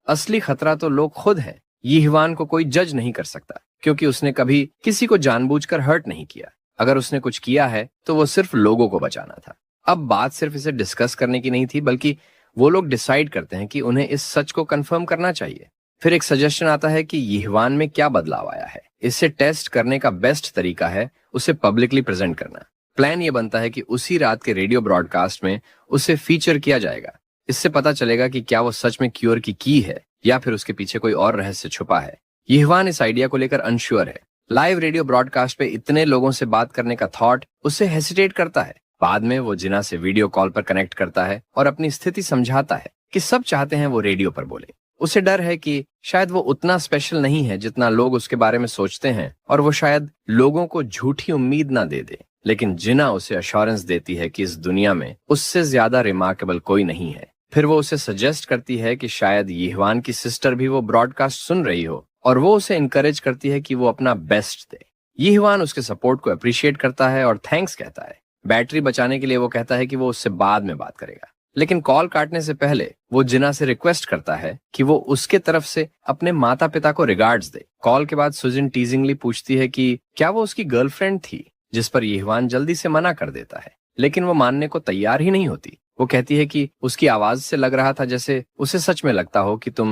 असली खतरा तो लोग खुद हैं। यीहवान को कोई जज नहीं कर सकता क्योंकि उसने कभी किसी को जानबूझकर हर्ट नहीं किया। अगर उसने कुछ किया है तो वो सिर्फ लोगों को बचाना था। अब बात सिर्फ इसे डिस्कस करने की नहीं थी, बल्कि वो लोग डिसाइड करते हैं कि उन्हें इस सच को कंफर्म करना चाहिए। फिर एक सजेशन आता है कि यीहवान में क्या बदलाव आया है। इसे टेस्ट करने का बेस्ट तरीका है उसे पब्लिकली प्रेजेंट करना। प्लान ये बनता है कि उसी रात के रेडियो ब्रॉडकास्ट में उसे फीचर किया जाएगा। इससे पता चलेगा कि क्या वो सच में क्योर की है या फिर उसके पीछे कोई और रहस्य छुपा है। यीहवान इस आइडिया को लेकर अनश्योर है। लाइव रेडियो ब्रॉडकास्ट पे इतने लोगों से बात करने का थॉट उससे हेसिटेट करता है। बाद में वो जिना से वीडियो कॉल पर कनेक्ट करता है और अपनी स्थिति समझाता है कि सब चाहते हैं वो रेडियो पर बोले। उसे डर है कि शायद वो उतना स्पेशल नहीं है जितना लोग उसके बारे में सोचते हैं और वो शायद लोगों को झूठी उम्मीद ना दे दे। लेकिन जिना उसे अश्योरेंस देती है कि इस दुनिया में उससे ज्यादा रिमार्केबल कोई नहीं है। फिर वो उसे सजेस्ट करती है कि शायद यीहवान की सिस्टर भी वो ब्रॉडकास्ट सुन रही हो और वो उसे इनकरेज करती है कि वो अपना बेस्ट दे। यीहवान उसके सपोर्ट को अप्रिशिएट करता है और थैंक्स कहता है। बैटरी बचाने के लिए वो कहता है कि वो उससे बाद में बात करेगा, लेकिन कॉल काटने से पहले वो जिना से रिक्वेस्ट करता है कि वो उसके तरफ से अपने माता पिता को रिगार्ड्स दे। कॉल के बाद सुजिन टीजिंगली पूछती है कि क्या वो उसकी गर्लफ्रेंड थी, जिस पर यीहवान जल्दी से मना कर देता है, लेकिन वो मानने को तैयार ही नहीं होती। वो कहती है कि उसकी आवाज से लग रहा था जैसे उसे सच में लगता हो कि तुम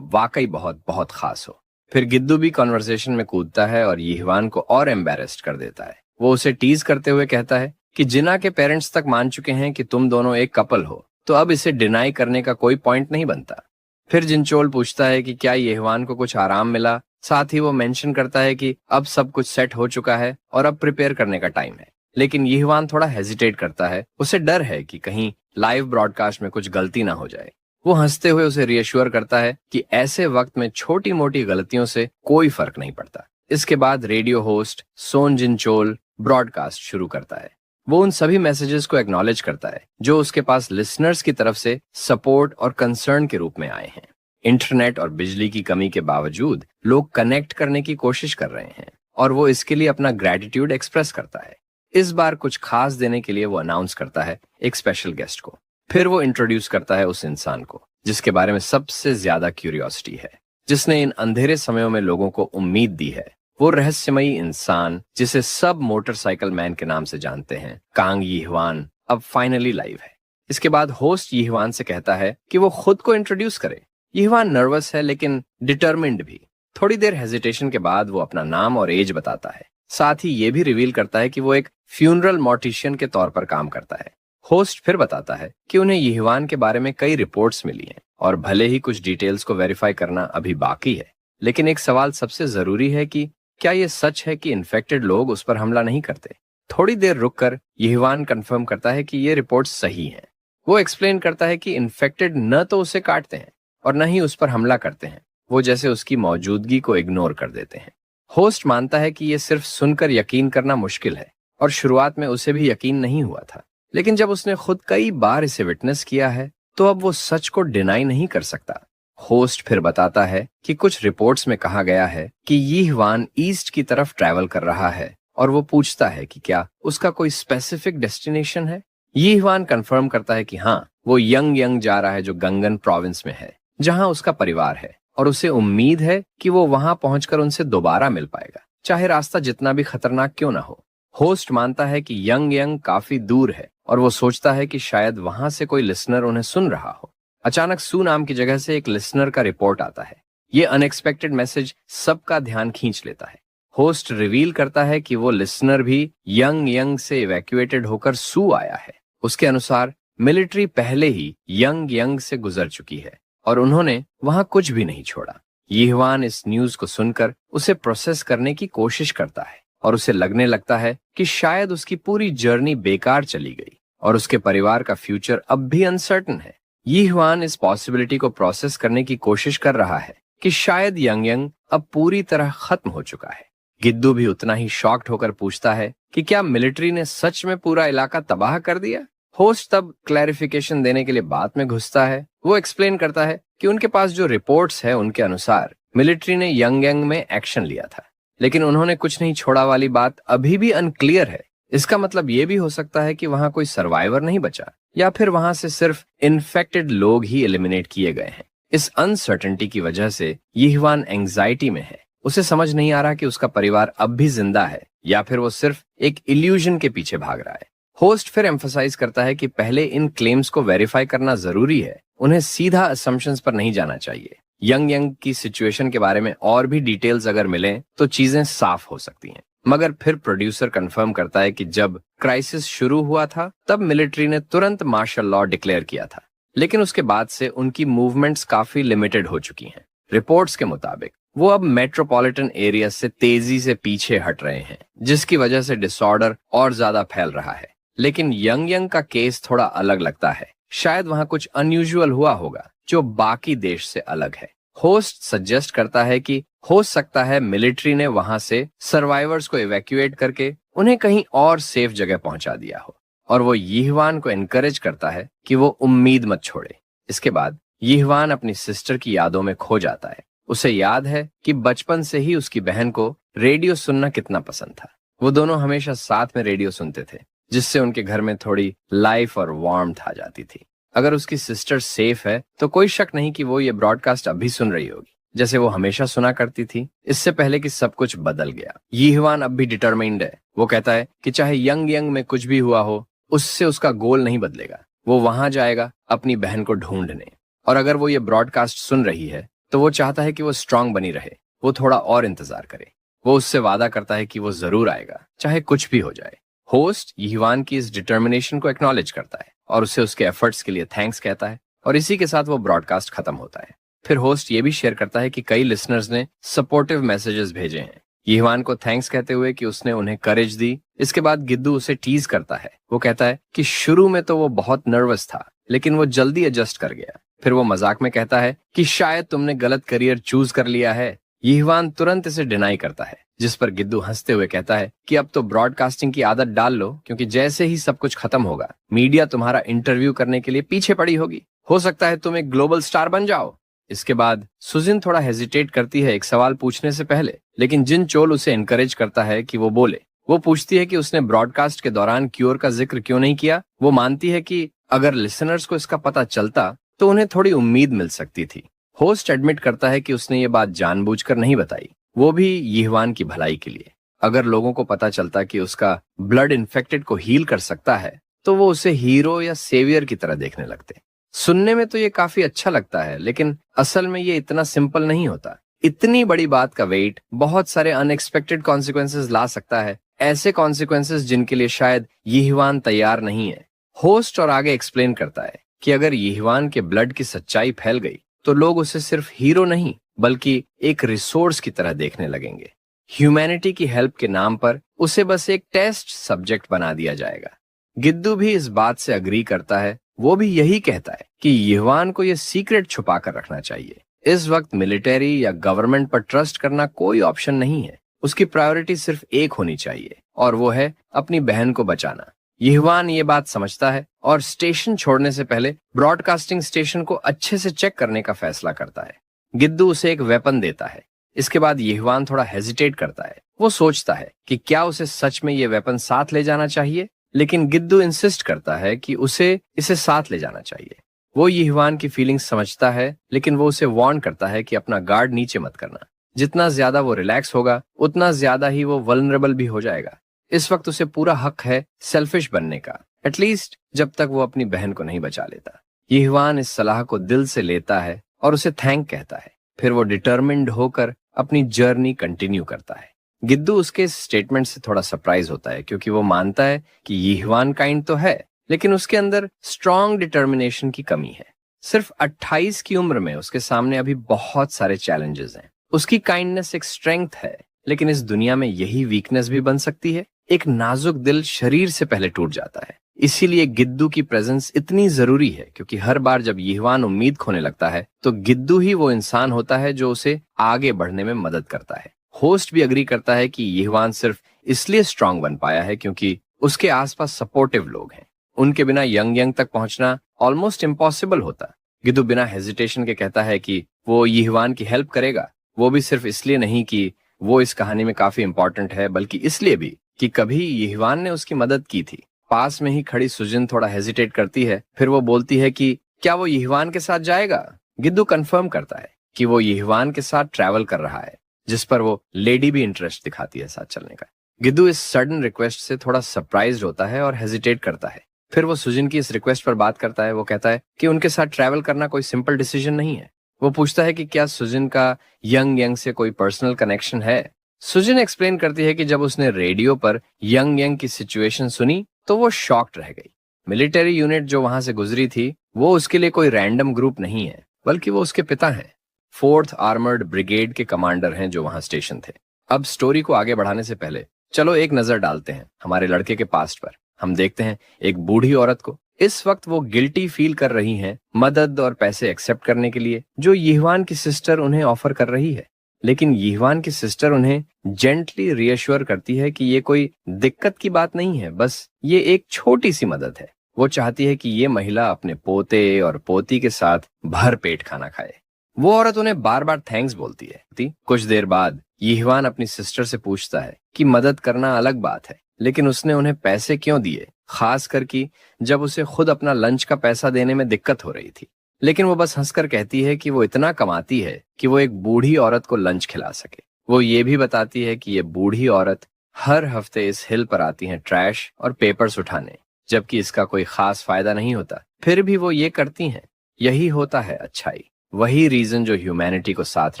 वाकई बहुत बहुत खास हो। फिर गिद्दू भी कॉन्वर्सेशन में कूदता है और यीहवान को और एम्बेरेस्ड कर देता है। वो उसे टीज करते हुए कहता है कि जिना के पेरेंट्स तक मान चुके हैं कि तुम दोनों एक कपल हो, तो अब इसे डिनाई करने का कोई पॉइंट नहीं बनता। फिर जिनचोल पूछता है कि क्या यीहवान को कुछ आराम मिला। साथ ही वो मेंशन करता है कि अब सब कुछ सेट हो चुका है और अब प्रिपेयर करने का टाइम है। लेकिन यीहवान थोड़ा हेजिटेट करता है। उसे डर है कि कहीं लाइव ब्रॉडकास्ट में कुछ गलती ना हो जाए। वो हंसते हुए उसे रिएश्योर करता है कि ऐसे वक्त में छोटी मोटी गलतियों से कोई फर्क नहीं पड़ता। इसके बाद रेडियो होस्ट सोन जिनचोल ब्रॉडकास्ट शुरू करता है। वो उन सभी मैसेजेस को एक्नॉलेज करता है जो उसके पास लिसनर्स की तरफ से सपोर्ट और कंसर्न के रूप में आए हैं। इंटरनेट और बिजली की कमी के बावजूद लोग कनेक्ट करने की कोशिश कर रहे हैं और वो इसके लिए अपना ग्रेटिट्यूड एक्सप्रेस करता है। इस बार कुछ खास देने के लिए वो अनाउंस करता है एक स्पेशल गेस्ट को। फिर वो इंट्रोड्यूस करता है उस इंसान को जिसके बारे में सबसे ज्यादा क्यूरियोसिटी है, जिसने इन अंधेरे समयों में लोगों को उम्मीद दी है। वो रहस्यमयी इंसान जिसे सब मोटरसाइकिल मैन के नाम से जानते हैं, कांग यीहवान, अब फाइनली लाइव है। इसके बाद होस्ट यीहवान से कहता है कि वो खुद को इंट्रोड्यूस करे। यीहवान नर्वस है लेकिन डिटर्मिन्ड भी। थोड़ी देर हेजिटेशन के बाद वो अपना नाम और एज बताता है। साथ ही ये भी रिवील करता है कि वो एक फ्यूनरल मॉर्टिशियन के तौर पर काम करता है। होस्ट फिर बताता है कि उन्हें यीहवान के बारे में कई रिपोर्ट्स मिली हैं और भले ही कुछ डिटेल्स को वेरीफाई करना अभी बाकी है, लेकिन एक सवाल सबसे जरूरी है कि क्या ये सच है कि इन्फेक्टेड लोग उस पर हमला नहीं करते। थोड़ी देर रुककर यीहवान कंफर्म करता है कि ये रिपोर्ट्स सही हैं। वो एक्सप्लेन करता है कि इन्फेक्टेड न तो उसे काटते हैं और न ही उस पर हमला करते हैं, वो जैसे उसकी मौजूदगी को इग्नोर कर देते हैं। होस्ट मानता है कि ये सिर्फ सुनकर यकीन करना मुश्किल है और शुरुआत में उसे भी यकीन नहीं हुआ था, लेकिन जब उसने खुद कई बार इसे विटनेस किया है तो अब वो सच को डिनाई नहीं कर सकता। होस्ट फिर बताता है कि कुछ रिपोर्ट्स में कहा गया है कि यीहवान ईस्ट की तरफ ट्रैवल कर रहा है और वो पूछता है कि क्या उसका कोई स्पेसिफिक डेस्टिनेशन है। यीहवान कंफर्म करता है कि हाँ, वो यंग जा रहा है जो गंगन प्रोविंस में है, जहां उसका परिवार है, और उसे उम्मीद है कि वो वहां पहुंचकर उनसे दोबारा मिल पाएगा, चाहे रास्ता जितना भी खतरनाक क्यों ना हो। होस्ट मानता है कि यंग काफी दूर है और वो सोचता है कि शायद वहां से कोई लिसनर उन्हें सुन रहा हो। अचानक सू नाम की जगह से एक लिसनर का रिपोर्ट आता है। ये अनएक्सपेक्टेड मैसेज सबका ध्यान खींच लेता है। होस्ट रिवील करता है कि वो लिसनर भी यंग से इवैक्यूएटेड होकर सू आया है। उसके अनुसार मिलिट्री पहले ही यंग से गुजर चुकी है और उन्होंने वहां कुछ भी नहीं छोड़ा। यीहवान इस न्यूज को सुनकर उसे प्रोसेस करने की कोशिश करता है और उसे लगने लगता है कि शायद उसकी पूरी जर्नी बेकार चली गई और उसके परिवार का फ्यूचर अब भी अनसर्टन है। यीहवान इस पॉसिबिलिटी को प्रोसेस करने की कोशिश कर रहा है कि शायद यंग अब पूरी तरह खत्म हो चुका है। गिद्दू भी उतना ही शॉक्ड होकर पूछता है कि क्या मिलिट्री ने सच में पूरा इलाका तबाह कर दिया। होस्ट तब क्लैरिफिकेशन देने के लिए बात में घुसता है। वो एक्सप्लेन करता है कि उनके पास जो रिपोर्ट्स है उनके अनुसार मिलिट्री ने यंगयांग में एक्शन लिया था, लेकिन उन्होंने कुछ नहीं छोड़ा वाली बात अभी भी अनक्लियर है। इसका मतलब ये भी हो सकता है कि वहां कोई सर्वाइवर नहीं बचा, या फिर वहां से सिर्फ इन्फेक्टेड लोग ही एलिमिनेट किए गए हैं। इस अनसर्टेनिटी की वजह से यीहवान एंजाइटी में है। उसे समझ नहीं आ रहा कि उसका परिवार अब भी जिंदा है या फिर वो सिर्फ एक इल्यूजन के पीछे भाग रहा है। होस्ट फिर एम्फसाइज करता है कि पहले इन क्लेम्स को वेरीफाई करना जरूरी है। उन्हें सीधा असम्पशंस पर नहीं जाना चाहिए। यंग की सिचुएशन के बारे में और भी डिटेल्स अगर मिलें तो चीजें साफ हो सकती हैं। मगर फिर प्रोड्यूसर कंफर्म करता है कि जब क्राइसिस शुरू हुआ था तब मिलिट्री ने तुरंत मार्शल लॉ डिक्लेयर किया था, लेकिन उसके बाद से उनकी मूवमेंट्स काफी लिमिटेड हो चुकी हैं। रिपोर्ट्स के मुताबिक वो अब मेट्रोपॉलिटन एरिया से तेजी से पीछे हट रहे हैं, जिसकी वजह से डिसऑर्डर और ज्यादा फैल रहा है। लेकिन यंग का केस थोड़ा अलग लगता है। शायद वहां कुछ अनयूजुअल हुआ होगा जो बाकी देश से अलग है। होस्ट सजेस्ट करता है कि हो सकता है मिलिट्री ने वहां से सर्वाइवर्स को इवैक्यूएट करके उन्हें कहीं और सेफ जगह पहुंचा दिया हो, और वो यीहवान को एनकरेज करता है कि वो उम्मीद मत छोड़े। इसके बाद यीहवान अपनी सिस्टर की यादों में खो जाता है। उसे याद है कि बचपन से ही उसकी बहन को रेडियो सुनना कितना पसंद था। वो दोनों हमेशा साथ में रेडियो सुनते थे, जिससे उनके घर में थोड़ी लाइफ और वार्मथ आ जाती थी। अगर उसकी सिस्टर सेफ है तो कोई शक नहीं कि वो ये ब्रॉडकास्ट अभी सुन रही होगी, जैसे वो हमेशा सुना करती थी, इससे पहले कि सब कुछ बदल गया। यीहवान अब भी डिटरमाइंड है। वो कहता है कि चाहे यंग में कुछ भी हुआ हो, उससे उसका गोल नहीं बदलेगा। वो वहां जाएगा अपनी बहन को ढूंढने। और अगर वो ये ब्रॉडकास्ट सुन रही है तो वो चाहता है कि वो स्ट्रांग बनी रहे, वो थोड़ा और इंतजार करे। वो उससे वादा करता है कि वो जरूर आएगा, चाहे कुछ भी हो जाए। होस्ट यीहवान की इस डिटर्मिनेशन को एक्नॉलेज करता है और उसे उसके एफर्ट्स के लिए थैंक्स कहता है, और इसी के साथ वो ब्रॉडकास्ट खत्म होता है। फिर होस्ट ये भी शेयर करता है कि कई लिसनर्स ने सपोर्टिव मैसेजेस भेजे हैं, यीहवान को थैंक्स कहते हुए कि उसने उन्हें करेज दी। इसके बाद गिद्दू उसे टीज करता है। वो कहता है कि शुरू में तो वो बहुत नर्वस था, लेकिन वो जल्दी एडजस्ट कर गया। फिर वो मजाक में कहता है कि शायद तुमने गलत करियर चूज कर लिया है। यीहवान तुरंत इसे डिनाई करता है, जिस पर गिद्दू हंसते हुए कहता है कि अब तो ब्रॉडकास्टिंग की आदत डाल लो, क्योंकि जैसे ही सब कुछ खत्म होगा मीडिया तुम्हारा इंटरव्यू करने के लिए पीछे पड़ी होगी। हो सकता है तुम एक ग्लोबल स्टार बन जाओ। इसके बाद सुजिन थोड़ा हेजिटेट करती है एक सवाल पूछने से पहले, लेकिन जिन चोल उसे एनकरेज करता है कि वो बोले। वो पूछती है कि उसने ब्रॉडकास्ट के दौरान क्योर का जिक्र क्यों नहीं किया। वो मानती है कि अगर लिसनर्स को इसका पता चलता तो उन्हें थोड़ी उम्मीद मिल सकती थी। होस्ट एडमिट करता है कि उसने ये बात जानबूझकर नहीं बताई, वो भी यीहवान की भलाई के लिए। अगर लोगों को पता चलता कि उसका ब्लड इन्फेक्टेड को हील कर सकता है तो वो उसे हीरो या सेवियर की तरह देखने लगते। सुनने में तो ये काफी अच्छा लगता है, लेकिन असल में ये इतना सिंपल नहीं होता। इतनी बड़ी बात का वेट बहुत सारे अनएक्सपेक्टेड कॉन्सिक्वेंसेस ला सकता है, ऐसे कॉन्सिक्वेंसेस जिनके लिए शायद यीहवान तैयार नहीं है। होस्ट और आगे एक्सप्लेन करता है कि अगर यीहवान के ब्लड की सच्चाई फैल गई तो लोग उसे सिर्फ हीरो नहीं बल्कि एक रिसोर्स की तरह देखने लगेंगे। ह्यूमैनिटी की हेल्प के नाम पर उसे बस एक टेस्ट सब्जेक्ट बना दिया जाएगा। गिद्दू भी इस बात से अग्री करता है। वो भी यही कहता है कि यीहवान को यह सीक्रेट छुपा कर रखना चाहिए। इस वक्त मिलिट्री या गवर्नमेंट पर ट्रस्ट करना कोई ऑप्शन नहीं है। उसकी प्रायोरिटी सिर्फ एक होनी चाहिए, और वो है अपनी बहन को बचाना। यीहवान ये बात समझता है और स्टेशन छोड़ने से पहले ब्रॉडकास्टिंग स्टेशन को अच्छे से चेक करने का फैसला करता है। गिद्दू उसे एक वेपन देता है। इसके बाद यीहवान थोड़ा हेजिटेट करता है। वो सोचता है कि क्या उसे सच में ये वेपन साथ ले जाना चाहिए, लेकिन गिद्दू इंसिस्ट करता है कि उसे इसे साथ ले जाना चाहिए। वो यीहवान की फीलिंग्स समझता है, लेकिन वो उसे वार्न करता है कि अपना गार्ड नीचे मत करना। जितना ज्यादा वो रिलैक्स होगा उतना ज्यादा ही वो वल्नरेबल भी हो जाएगा। इस वक्त उसे पूरा हक है सेल्फिश बनने का, एटलीस्ट जब तक वो अपनी बहन को नहीं बचा लेता। यीहवान इस सलाह को दिल से लेता है और उसे थैंक कहता है। फिर वो डिटर्मिन्ड होकर अपनी जर्नी कंटिन्यू करता है। गिद्दू उसके स्टेटमेंट से थोड़ा सरप्राइज होता है, क्योंकि वो मानता है कि यीहवान काइंड तो है, लेकिन उसके अंदर स्ट्रॉन्ग डिटर्मिनेशन की कमी है। सिर्फ 28 की उम्र में उसके सामने अभी बहुत सारे चैलेंजेस हैं। उसकी काइंडनेस एक स्ट्रेंथ है, लेकिन इस दुनिया में यही वीकनेस भी बन सकती है। एक नाजुक दिल शरीर से पहले टूट जाता है। इसीलिए गिद्दू की प्रेजेंस इतनी जरूरी है, क्योंकि हर बार जब यीहवान उम्मीद खोने लगता है तो गिद्दू ही वो इंसान होता है जो उसे आगे बढ़ने में मदद करता है। होस्ट भी अग्री करता है कि यीहवान सिर्फ इसलिए स्ट्रांग बन पाया है क्योंकि उसके आसपास सपोर्टिव लोग हैं। उनके बिना यंग यंग तक पहुंचना ऑलमोस्ट इम्पॉसिबल होता। गिदू बिना हेजिटेशन के कहता है कि वो यीहवान की हेल्प करेगा, वो भी सिर्फ इसलिए नहीं कि वो इस कहानी में काफी इंपॉर्टेंट है, बल्कि इसलिए भी कि कभी यीहवान ने उसकी मदद की थी। पास में ही खड़ी सुजिन थोड़ा हेजिटेट करती है, फिर वो बोलती है कि क्या वो यीहवान के साथ जाएगा। गिद्दू कंफर्म करता है कि वो यीहवान के साथ ट्रैवल कर रहा है, जिस पर वो लेडी भी इंटरेस्ट दिखाती है साथ चलने का। गिद्दू इस सडन रिक्वेस्ट से थोड़ा सरप्राइज्ड होता है और हेजिटेट करता है। फिर वो सुजिन की इस रिक्वेस्ट पर बात करता है। वो कहता है कि उनके साथ ट्रैवल करना कोई सिंपल डिसीजन नहीं है। वो पूछता है कि क्या सुजिन का यंग यंग से कोई पर्सनल कनेक्शन है। सुजिन एक्सप्लेन करती है कि जब उसने रेडियो पर यंग यंग की सिचुएशन सुनी तो वो शॉक्ड रह गई। मिलिट्री यूनिट जो वहां से गुजरी थी वो उसके लिए कोई रैंडम ग्रुप नहीं है, बल्कि वो उसके पिता हैं। 4th आर्मर्ड ब्रिगेड के कमांडर हैं जो वहां स्टेशन थे। अब स्टोरी को आगे बढ़ाने से पहले चलो एक नजर डालते हैं हमारे लड़के के पास्ट पर। हम देखते हैं एक बूढ़ी औरत को। इस वक्त वो गिल्टी फील कर रही हैं मदद और पैसे एक्सेप्ट करने के लिए जो यीहवान की सिस्टर उन्हें ऑफर कर रही है। लेकिन यीहवान की सिस्टर उन्हें जेंटली रिएश्योर करती है कि ये कोई दिक्कत की बात नहीं है, बस ये एक छोटी सी मदद है। वो चाहती है कि ये महिला अपने पोते और पोती के साथ भर पेट खाना खाए। वो औरत उन्हें बार बार थैंक्स बोलती है। कुछ देर बाद यीहवान अपनी सिस्टर से पूछता है कि मदद करना अलग बात है, लेकिन उसने उन्हें पैसे क्यों दिए, खास करके जब उसे खुद अपना लंच का पैसा देने में दिक्कत हो रही थी। लेकिन वो बस हंसकर कहती है कि वो इतना कमाती है कि वो एक बूढ़ी औरत को लंच खिला सके। वो ये भी बताती है कि ये बूढ़ी औरत हर हफ्ते इस हिल पर आती है ट्रैश और पेपर्स उठाने, जबकि इसका कोई खास फायदा नहीं होता, फिर भी वो ये करती हैं। यही होता है अच्छाई, वही रीजन जो ह्यूमैनिटी को साथ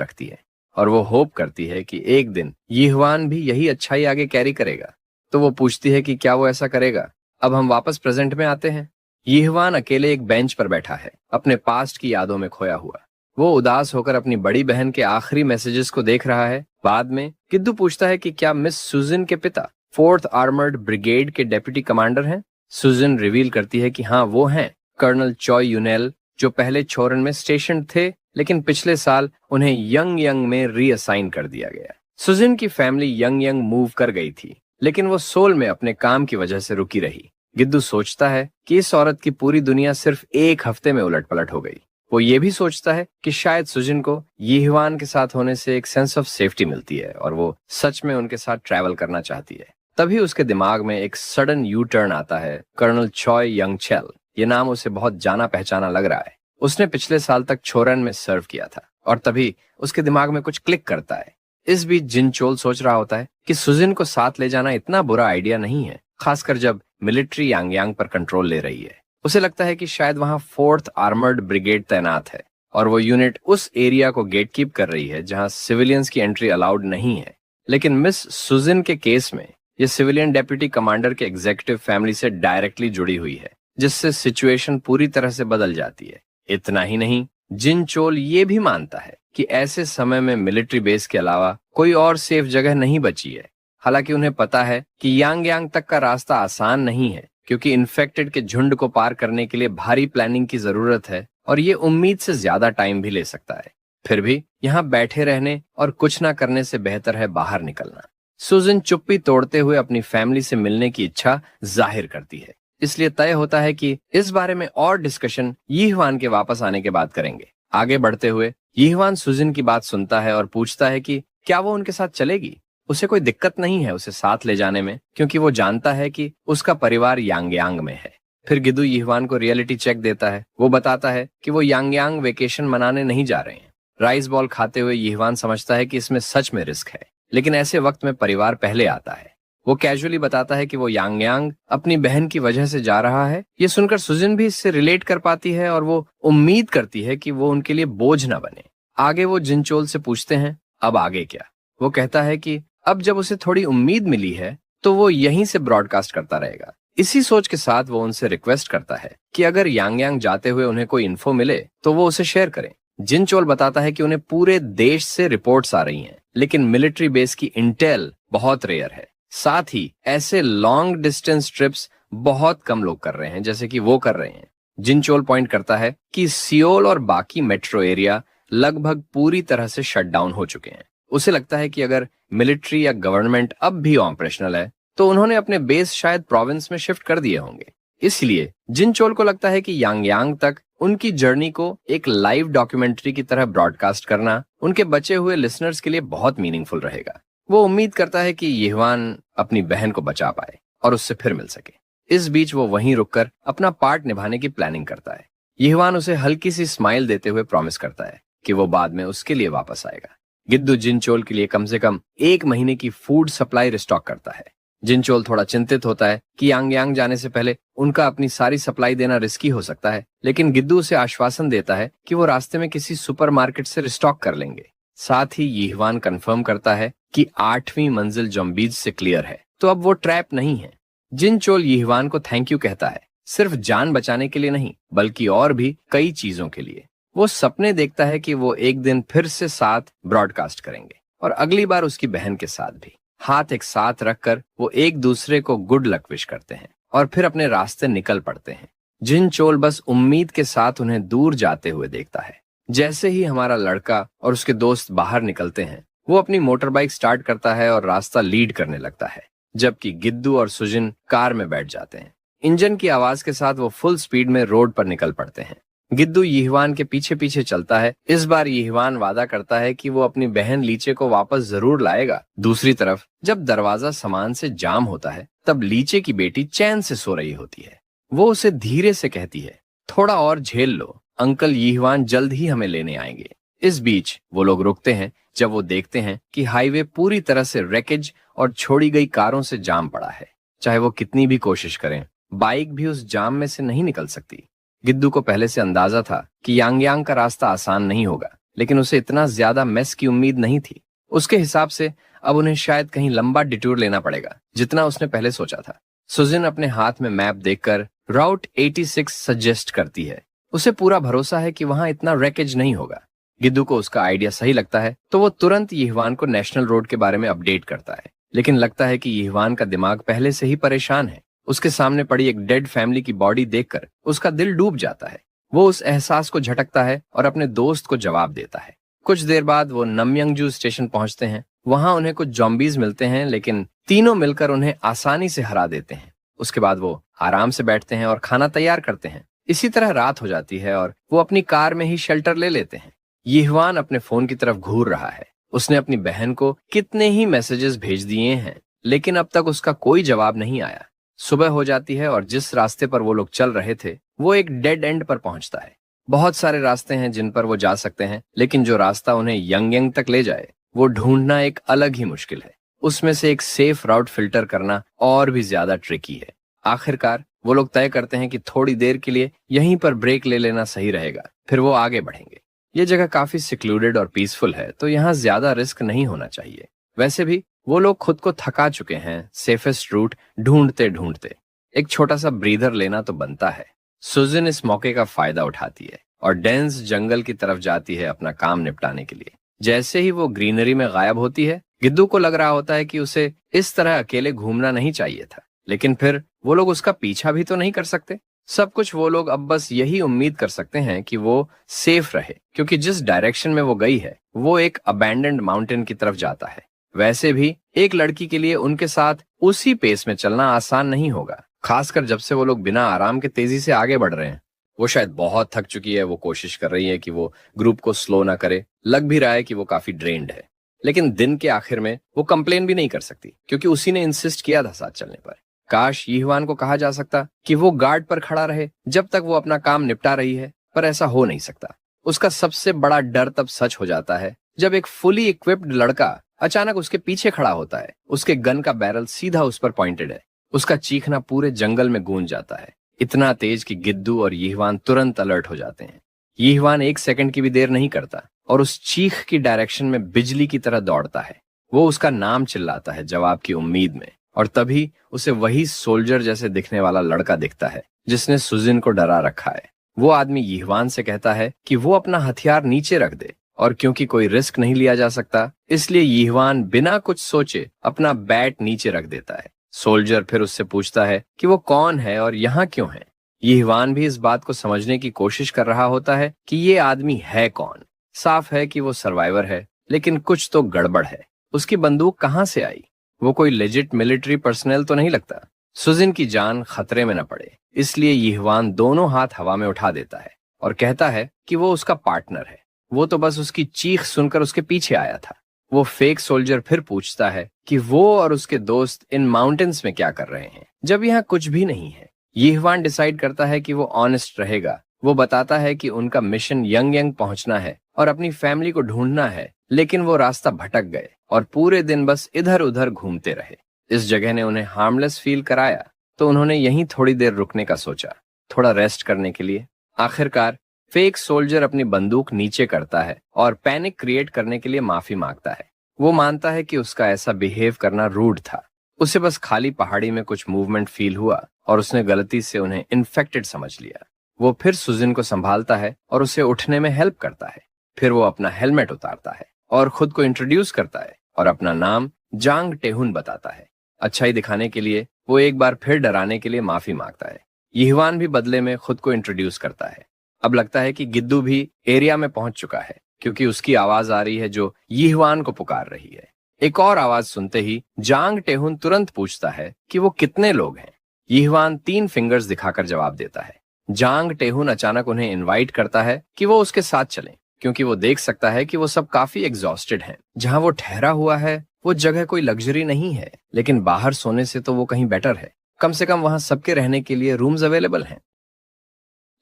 रखती है। और वो होप करती है कि एक दिन यीहवान भी यही अच्छाई आगे कैरी करेगा। तो वो पूछती है कि क्या वो ऐसा करेगा। अब हम वापस प्रेजेंट में आते हैं। यीहवान अकेले एक बेंच पर बैठा है, अपने पास्ट की यादों में खोया हुआ। वो उदास होकर अपनी बड़ी बहन के आखिरी मैसेजेस को देख रहा है। बाद में गिद्दू पूछता है कि क्या मिस सुजिन के पिता 4th आर्मर्ड ब्रिगेड के डेप्यूटी कमांडर हैं। सुजिन रिवील करती है कि हाँ, वो हैं कर्नल चॉय यूनेल, जो पहले छोरन में स्टेशन थे, लेकिन पिछले साल उन्हें यंग यंग में रीअसाइन कर दिया गया। सुजिन की फैमिली यंग यंग मूव कर गई थी, लेकिन वो सोल में अपने काम की वजह से रुकी रही। गिद्दू सोचता है कि इस औरत की पूरी दुनिया सिर्फ एक हफ्ते में उलट पलट हो गई। वो ये भी सोचता है कि शायद सुजिन को यीहवान के साथ होने से एक सेंस ऑफ सेफ्टी मिलती है और वो सच में उनके साथ ट्रैवल करना चाहती है। तभी उसके दिमाग में एक सडन यू टर्न आता है। कर्नल चॉय यंगचेल, ये नाम उसे बहुत जाना पहचाना लग रहा है। उसने पिछले साल तक छोरन में सर्व किया था। और तभी उसके दिमाग में कुछ क्लिक करता है। इस बीच जिनचोल सोच रहा होता है कि सुजिन को साथ ले जाना इतना बुरा आइडिया नहीं है, खासकर जब मिलिट्री यांगयांग पर कंट्रोल ले रही है। उसे लगता है कि शायद वहां 4th आर्मर्ड ब्रिगेड तैनात है और वो यूनिट उस एरिया को गेट कीप कर रही है जहां सिविलियंस की एंट्री अलाउड नहीं है। लेकिन मिस सुजिन के केस में ये सिविलियन डेप्यूटी कमांडर के एग्जीक्यूटिव फैमिली से डायरेक्टली जुड़ी हुई है, जिससे सिचुएशन पूरी तरह से बदल जाती है। इतना ही नहीं, जिनचोल ये भी मानता है कि ऐसे समय में मिलिट्री बेस के अलावा कोई और सेफ जगह नहीं बची है। हालांकि उन्हें पता है कि यांगयांग तक का रास्ता आसान नहीं है, क्योंकि इन्फेक्टेड के झुंड को पार करने के लिए भारी प्लानिंग की जरूरत है और ये उम्मीद से ज्यादा टाइम भी ले सकता है। फिर भी यहाँ बैठे रहने और कुछ ना करने से बेहतर है बाहर निकलना। सुजिन चुप्पी तोड़ते हुए अपनी फैमिली से मिलने की इच्छा जाहिर करती है। इसलिए तय होता है कि इस बारे में और डिस्कशन यीहवान के वापस आने के बाद करेंगे। आगे बढ़ते हुए यीहवान सुजिन की बात सुनता है और पूछता है कि क्या वो उनके साथ चलेगी। उसे कोई दिक्कत नहीं है उसे साथ ले जाने में, क्योंकि वो जानता है कि उसका परिवार यांगयांग में है। फिर गिद्दू यीहवान को रियलिटी चेक देता है। वो बताता है कि वो यांगयांग वेकेशन मनाने नहीं जा रहे हैं। राइस बॉल खाते हुए यीहवान समझता है कि इसमें सच में रिस्क है, लेकिन ऐसे वक्त में परिवार पहले आता है। वो कैजुअली बताता है कि वो यांगयांग अपनी बहन की वजह से जा रहा है। ये सुनकर सुजिन भी इससे रिलेट कर पाती है और वो उम्मीद करती है कि वो उनके लिए बोझ न बने। आगे वो जिनचोल से पूछते हैं अब आगे क्या। वो कहता है कि अब जब उसे थोड़ी उम्मीद मिली है तो वो यहीं से ब्रॉडकास्ट करता रहेगा। इसी सोच के साथ वो उनसे रिक्वेस्ट करता है कि अगर यांगयांग जाते हुए उन्हें कोई इन्फो मिले तो वो उसे शेयर करें। जिनचोल बताता है कि उन्हें पूरे देश से रिपोर्ट्स आ रही हैं, लेकिन मिलिट्री बेस की इंटेल बहुत रेयर है। साथ ही ऐसे लॉन्ग डिस्टेंस ट्रिप्स बहुत कम लोग कर रहे हैं, जैसे कि वो कर रहे हैं। जिनचोल पॉइंट करता है कि सियोल और बाकी मेट्रो एरिया लगभग पूरी तरह से शट डाउन हो चुके हैं। उसे लगता है कि अगर मिलिट्री या गवर्नमेंट अब भी ऑपरेशनल है तो उन्होंने अपने बेस शायद प्रोविंस में शिफ्ट कर दिए होंगे। इसलिए जिनचोल को लगता है कि यांगयांग तक उनकी जर्नी को एक लाइव डॉक्यूमेंट्री की तरह ब्रॉडकास्ट करना उनके बचे हुए लिसनर्स के लिए बहुत मीनिंगफुल रहेगा। वो उम्मीद करता है कि यीहुआन अपनी बहन को बचा पाए और उससे फिर मिल सके। इस बीच वो वहीं रुककर अपना पार्ट निभाने की प्लानिंग करता है। यीहुआन उसे हल्की सी स्माइल देते हुए प्रॉमिस करता है कि वो बाद में उसके लिए वापस आएगा। गिद्दू जिनचोल के लिए कम से कम 1 महीने की फूड सप्लाई रिस्टॉक करता है। जिनचोल थोड़ा चिंतित होता है कि यांगयांग जाने से पहले उनका अपनी सारी सप्लाई देना रिस्की हो सकता है, लेकिन गिद्दू उसे आश्वासन देता है कि वो रास्ते में किसी सुपरमार्केट से रिस्टॉक कर लेंगे। साथ ही यीहुआन कंफर्म करता है कि 8वीं मंजिल जॉम्बीज से क्लियर है, तो अब वो ट्रैप नहीं है। जिनचोल यीहुआन को थैंक यू कहता है, सिर्फ जान बचाने के लिए नहीं बल्कि और भी कई चीजों के लिए। वो सपने देखता है कि वो एक दिन फिर से साथ ब्रॉडकास्ट करेंगे और अगली बार उसकी बहन के साथ भी। हाथ एक साथ रखकर वो एक दूसरे को गुड लक विश करते हैं और फिर अपने रास्ते निकल पड़ते हैं। जिनचोल बस उम्मीद के साथ उन्हें दूर जाते हुए देखता है। जैसे ही हमारा लड़का और उसके दोस्त बाहर निकलते हैं, वो अपनी मोटर बाइक स्टार्ट करता है और रास्ता लीड करने लगता है, जबकि गिद्दू और सुजिन कार में बैठ जाते हैं। इंजन की आवाज के साथ वो फुल स्पीड में रोड पर निकल पड़ते हैं। गिद्दू यीहुआन के पीछे पीछे चलता है। इस बार यीहुआन वादा करता है कि वो अपनी बहन लीचे को वापस जरूर लाएगा। दूसरी तरफ जब दरवाजा सामान से जाम होता है, तब लीचे की बेटी चैन से सो रही होती है। वो उसे धीरे से कहती है, थोड़ा और झेल लो, अंकल यीहुआन जल्द ही हमें लेने आएंगे। इस बीच वो लोग रुकते हैं जब वो देखते हैं कि हाईवे पूरी तरह से रेकेज और छोड़ी गई कारों से जाम पड़ा है। चाहे वो कितनी भी कोशिश करें, बाइक भी उस जाम में से नहीं निकल सकती। गिद्दू को पहले से अंदाजा था कि यांगयांग का रास्ता आसान नहीं होगा, लेकिन उसे इतना ज्यादा मेस की उम्मीद नहीं थी। उसके हिसाब से अब उन्हें शायद कहीं लंबा डिटूर लेना पड़ेगा, जितना उसने पहले सोचा था। सुजिन अपने हाथ में मैप देखकर राउट 86 सजेस्ट करती है। उसे पूरा भरोसा है कि वहां इतना रेकेज नहीं होगा। गिद्दू को उसका आइडिया सही लगता है तो वो तुरंत यीहुआन को नेशनल रोड के बारे में अपडेट करता है, लेकिन लगता है कि यीहुआन का दिमाग पहले से ही परेशान है। उसके सामने पड़ी एक डेड फैमिली की बॉडी देखकर उसका दिल डूब जाता है। वो उस एहसास को झटकता है और अपने दोस्त को जवाब देता है। कुछ देर बाद वो नमयंगजू स्टेशन पहुंचते हैं। वहां उन्हें कुछ जॉम्बीज मिलते हैं, लेकिन तीनों मिलकर उन्हें आसानी से हरा देते हैं। उसके बाद वो आराम से बैठते हैं और खाना तैयार करते हैं। इसी तरह रात हो जाती है और वो अपनी कार में ही शेल्टर ले लेते हैं। यीहुआन अपने फोन की तरफ घूर रहा है। उसने अपनी बहन को कितने ही मैसेजेस भेज दिए हैं, लेकिन अब तक उसका कोई जवाब नहीं आया। सुबह हो जाती है और जिस रास्ते पर वो लोग चल रहे थे वो एक डेड एंड पर पहुंचता है। बहुत सारे रास्ते हैं जिन पर वो जा सकते हैं, लेकिन जो रास्ता उन्हें यांगयांग तक ले जाए वो ढूंढना एक अलग ही मुश्किल है। उसमें से एक सेफ राउट फिल्टर करना और भी ज्यादा ट्रिकी है। आखिरकार वो लोग तय करते हैं कि थोड़ी देर के लिए यहीं पर ब्रेक ले लेना सही रहेगा, फिर वो आगे बढ़ेंगे। ये जगह काफी सिक्लूडेड और पीसफुल है, तो यहाँ ज्यादा रिस्क नहीं होना चाहिए। वैसे भी वो लोग खुद को थका चुके हैं। सेफेस्ट रूट ढूंढते ढूंढते एक छोटा सा ब्रीदर लेना तो बनता है। सुजिन इस मौके का फायदा उठाती है और डेंस जंगल की तरफ जाती है अपना काम निपटाने के लिए। जैसे ही वो ग्रीनरी में गायब होती है, गिद्दू को लग रहा होता है कि उसे इस तरह अकेले घूमना नहीं चाहिए था, लेकिन फिर वो लोग उसका पीछा भी तो नहीं कर सकते। सब कुछ वो लोग अब बस यही उम्मीद कर सकते हैं कि वो सेफ रहे, क्योंकि जिस डायरेक्शन में वो गई है वो एक अबैंडन्ड माउंटेन की तरफ जाता है। वैसे भी एक लड़की के लिए उनके साथ उसी पेस में चलना आसान नहीं होगा, खासकर जब से वो लोग बिना आराम के तेजी से आगे बढ़ रहे हैं। वो शायद बहुत थक चुकी है। वो कोशिश कर रही है कि वो ग्रुप को स्लो ना करे। लग भी रहा है कि वो काफी ड्रेन्ड है, लेकिन दिन के आखिर में वो कंप्लेन भी नहीं कर सकती, क्योंकि उसी ने इंसिस्ट किया था साथ चलने पर। काश यीहुआन को कहा जा सकता कि वो गार्ड पर खड़ा रहे जब तक वो अपना काम निपटा रही है, पर ऐसा हो नहीं सकता। उसका सबसे बड़ा डर तब सच हो जाता है जब एक फुली इक्विप्ड लड़का अचानक उसके पीछे खड़ा होता है। उसके गन का बैरल सीधा उस पर पॉइंटेड है। उसका चीखना पूरे जंगल में गूंज जाता है, इतना तेज कि गिद्दू और यीहुआन तुरंत अलर्ट हो जाते हैं। यीहुआन 1 सेकंड की भी देर नहीं करता और उस चीख की डायरेक्शन में बिजली की तरह दौड़ता है। वो उसका नाम चिल्लाता है जवाब की उम्मीद में, और तभी उसे वही सोल्जर जैसे दिखने वाला लड़का दिखता है जिसने सुजिन को डरा रखा है। वो आदमी यीहुआन से कहता है कि वो अपना हथियार नीचे रख दे, और क्योंकि कोई रिस्क नहीं लिया जा सकता, इसलिए यीहुआन बिना कुछ सोचे अपना बैट नीचे रख देता है। सोल्जर फिर उससे पूछता है कि वो कौन है और यहाँ क्यों है। यीहुआन भी इस बात को समझने की कोशिश कर रहा होता है कि ये आदमी है कौन। साफ है कि वो सर्वाइवर है, लेकिन कुछ तो गड़बड़ है। उसकी बंदूक कहाँ से आई? वो कोई लेजिट मिलिट्री पर्सनल तो नहीं लगता। सुजिन की जान खतरे में न पड़े, इसलिए यिह्वान दोनों हाथ हवा में उठा देता है और कहता है कि वो उसका पार्टनर है। वो तो बस उसकी चीख सुनकर उसके पीछे आया था। वो फेक सोल्जर फिर पूछता है कि वो और उसके दोस्त इन माउंटेन्स में क्या कर रहे हैं जब यहाँ कुछ भी नहीं है। यिह्वान डिसाइड करता है कि वो ऑनेस्ट रहेगा। वो बताता है कि उनका मिशन यंग यंग पहुंचना है और अपनी फैमिली को ढूंढना है, लेकिन वो रास्ता भटक गए और पूरे दिन बस इधर उधर घूमते रहे। इस जगह ने उन्हें हार्मलेस फील कराया, तो उन्होंने यहीं थोड़ी देर रुकने का सोचा, थोड़ा रेस्ट करने के लिए। आखिरकार फेक सोल्जर अपनी बंदूक नीचे करता है और पैनिक क्रिएट करने के लिए माफी मांगता है। वो मानता है कि उसका ऐसा बिहेव करना रूड था। उसे बस खाली पहाड़ी में कुछ मूवमेंट फील हुआ और उसने गलती से उन्हें इन्फेक्टेड समझ लिया। वो फिर सुजिन को संभालता है और उसे उठने में हेल्प करता है। फिर वो अपना हेलमेट उतारता है और खुद को इंट्रोड्यूस करता है और अपना नाम जांग टेहुन बताता है। अच्छाई दिखाने के लिए वो एक बार फिर डराने के लिए माफी मांगता है। यिह्वान भी बदले में खुद को इंट्रोड्यूस करता है। अब लगता है कि गिद्दू भी एरिया में पहुंच चुका है, क्योंकि उसकी आवाज आ रही है जो यिह्वान को पुकार रही है। एक और आवाज सुनते ही जांग टेहुन तुरंत पूछता है कि वो कितने लोग हैं। यिह्वान 3 फिंगर्स दिखाकर जवाब देता है। जांग टेहुन अचानक उन्हें इनवाइट करता है कि वो उसके साथ चलें, क्योंकि वो देख सकता है कि वो सब काफी एग्जॉस्टेड हैं। जहां वो ठहरा हुआ है वो जगह कोई लग्जरी नहीं है, लेकिन बाहर सोने से तो वो कहीं बेटर है। कम से कम वहां सबके रहने के लिए रूम्स अवेलेबल हैं।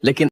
लेकिन